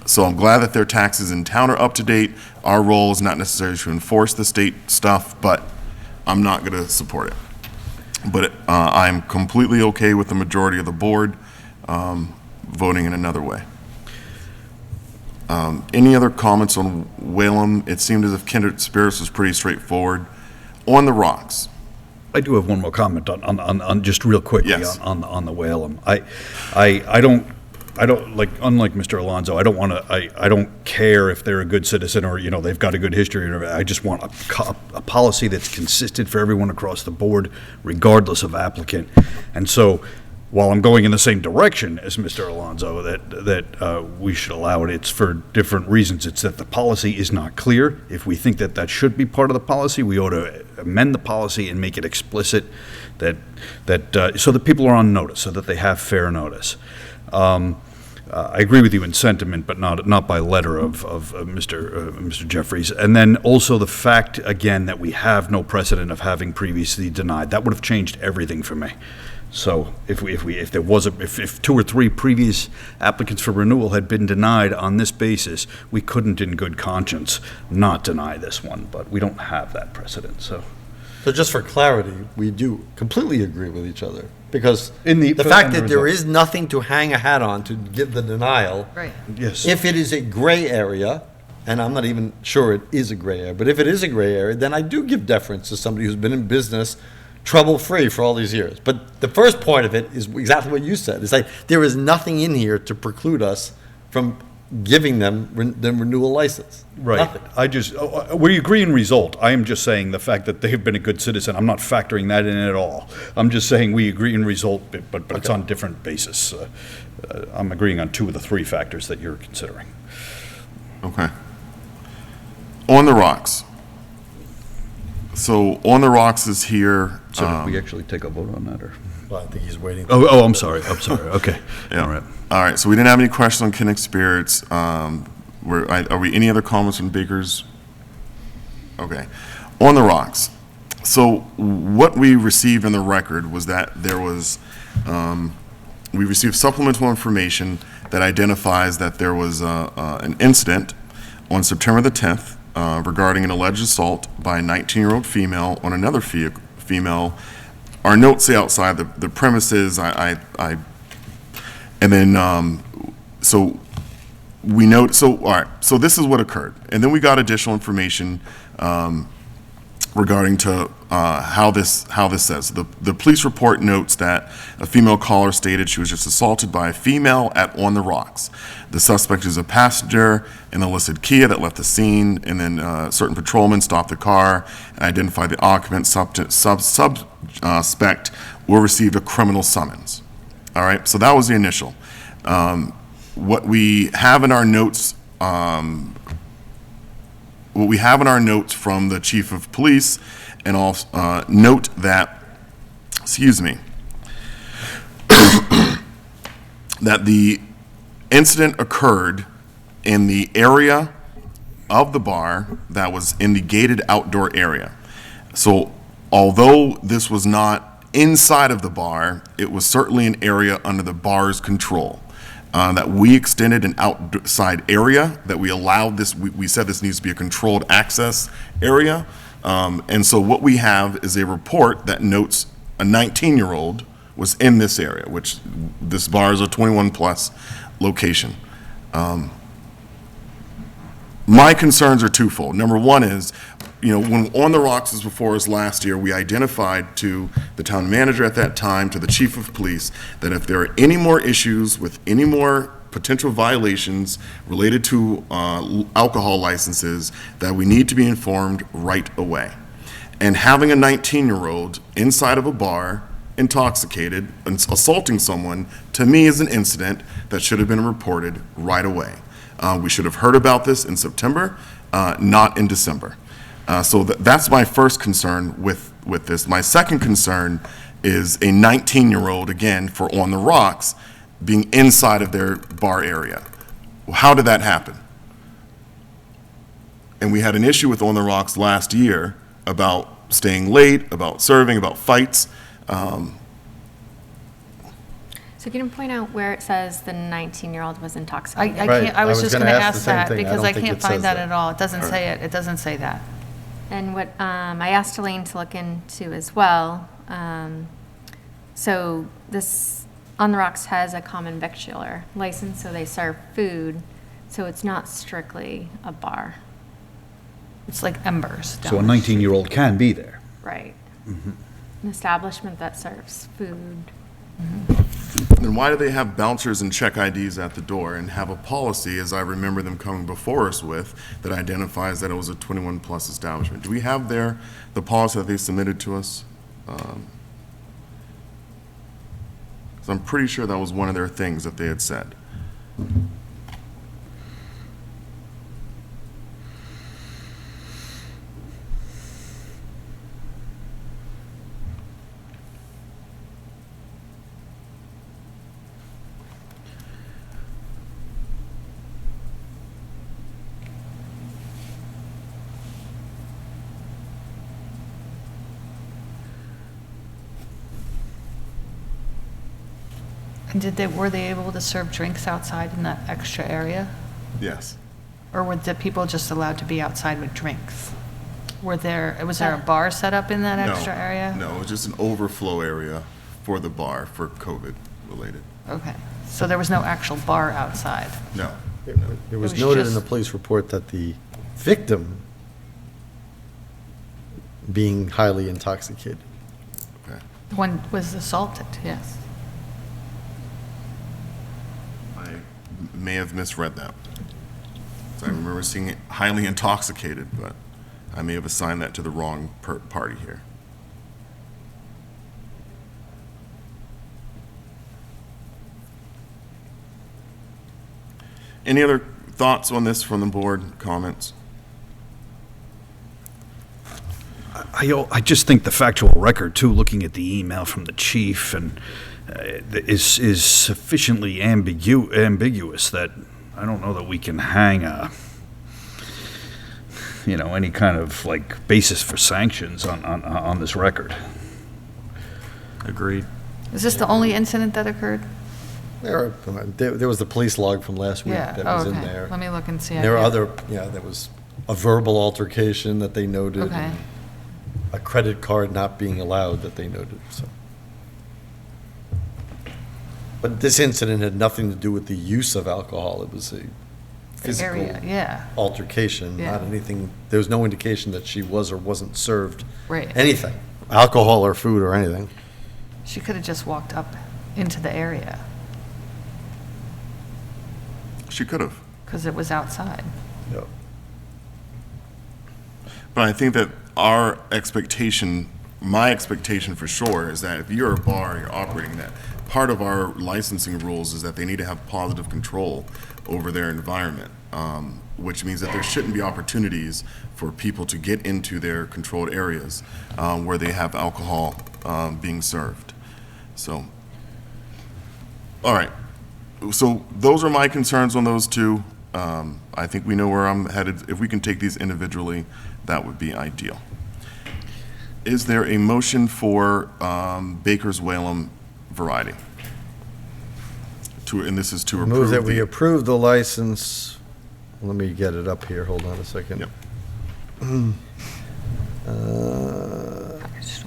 So I'm glad that their taxes in town are up to date. Our role is not necessarily to enforce the state stuff, but I'm not going to support it. But I'm completely okay with the majority of the board voting in another way. Any other comments on Whalum? It seemed as if Kindred Spirits was pretty straightforward. On the rocks. I do have one more comment on just real quickly. Yes. on the Whalum. I don't like, unlike Mr. Alonso, I don't care if they're a good citizen or they've got a good history. I just want a policy that's consistent for everyone across the board, regardless of applicant. And so, while I'm going in the same direction as Mr. Alonso, that we should allow it, it's for different reasons. It's that the policy is not clear. If we think that should be part of the policy, we ought to amend the policy and make it explicit so that people are on notice, so that they have fair notice. I agree with you in sentiment, but not by letter of Mr. Jeffries. And then also the fact, again, that we have no precedent of having previously denied. That would have changed everything for me. So if two or three previous applicants for renewal had been denied on this basis, we couldn't in good conscience not deny this one, but we don't have that precedent, so. So just for clarity, we do completely agree with each other, because the for fact the that there result. is nothing to hang a hat on to give the denial. Right. Yes. If it is a gray area, and I'm not even sure it is a gray area, but if it is a gray area, then I do give deference to somebody who's been in business trouble-free for all these years. But the first point of it is exactly what you said. It's like, there is nothing in here to preclude us from giving them the renewal license. Right. Nothing. We agree in result. I am just saying the fact that they've been a good citizen, I'm not factoring that in at all. I'm just saying we agree in result, but it's on different basis. I'm agreeing on 2 of the 3 factors that you're considering. Okay. On the Rocks. So On the Rocks is here. So did we actually take a vote on that, or? Well, I think he's waiting. I'm sorry, okay. Yeah. All right. All right, so we didn't have any questions on Kinnick Spirits. Are we, any other comments from Baker's? Okay. On the Rocks. So what we received in the record was that there was, we received supplemental information that identifies that there was an incident on September the 10th regarding an alleged assault by a 19-year-old female on another female. Our notes say outside the premises. And then, so we note, so, all right, so this is what occurred. And then we got additional information regarding to how this says. The police report notes that a female caller stated she was just assaulted by a female at On the Rocks. The suspect is a passenger in a listed Kia that left the scene, and then certain patrolmen stopped the car and identified the occupant. Suspect or received a criminal summons. All right, so that was the initial. What we have in our notes, from the chief of police, and also note that, that the incident occurred in the area of the bar that was in the gated outdoor area. So although this was not inside of the bar, it was certainly an area under the bar's control. That we extended an outside area, that we allowed this, we said this needs to be a controlled access area. And so what we have is a report that notes a 19-year-old was in this area, which this bar is a 21-plus location. My concerns are twofold. Number one is, when On the Rocks was before us last year, we identified to the town manager at that time, to the chief of police, that if there are any more issues with any more potential violations related to alcohol licenses, that we need to be informed right away. And having a 19-year-old inside of a bar, intoxicated, and assaulting someone, to me is an incident that should have been reported right away. We should have heard about this in September, not in December. So that's my first concern with this. My second concern is a 19-year-old, again, for On the Rocks, being inside of their bar area. How did that happen? And we had an issue with On the Rocks last year about staying late, about serving, about fights. So can you point out where it says the 19-year-old was intoxicated? I Right. can't, I was I was just gonna gonna ask the ask same that, thing. I because don't I think can't it says find that that. at all. It doesn't say it. It doesn't say that. And what I asked Elaine to look into as well, so this On the Rocks has a common victualler license, so they serve food, so it's not strictly a bar. It's like Embers. So a down the street. 19-year-old can be there. Right. An establishment that serves food. Then why do they have bouncers and check IDs at the door and have a policy, as I remember them coming before us with, that identifies that it was a 21-plus establishment? Do we have the policy that they submitted to us? 'Cause I'm pretty sure that was one of their things that they had said. And were they able to serve drinks outside in that extra area? Yes. Or were the people just allowed to be outside with drinks? Was there a bar set up in that extra area? No, it was just an overflow area for the bar for COVID related. Okay, so there was no actual bar outside? No. It was was noted in just- the police report that the victim being highly intoxicated. Okay. One was assaulted, yes. I may have misread that. So I remember seeing it highly intoxicated, but I may have assigned that to the wrong party here. Any other thoughts on the board, comments? I just think the factual record, too, looking at the email from the chief, and is sufficiently ambiguous that I don't know that we can hang any kind of like basis for sanctions on this record. Agreed. Is this the only incident that occurred? There was the police log from last week Yeah, that oh, was in okay. there. Let me look and see. There are there was a verbal altercation that they noted. Okay. and a credit card not being allowed that they noted, so. But this incident had nothing to do with the use of alcohol. It was a physical area, yeah. altercation, not Yeah. anything. There was no indication that she was or wasn't served Right. anything, alcohol or food or anything. She could have just walked up into the area She could have. because it was outside. Yep. But I think that our expectation, my expectation for sure, is that if you're a bar, you're operating that, part of our licensing rules is that they need to have positive control over their environment, which means that there shouldn't be opportunities for people to get into their controlled areas where they have alcohol being served. So, all right. So those are my concerns on those two. I think we know where I'm headed. If we can take these individually, that would be ideal. Is there a motion for Baker's Whalum variety? And this is to approve Move that we the- approve the license. Let me get it up here. Hold on a second. Yep.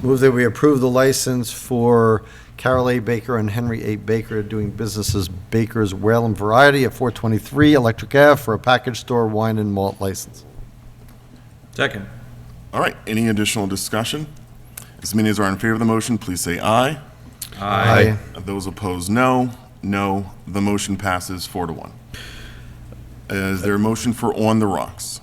Move that we approve the license for Carol A. Baker and Henry A. Baker doing business as Baker's Whalum Variety at 423 Electric Ave for a package store wine and malt license. Second. All right, any additional discussion? As many as are in favor of the motion, please say aye. Aye. Those opposed, no. No. The motion passes 4-1. Is there a motion for On the Rocks?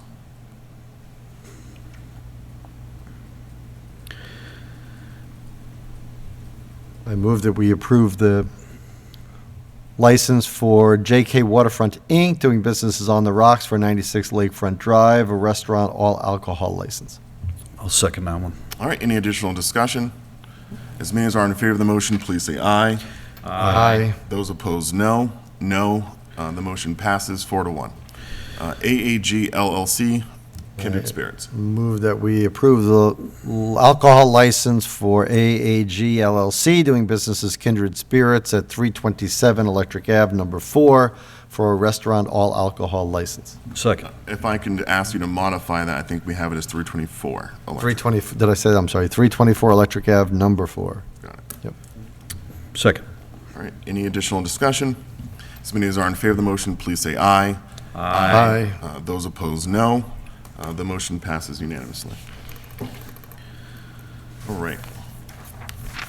I move that we approve the license for JK Waterfront, Inc., doing businesses on the rocks for 96 Lakefront Drive, a restaurant all alcohol license. I'll second that one. All right, any additional discussion? As many as are in favor of the motion, please say aye. Aye. Those opposed, no. No. The motion passes 4-1. AAG LLC, Kindred Spirits. Move that we approve the alcohol license for AAG LLC, doing business as Kindred Spirits at 327 Electric Ave, number 4, for a restaurant all alcohol license. Second. If I can ask you to modify that, I think we have it as 324. Electric. 320, did I say that? I'm sorry, 324 Electric Ave, number 4. Got it. Yep. Second. All right, any additional discussion? As many as are in favor of the motion, please say aye. Aye. Those opposed, no. The motion passes unanimously. All right.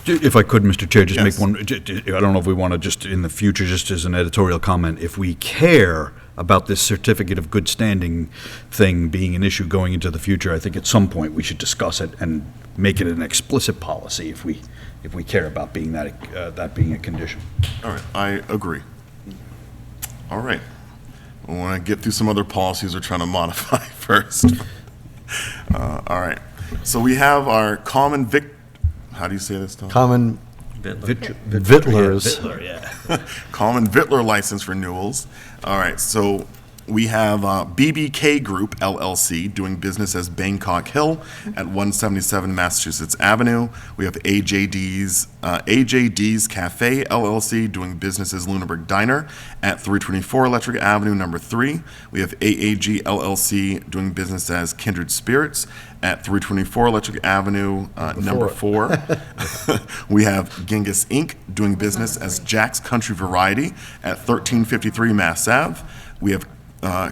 If I could, Mr. Chair, just Yes. make one, I don't know if we want to just, in the future, just as an editorial comment, if we care about this certificate of good standing thing being an issue going into the future, I think at some point we should discuss it and make it an explicit policy if we care about being that being a condition. All right, I agree. All right. I want to get through some other policies we're trying to modify first. All right. So we have our how do you say this, Tom? Common Vittlers. Yeah. Common Vittler license renewals. All right, so We have BBK Group LLC doing business as Bangkok Hill at 177 Massachusetts Avenue. We have AJD's Cafe LLC doing business as Lunenburg Diner at 324 Electric Avenue, number 3. We have AAG LLC doing business as Kindred Spirits at 324 Electric Avenue, number 4. We have Genghis Inc. doing business as Jack's Country Variety at 1353 Mass Ave. We have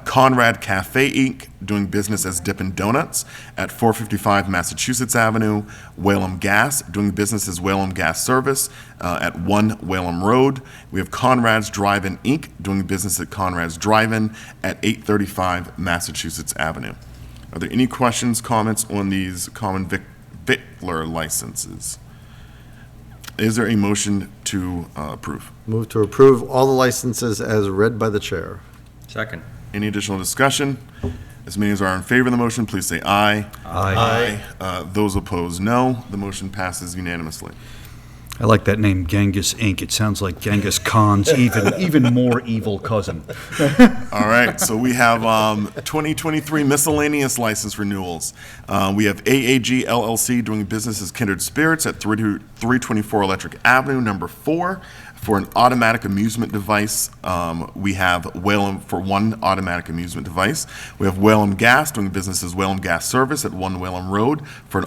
Conrad Cafe Inc. doing business as Dippin' Donuts at 455 Massachusetts Avenue. Whalum Gas doing business as Whalum Gas Service at 1 Whalum Road. We have Conrad's Drive-In Inc. doing business at Conrad's Drive-In at 835 Massachusetts Avenue. Are there any questions, comments on these common victular licenses? Is there a motion to approve? Move to approve all the licenses as read by the chair. Second. Any additional discussion? As many as are in favor of the motion, please say aye. Aye. Those opposed, no. The motion passes unanimously. I like that name, Genghis Inc. It sounds like Genghis Khan's even more evil cousin. All right, so we have 2023 miscellaneous license renewals. We have AAG LLC doing business as Kindred Spirits at 324 Electric Avenue, number 4. For an automatic amusement device, we have Whalum for one automatic amusement device. We have Whalum Gas doing business as Whalum Gas Service at 1 Whalum Road for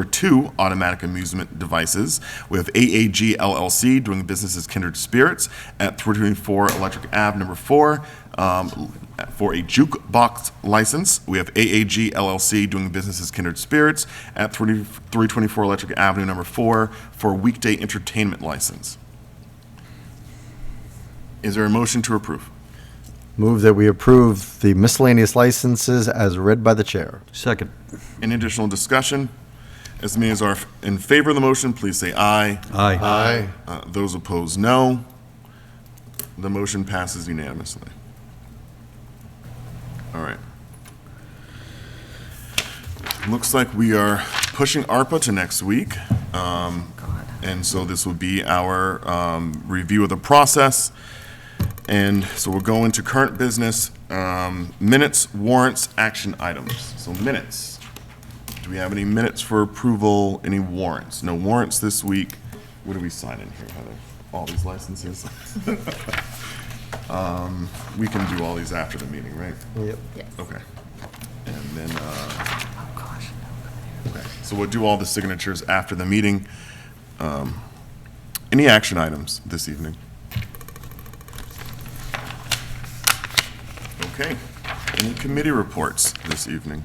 two automatic amusement devices. We have AAG LLC doing business as Kindred Spirits at 324 Electric Ave, number 4. For a jukebox license, we have AAG LLC doing business as Kindred Spirits at 324 Electric Avenue, number 4, for a weekday entertainment license. Is there a motion to approve? Move that we approve the miscellaneous licenses as read by the chair. Second. Any additional discussion? As many as are in favor of the motion, please say aye. Aye. Those opposed, no. The motion passes unanimously. All right. Looks like we are pushing ARPA to next week. And so this will be our review of the process. And so we'll go into current business, minutes, warrants, action items. So minutes. Do we have any minutes for approval, any warrants? No warrants this week. What do we sign in here, Heather? All these licenses? We can do all these after the meeting, right? Yep. Yes. Okay. And then, okay, so we'll do all the signatures after the meeting. Any action items this evening? Okay. Any committee reports this evening?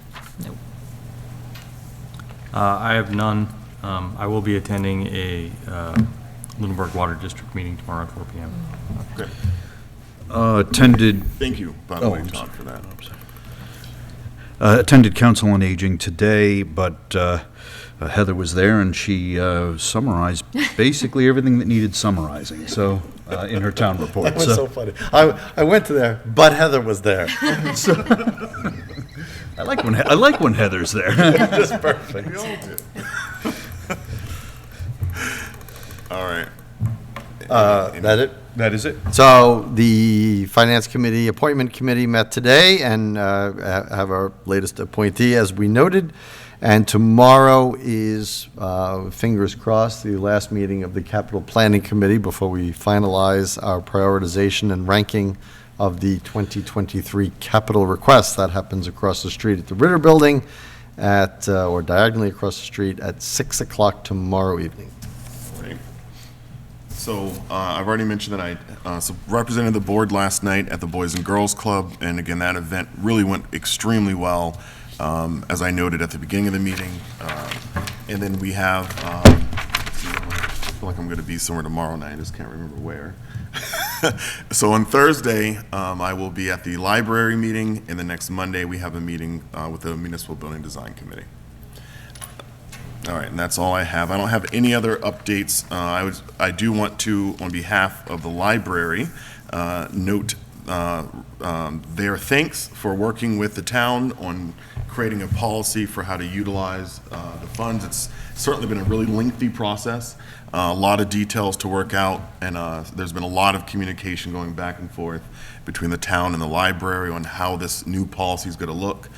I have none. I will be attending a Lunenburg Water District meeting tomorrow at 4 p.m. Okay. Attended Thank you, by the way, I'm Todd, sorry. for that. Attended Council on Aging today, but Heather was there and she summarized basically everything that needed summarizing, so, in her town report. That was so funny. I went to there, but Heather was there. I like when Heather's there. Just perfect. We all do. All right. That it? That is it. So the Finance Committee, Appointment Committee met today and have our latest appointee, as we noted. And tomorrow is, fingers crossed, the last meeting of the Capital Planning Committee before we finalize our prioritization and ranking of the 2023 capital requests. That happens across the street at the Ritter Building or diagonally across the street at 6 o'clock tomorrow evening. Right. So I've already mentioned that I represented the board last night at the Boys and Girls Club, and again, that event really went extremely well, as I noted at the beginning of the meeting. And then we have, I feel like I'm going to be somewhere tomorrow night, I just can't remember where. So on Thursday, I will be at the library meeting, and the next Monday, we have a meeting with the Municipal Building Design Committee. All right, and that's all I have. I don't have any other updates. I do want to, on behalf of the library, note their thanks for working with the town on creating a policy for how to utilize the funds. It's certainly been a really lengthy process, a lot of details to work out, and there's been a lot of communication going back and forth between the town and the library on how this new policy is going to look.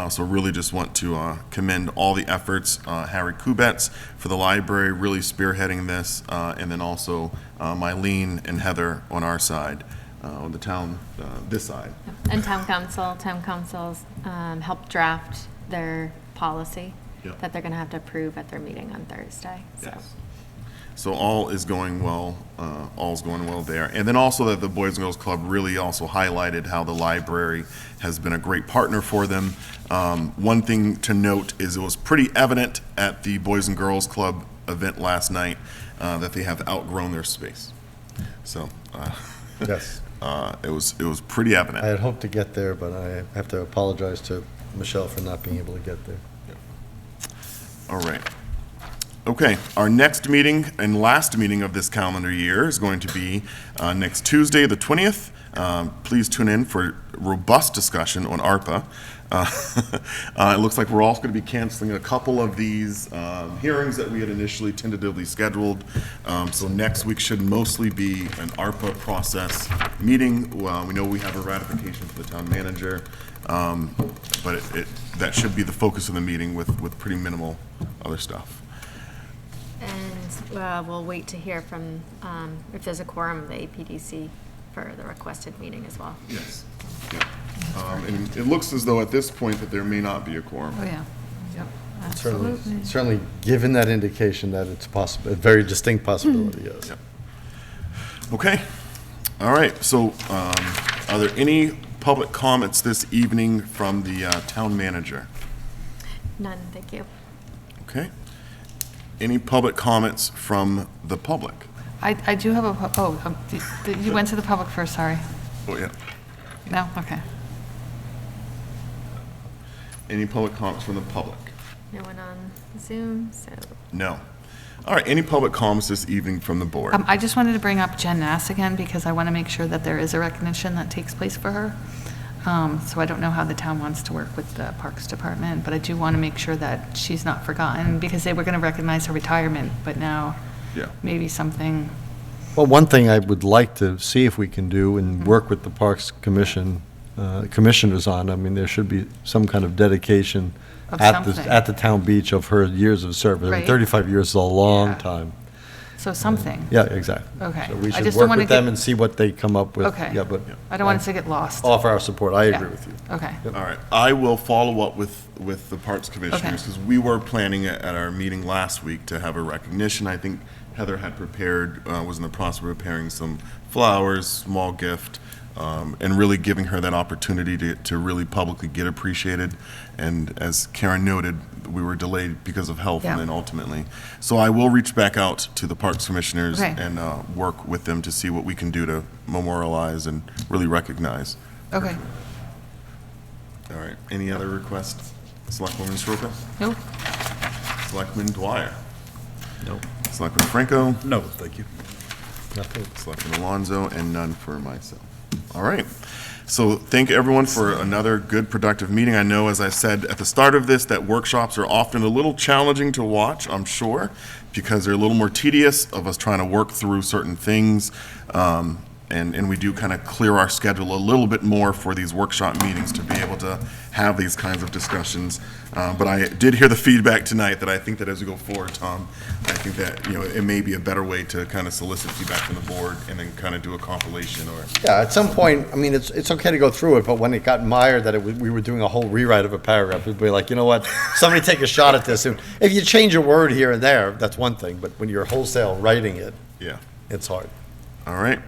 So really just want to commend all the efforts, Harry Kubetz for the library really spearheading this, and then also Mylene and Heather on our side, on the town, this side. And town council's helped draft their policy Yep. that they're going to have to approve at their meeting on Thursday. So. Yes. So all is going well, all's going well there. And then also that the Boys and Girls Club really also highlighted how the library has been a great partner for them. One thing to note is it was pretty evident at the Boys and Girls Club event last night that they have outgrown their space. So Yes. it was pretty evident. I had hoped to get there, but I have to apologize to Michelle for not being able to get there. All right. Okay, our next meeting and last meeting of this calendar year is going to be next Tuesday, the 20th. Please tune in for robust discussion on ARPA. It looks like we're also going to be canceling a couple of these hearings that we had initially tentatively scheduled. So next week should mostly be an ARPA process meeting. We know we have a ratification for the town manager, but that should be the focus of the meeting with pretty minimal other stuff. And we'll wait to hear from, if there's a quorum of the APDC for the requested meeting as well. Yes. Yeah. And it looks as though at this point that there may not be a quorum. Oh, yeah. Yep, absolutely. Certainly, given that indication that it's possible, a very distinct possibility, yes. Yep. Okay. All right. So are there any public comments this evening from the town manager? None, thank you. Okay. Any public comments from the public? I do have you went to the public first, sorry. Oh, yeah. No? Okay. Any public comments from the public? No one on Zoom, so. No. All right. Any public comments this evening from the board? I just wanted to bring up Jen Nass again because I want to make sure that there is a recognition that takes place for her. So I don't know how the town wants to work with the Parks Department, but I do want to make sure that she's not forgotten because they were going to recognize her retirement, but now Yeah. maybe something. Well, one thing I would like to see if we can do and work with the Parks Commission, commissioners on, I mean, there should be some kind of dedication Of at something. the town beach of her years of service. I mean, Right. 35 years is a long Yeah. time. So something. Yeah, exactly. Okay. So we I should just work don't wanna with them get- and see what they come up with. Okay. Yeah, but I don't want it to get lost. offer our support. I Yeah. agree with you. Okay. All right, I will follow up with the Parks Commissioners, Okay. because we were planning at our meeting last week to have a recognition. I think Heather had prepared, was in the process of preparing some flowers, small gift, and really giving her that opportunity to really publicly get appreciated. And as Karen noted, we were delayed because of health, and Yeah. then ultimately. So I will reach back out to the Parks Commissioners Okay. and work with them to see what we can do to memorialize and really recognize. Okay. All right, any other requests? Selectwoman Soroka? Nope. Selectman Dwyer? Nope. Selectman Franco? No, thank you. Selectman Alonso, and none for myself. All right. So thank everyone for another good, productive meeting. I know, as I said at the start of this, that workshops are often a little challenging to watch, I'm sure, because they're a little more tedious of us trying to work through certain things. And we do kind of clear our schedule a little bit more for these workshop meetings to be able to have these kinds of discussions. But I did hear the feedback tonight that I think that as we go forward, Tom, I think that, it may be a better way to kind of solicit feedback from the board and then kind of do a compilation or. Yeah, at some point, I mean, it's okay to go through it, but when it got mired that we were doing a whole rewrite of a paragraph, we'd be like, you know what, somebody take a shot at this. And if you change a word here and there, that's one thing, but when you're wholesale writing it, Yeah. it's hard. All right.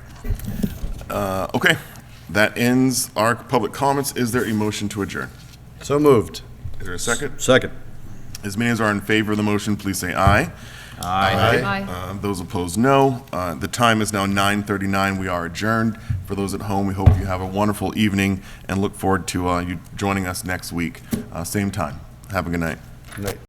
Okay, that ends our public comments. Is there a motion to adjourn? So moved. Is there a second? Second. As many as are in favor of the motion, please say aye. Aye. Those opposed, no. The time is now 9:39. We are adjourned. For those at home, we hope you have a wonderful evening and look forward to you joining us next week, same time. Have a good night. Good night.